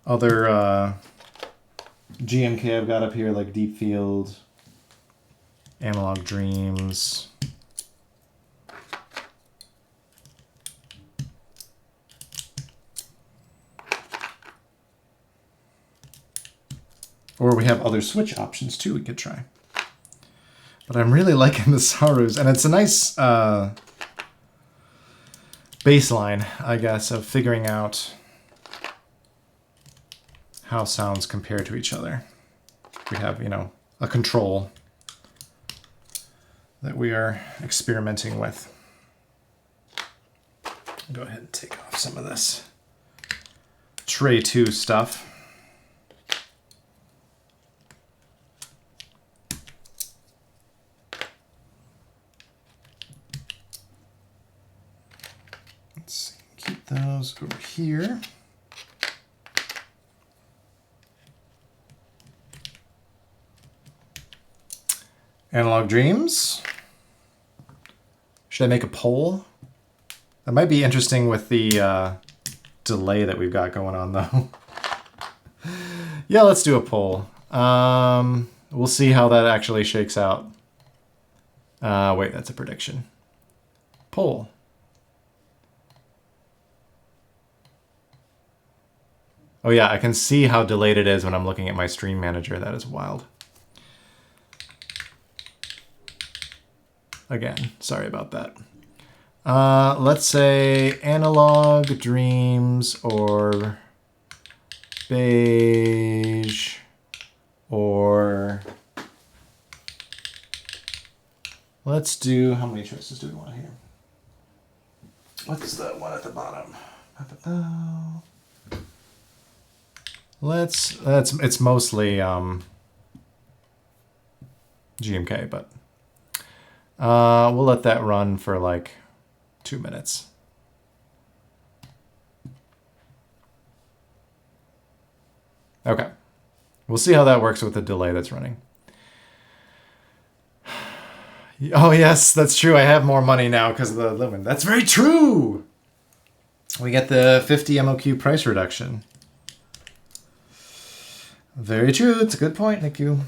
Other GMK I've got up here, like Deep Field, Analog Dreams. Or we have other switch options too we could try. But I'm really liking the Sarus, and it's a nice baseline, I guess, of figuring out how sounds compare to each other. We have, you know, a control that we are experimenting with. I'll go ahead and take off some of this Tray 2 stuff. Let's see, keep those over here. Analog Dreams. Should I make a poll? That might be interesting with the delay that we've got going on, though. Yeah, let's do a poll. We'll see how that actually shakes out. Wait, that's a prediction. Poll. Oh yeah, I can see how delayed it is when I'm looking at my stream manager. That is wild. Again, sorry about that. Let's say Analog Dreams or Beige or let's do, how many choices do we want here? What's the one at the bottom? It's mostly GMK, but we'll let that run for like 2 minutes. Okay. We'll see how that works with the delay that's running. Oh yes, that's true. I have more money now because of the Lumen. That's very true! We get the 50 MOQ price reduction. Very true. It's a good point, Niku.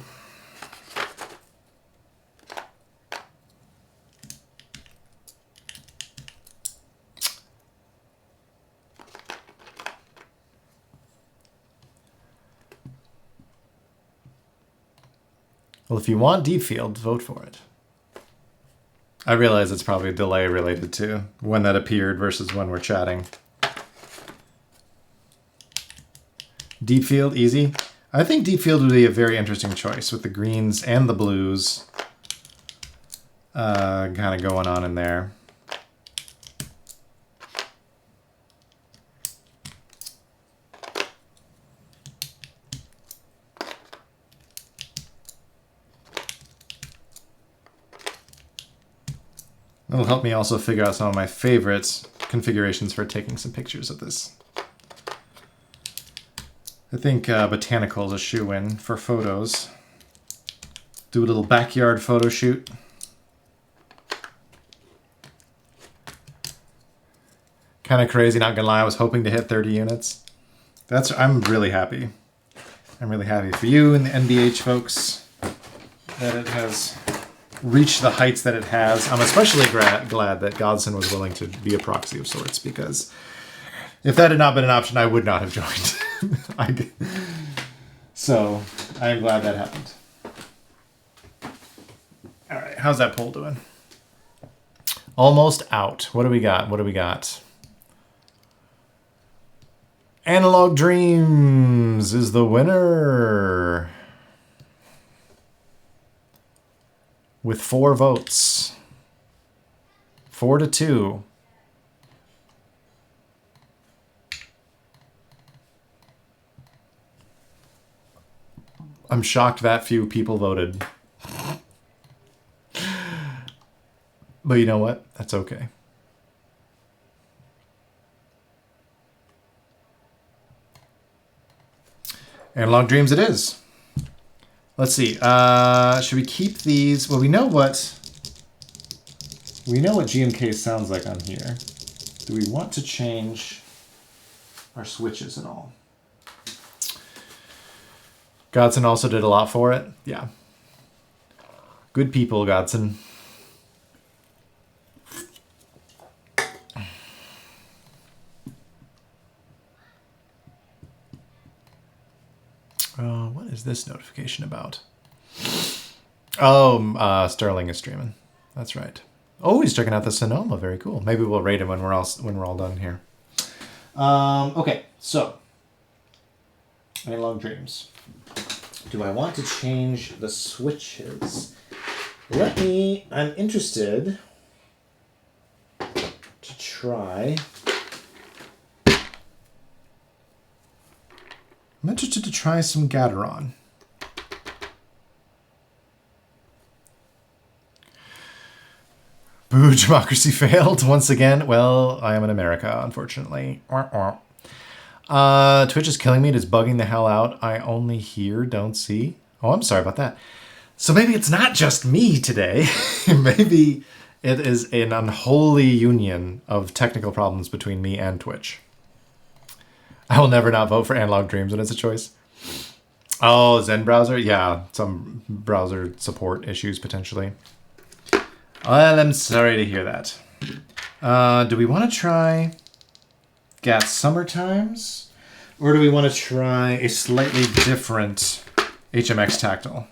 Well, if you want deep field, vote for it. I realize it's probably a delay related to when that appeared versus when we're chatting. Deep field, easy. I think deep field would be a very interesting choice with the greens and the blues kind of going on in there. It'll help me also figure out some of my favorite configurations for taking some pictures of this. I think Botanical is a shoe-in for photos. Do a little backyard photo shoot. Kind of crazy, not gonna lie. I was hoping to hit 30 units. I'm really happy. I'm really happy for you and the NBH folks that it has reached the heights that it has. I'm especially glad that Godson was willing to be a proxy of sorts, because if that had not been an option, I would not have joined. So I'm glad that happened. All right, how's that poll doing? Almost out. What do we got? What do we got? Analog Dreams is the winner with 4 votes. 4-2. I'm shocked that few people voted. But you know what? That's okay. Analog Dreams it is. Let's see. Should we keep these? Well, we know what GMK sounds like on here. Do we want to change our switches at all? Godson also did a lot for it. Yeah. Good people, Godson. What is this notification about? Oh, Sterling is streaming. That's right. Oh, he's checking out the Sonoma. Very cool. Maybe we'll rate him when we're all done here. Okay, so Analog Dreams. Do I want to change the switches? I'm interested to try. I'm interested to try some Gateron. Boo, democracy failed once again. Well, I am in America, unfortunately. Twitch is killing me. It is bugging the hell out. I only hear, don't see. Oh, I'm sorry about that. So maybe it's not just me today. Maybe it is an unholy union of technical problems between me and Twitch. I will never not vote for Analog Dreams when it's a choice. Oh, Zen browser? Yeah, some browser support issues potentially. Well, I'm sorry to hear that. Do we want to try GAT Summertimes? Or do we want to try a slightly different HMX Tactile?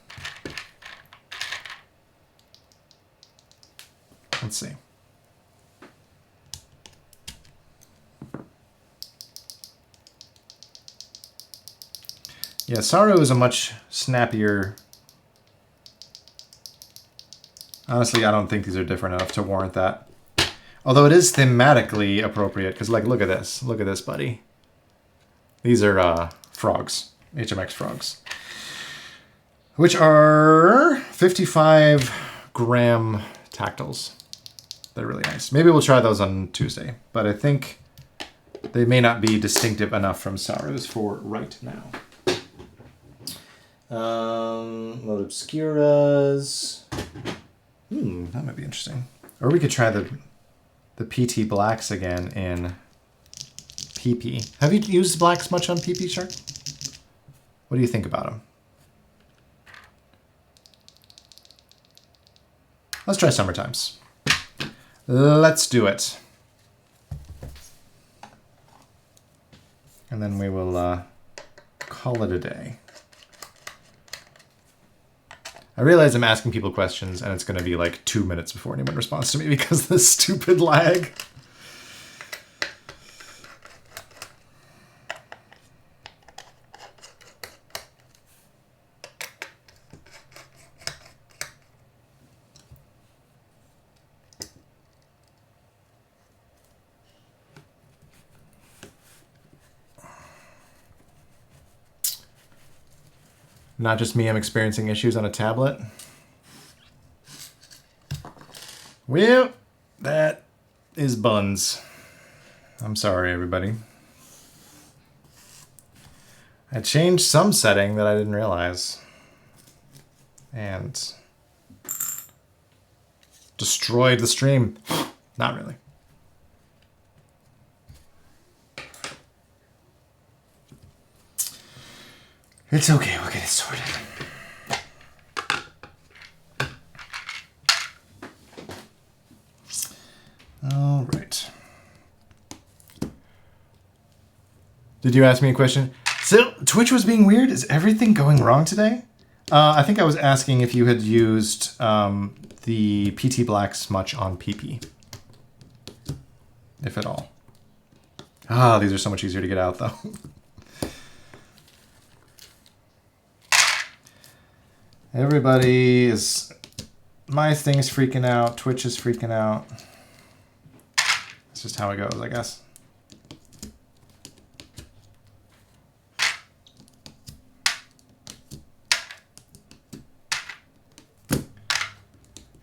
Let's see. Yeah, Saru is a much snappier... Honestly, I don't think these are different enough to warrant that. Although it is thematically appropriate, because like, look at this. Look at this, buddy. These are frogs, HMX frogs. Which are 55 gram tactiles. They're really nice. Maybe we'll try those on Tuesday, but I think they may not be distinctive enough from Saru's for right now. Load Obscuras. That might be interesting. Or we could try the PT Blacks again in PP. Have you used blacks much on PP, Shark? What do you think about them? Let's try Summertimes. Let's do it. And then we will call it a day. I realize I'm asking people questions and it's going to be like 2 minutes before anyone responds to me because of this stupid lag. Not just me, I'm experiencing issues on a tablet. Well, that is buns. I'm sorry, everybody. I changed some setting that I didn't realize. And destroyed the stream. Not really. It's okay, we'll get it sorted. All right. Did you ask me a question? So, Twitch was being weird? Is everything going wrong today? I think I was asking if you had used the PT Blacks much on PP. If at all. Ah, these are so much easier to get out, though. Everybody is... My thing is freaking out. Twitch is freaking out. It's just how it goes, I guess.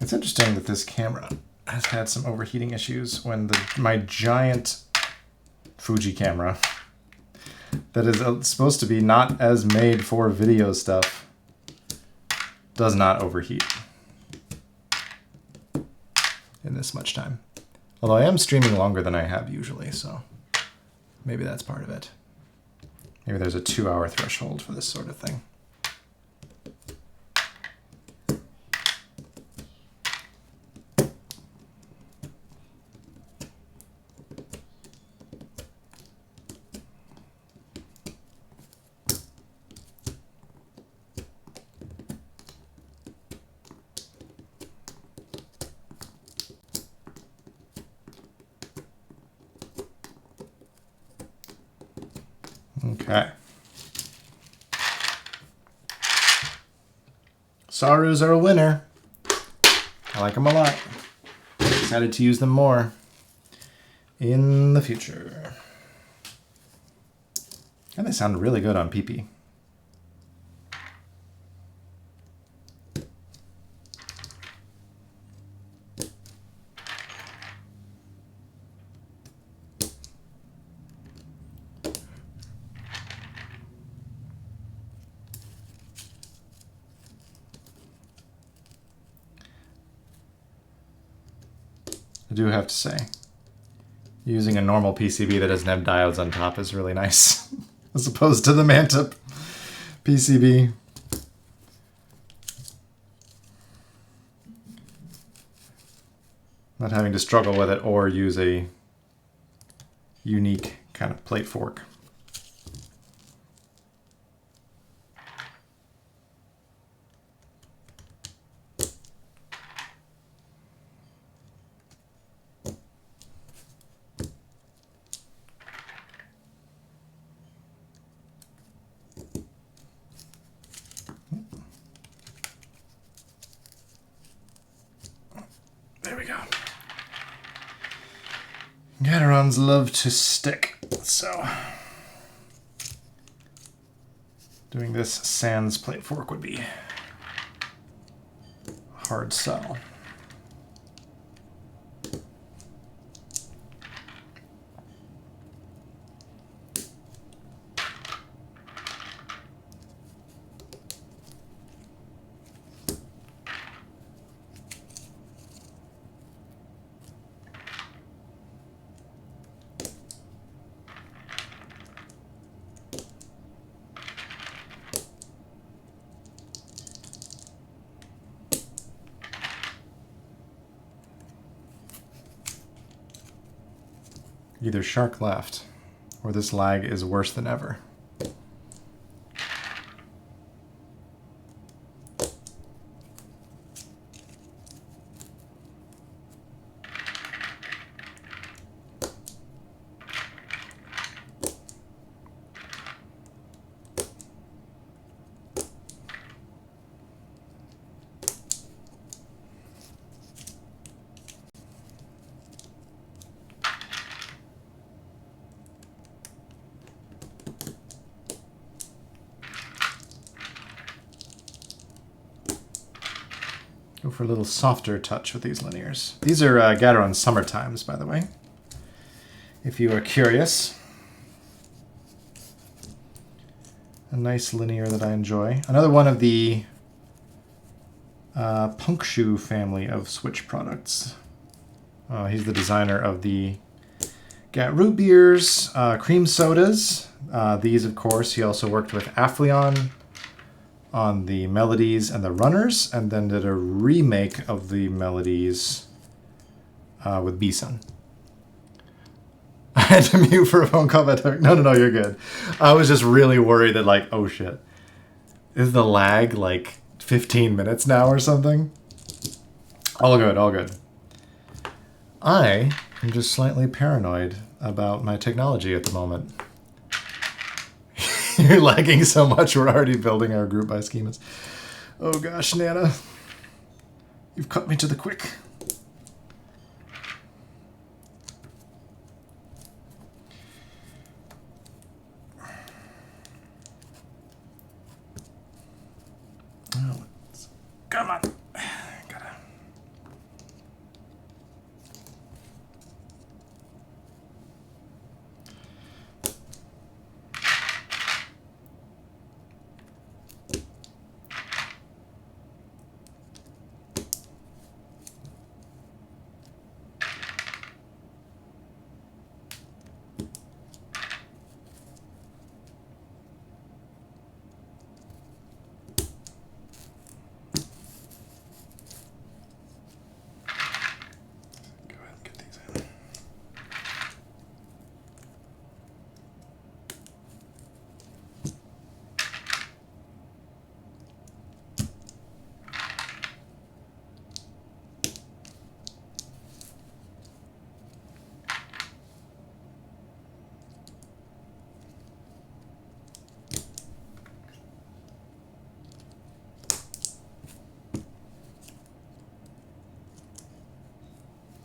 It's interesting that this camera has had some overheating issues when my giant Fuji camera that is supposed to be not as made for video stuff does not overheat in this much time. Although I am streaming longer than I have usually, so maybe that's part of it. Maybe there's a 2-hour threshold for this sort of thing. Okay. Sarus are a winner. I like them a lot. Excited to use them more in the future. And they sound really good on PP. I do have to say, Using a normal PCB that doesn't have diodes on top is really nice, as opposed to the Mantip PCB. Not having to struggle with it or use a unique kind of plate fork. There we go. Gaterons love to stick, so doing this sans plate fork would be a hard sell. Either shark left, or this lag is worse than ever. Go for a little softer touch with these linears. These are Gateron Summertimes, by the way, if you are curious. A nice linear that I enjoy. Another one of the Punkshoe family of switch products. He's the designer of the Gat root beers, cream sodas. These, of course, he also worked with Affleon on the Melodies and the Runners, and then did a remake of the Melodies with Bison. I had to mute for a phone call. No, you're good. I was just really worried that, like, oh shit. Is the lag like 15 minutes now or something? All good, all good. I am just slightly paranoid about my technology at the moment. You're lagging so much, we're already building our group by schemas. Oh gosh, Nana. You've cut me to the quick. Oh, come on.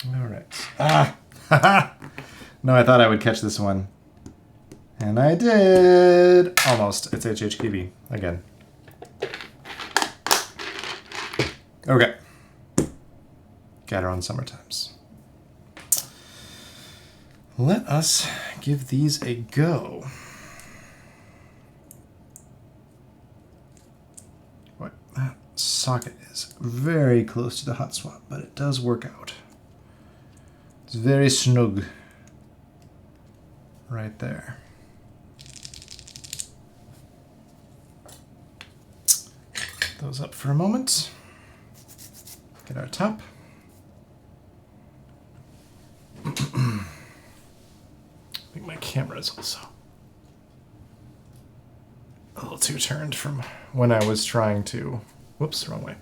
All right. Ah! No, I thought I would catch this one. And I did. Almost. It's HHKB again. Okay. Gateron Summertimes. Let us give these a go. What? That socket is very close to the hot swap, but it does work out. It's very snug. right there. Put those up for a moment. Get our top. I think my camera is also a little too turned from when I was trying to, whoops, wrong way.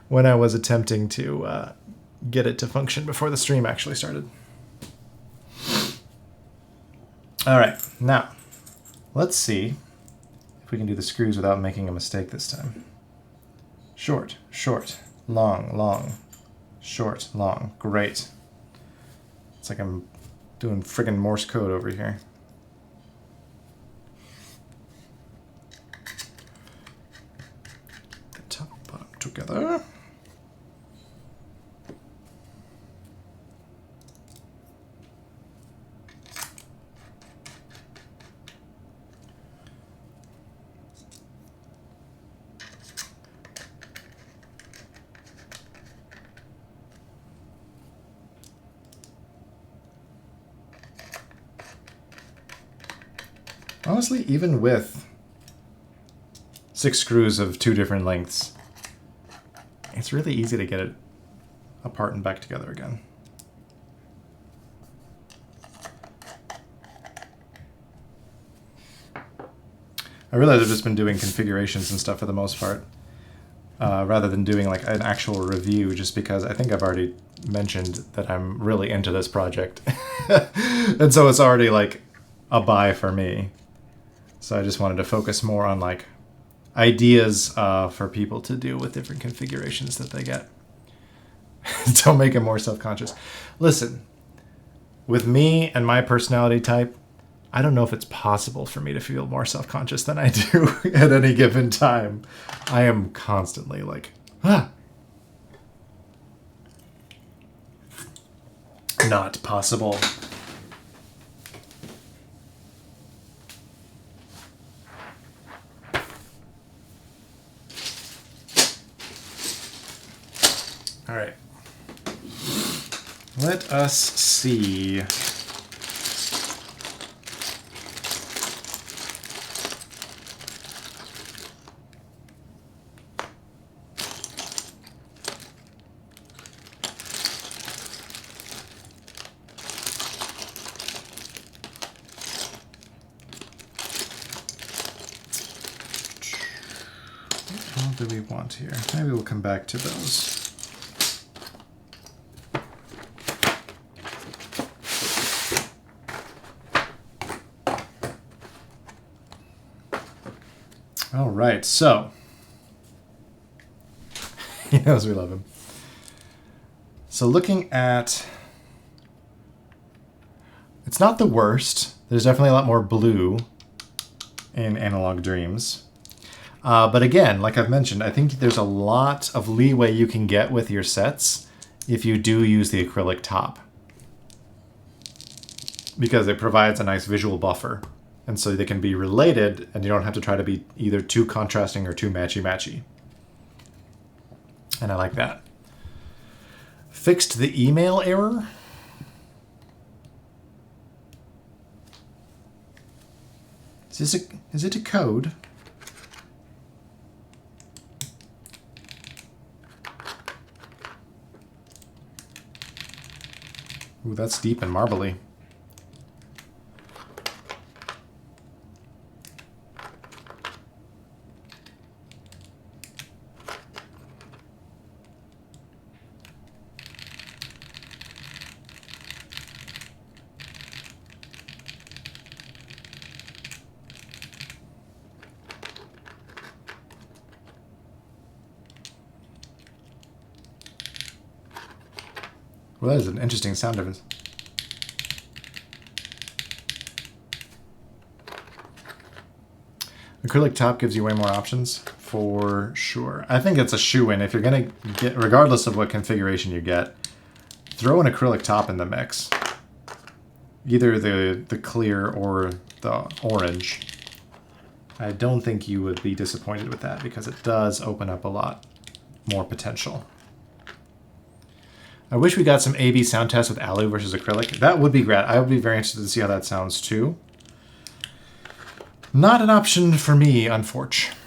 When I was attempting to get it to function before the stream actually started. All right, now let's see if we can do the screws without making a mistake this time. Short, short, long, long, short, long. Great. It's like I'm doing friggin' Morse code over here. The top, bottom together. Honestly, even with 6 screws of 2 different lengths, it's really easy to get it apart and back together again. I realize I've just been doing configurations and stuff for the most part, rather than doing like an actual review, just because I think I've already mentioned that I'm really into this project. And so it's already like a buy for me. So I just wanted to focus more on like ideas for people to do with different configurations that they get. Don't make it more self-conscious. Listen, with me and my personality type, I don't know if it's possible for me to feel more self-conscious than I do at any given time. I am constantly like, ah. Not possible. All right. Let us see. What do we want here? Maybe we'll come back to those. All right, so he knows we love him. So looking at, it's not the worst. There's definitely a lot more blue in Analog Dreams. But again, like I've mentioned, I think there's a lot of leeway you can get with your sets if you do use the acrylic top, because it provides a nice visual buffer. And so they can be related, and you don't have to try to be either too contrasting or too matchy-matchy. And I like that. Fixed the email error. Is it a code? Ooh, that's deep and marbly. Well, that is an interesting sound difference. Acrylic top gives you way more options, for sure. I think it's a shoe-in. If you're going to get, regardless of what configuration you get, throw an acrylic top in the mix. Either the clear or the orange. I don't think you would be disappointed with that, because it does open up a lot more potential. I wish we got some A/B sound tests with alu versus acrylic. That would be great. I would be very interested to see how that sounds too. Not an option for me, unfortunately.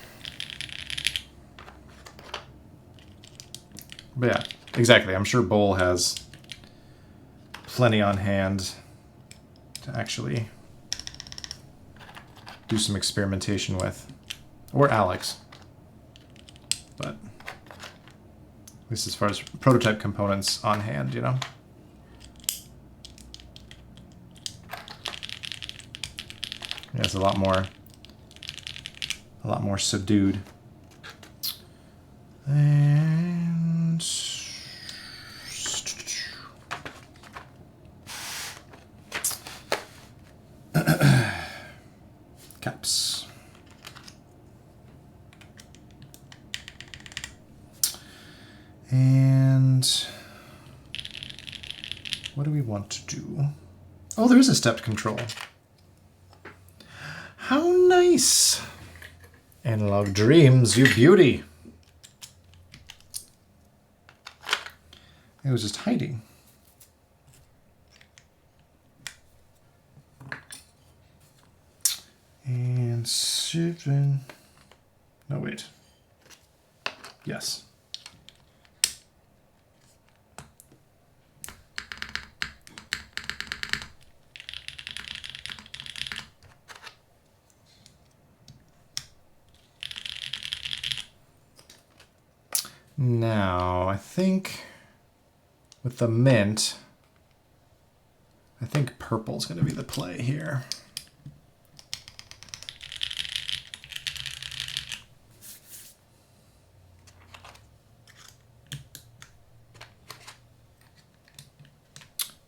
But yeah, exactly. I'm sure Bowl has plenty on hand to actually do some experimentation with. Or Alex. But at least as far as prototype components on hand, you know? Yeah, it's a lot more subdued. And caps. And what do we want to do? Oh, there is a stepped control. How nice! Analog Dreams, you beauty. It was just hiding. And seven. No, wait. Yes. Now, I think with the mint, I think purple's going to be the play here.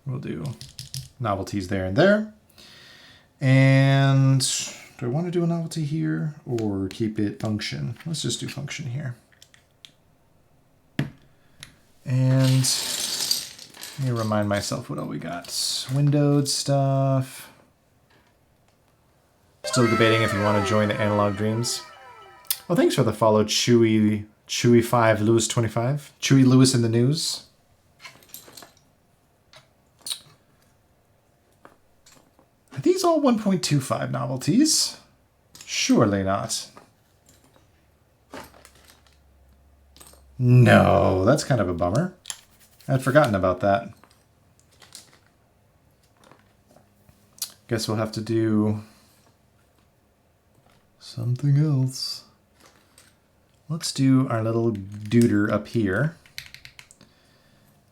We'll do novelties there and there. And do I want to do a novelty here or keep it function? Let's just do function here. And let me remind myself what all we got. Windowed stuff. Still debating if you want to join the Analog Dreams. Well, thanks for the follow, Chewy5 Lewis 25. Chewy Lewis in the news. Are these all 1.25 novelties? Surely not. No, that's kind of a bummer. I'd forgotten about that. Guess we'll have to do something else. Let's do our little duder up here.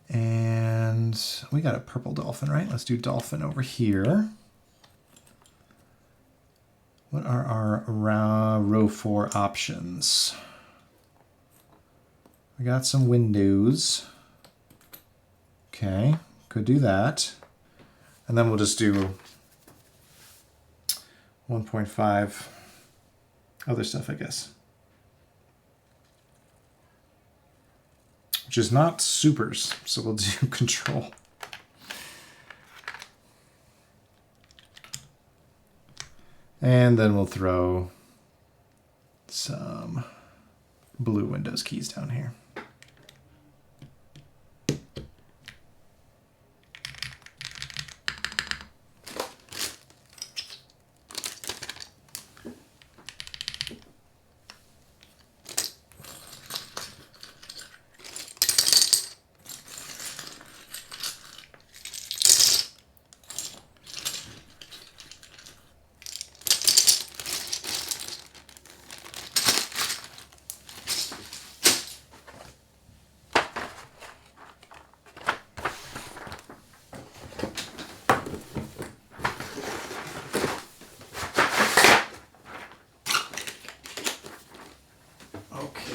And we got a purple dolphin, right? Let's do dolphin over here. What are our row 4 options? We got some windows. Okay, could do that. And then we'll just do 1.5 other stuff, I guess. Which is not supers, so we'll do control. And then we'll throw some blue Windows keys down here.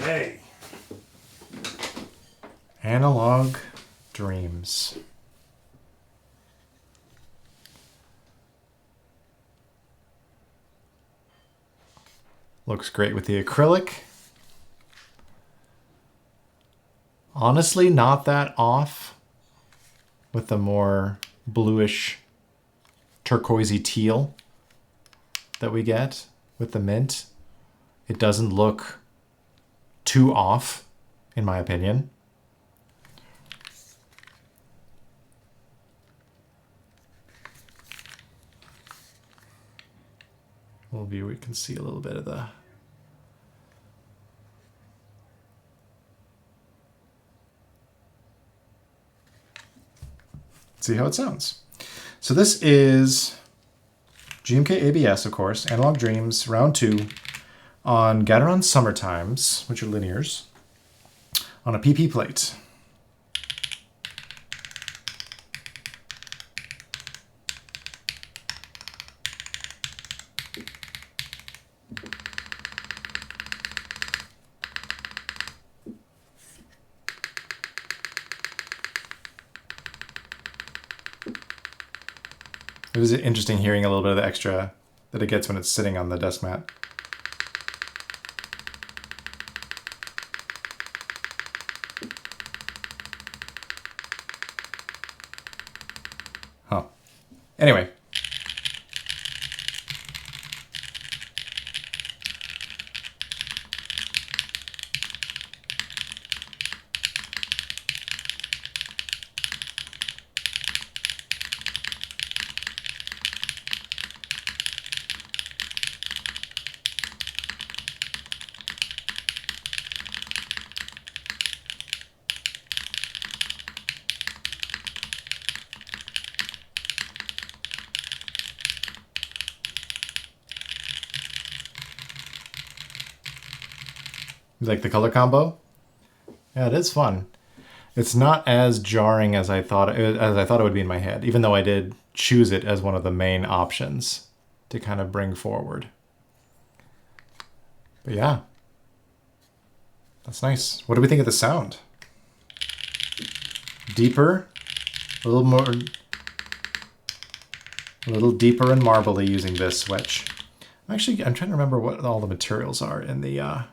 Okay. Analog Dreams. Looks great with the acrylic. Honestly, not that off with the more bluish turquoisey teal that we get with the mint. It doesn't look too off, in my opinion. full view, we can see a little bit of the... See how it sounds. So this is GMK ABS, of course, Analog Dreams, round 2, on Gateron Summertimes, which are linears, on a PP plate. It was interesting hearing a little bit of the extra that it gets when it's sitting on the desk mat. Huh. Anyway. You like the color combo? Yeah, it is fun. It's not as jarring as I thought it would be in my head, even though I did choose it as one of the main options to kind of bring forward. But yeah, that's nice. What do we think of the sound? Deeper, a little deeper and marbly using this switch. I'm trying to remember what all the materials are in the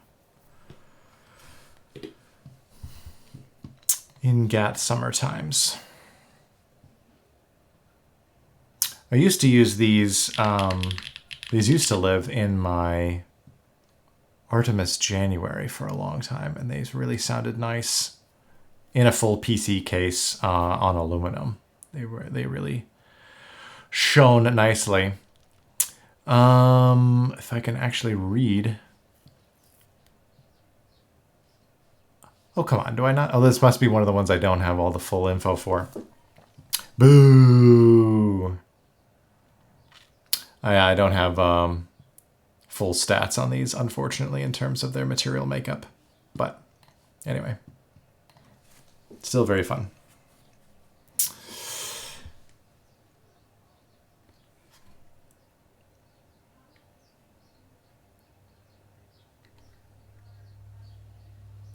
in GAT Summertimes. I used to use these used to live in my Artemis January for a long time, and these really sounded nice in a full PC case on aluminum. They really shone nicely. If I can actually read... Oh, come on, do I not? Oh, this must be one of the ones I don't have all the full info for. Boo! I don't have full stats on these, unfortunately, in terms of their material makeup. But anyway, still very fun.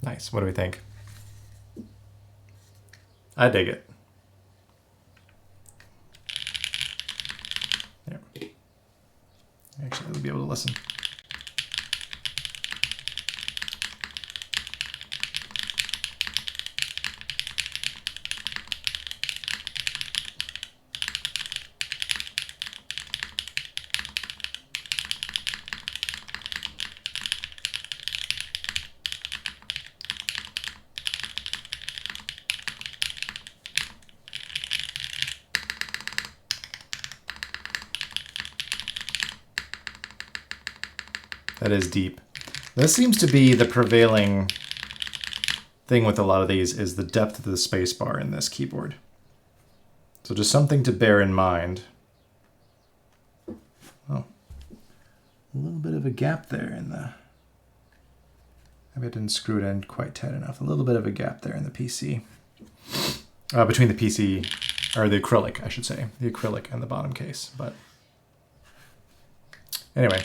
Nice. What do we think? I dig it. There. Actually, we'll be able to listen. That is deep. This seems to be the prevailing thing with a lot of these, is the depth of the spacebar in this keyboard. So just something to bear in mind. Oh, a little bit of a gap there in the... Maybe I didn't screw it in quite tight enough. A little bit of a gap there in the PC. Between the PC, or the acrylic, I should say. The acrylic and the bottom case, but... Anyway.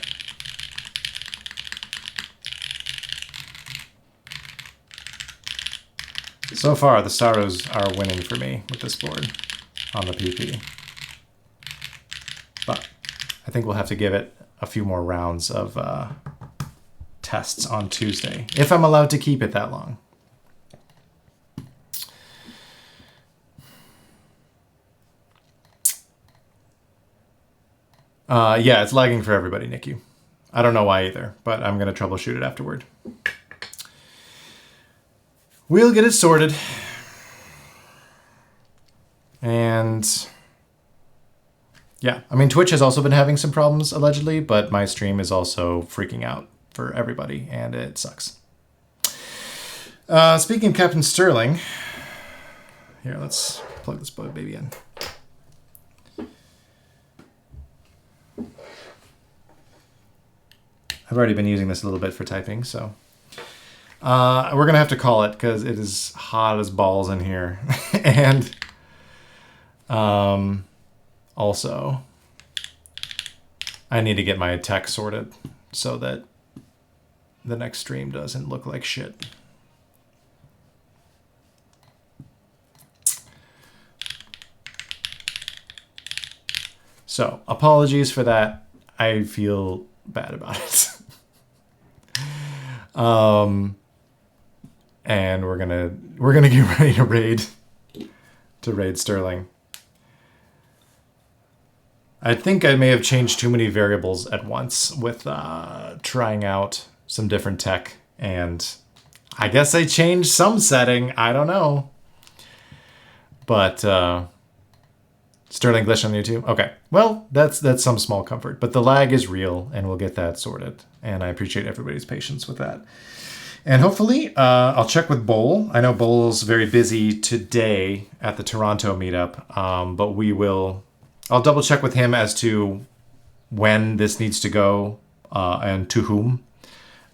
So far, the Sarus are winning for me with this board on the PP. But I think we'll have to give it a few more rounds of tests on Tuesday, if I'm allowed to keep it that long. Yeah, it's lagging for everybody, Nikki. I don't know why either, but I'm going to troubleshoot it afterward. We'll get it sorted. And Yeah, I mean, Twitch has also been having some problems, allegedly, but my stream is also freaking out for everybody, and it sucks. Speaking of Captain Sterling, here, let's plug this baby in. I've already been using this a little bit for typing, so... we're going to have to call it, because it is hot as balls in here. And... also, I need to get my tech sorted so that the next stream doesn't look like shit. So, apologies for that. I feel bad about it. And we're gonna get ready to raid Sterling. I think I may have changed too many variables at once with trying out some different tech, and I guess I changed some setting. I don't know. But Sterling glitch on YouTube? Okay. Well, that's some small comfort. But the lag is real, and we'll get that sorted. And I appreciate everybody's patience with that. And hopefully, I'll check with Bowl. I know Bowl's very busy today at the Toronto meetup, but I'll double check with him as to when this needs to go and to whom.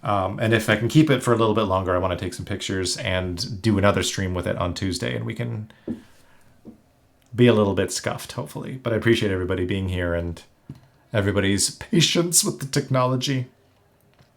And if I can keep it for a little bit longer, I want to take some pictures and do another stream with it on Tuesday, and we can be a little bit scuffed, hopefully. But I appreciate everybody being here and everybody's patience with the technology.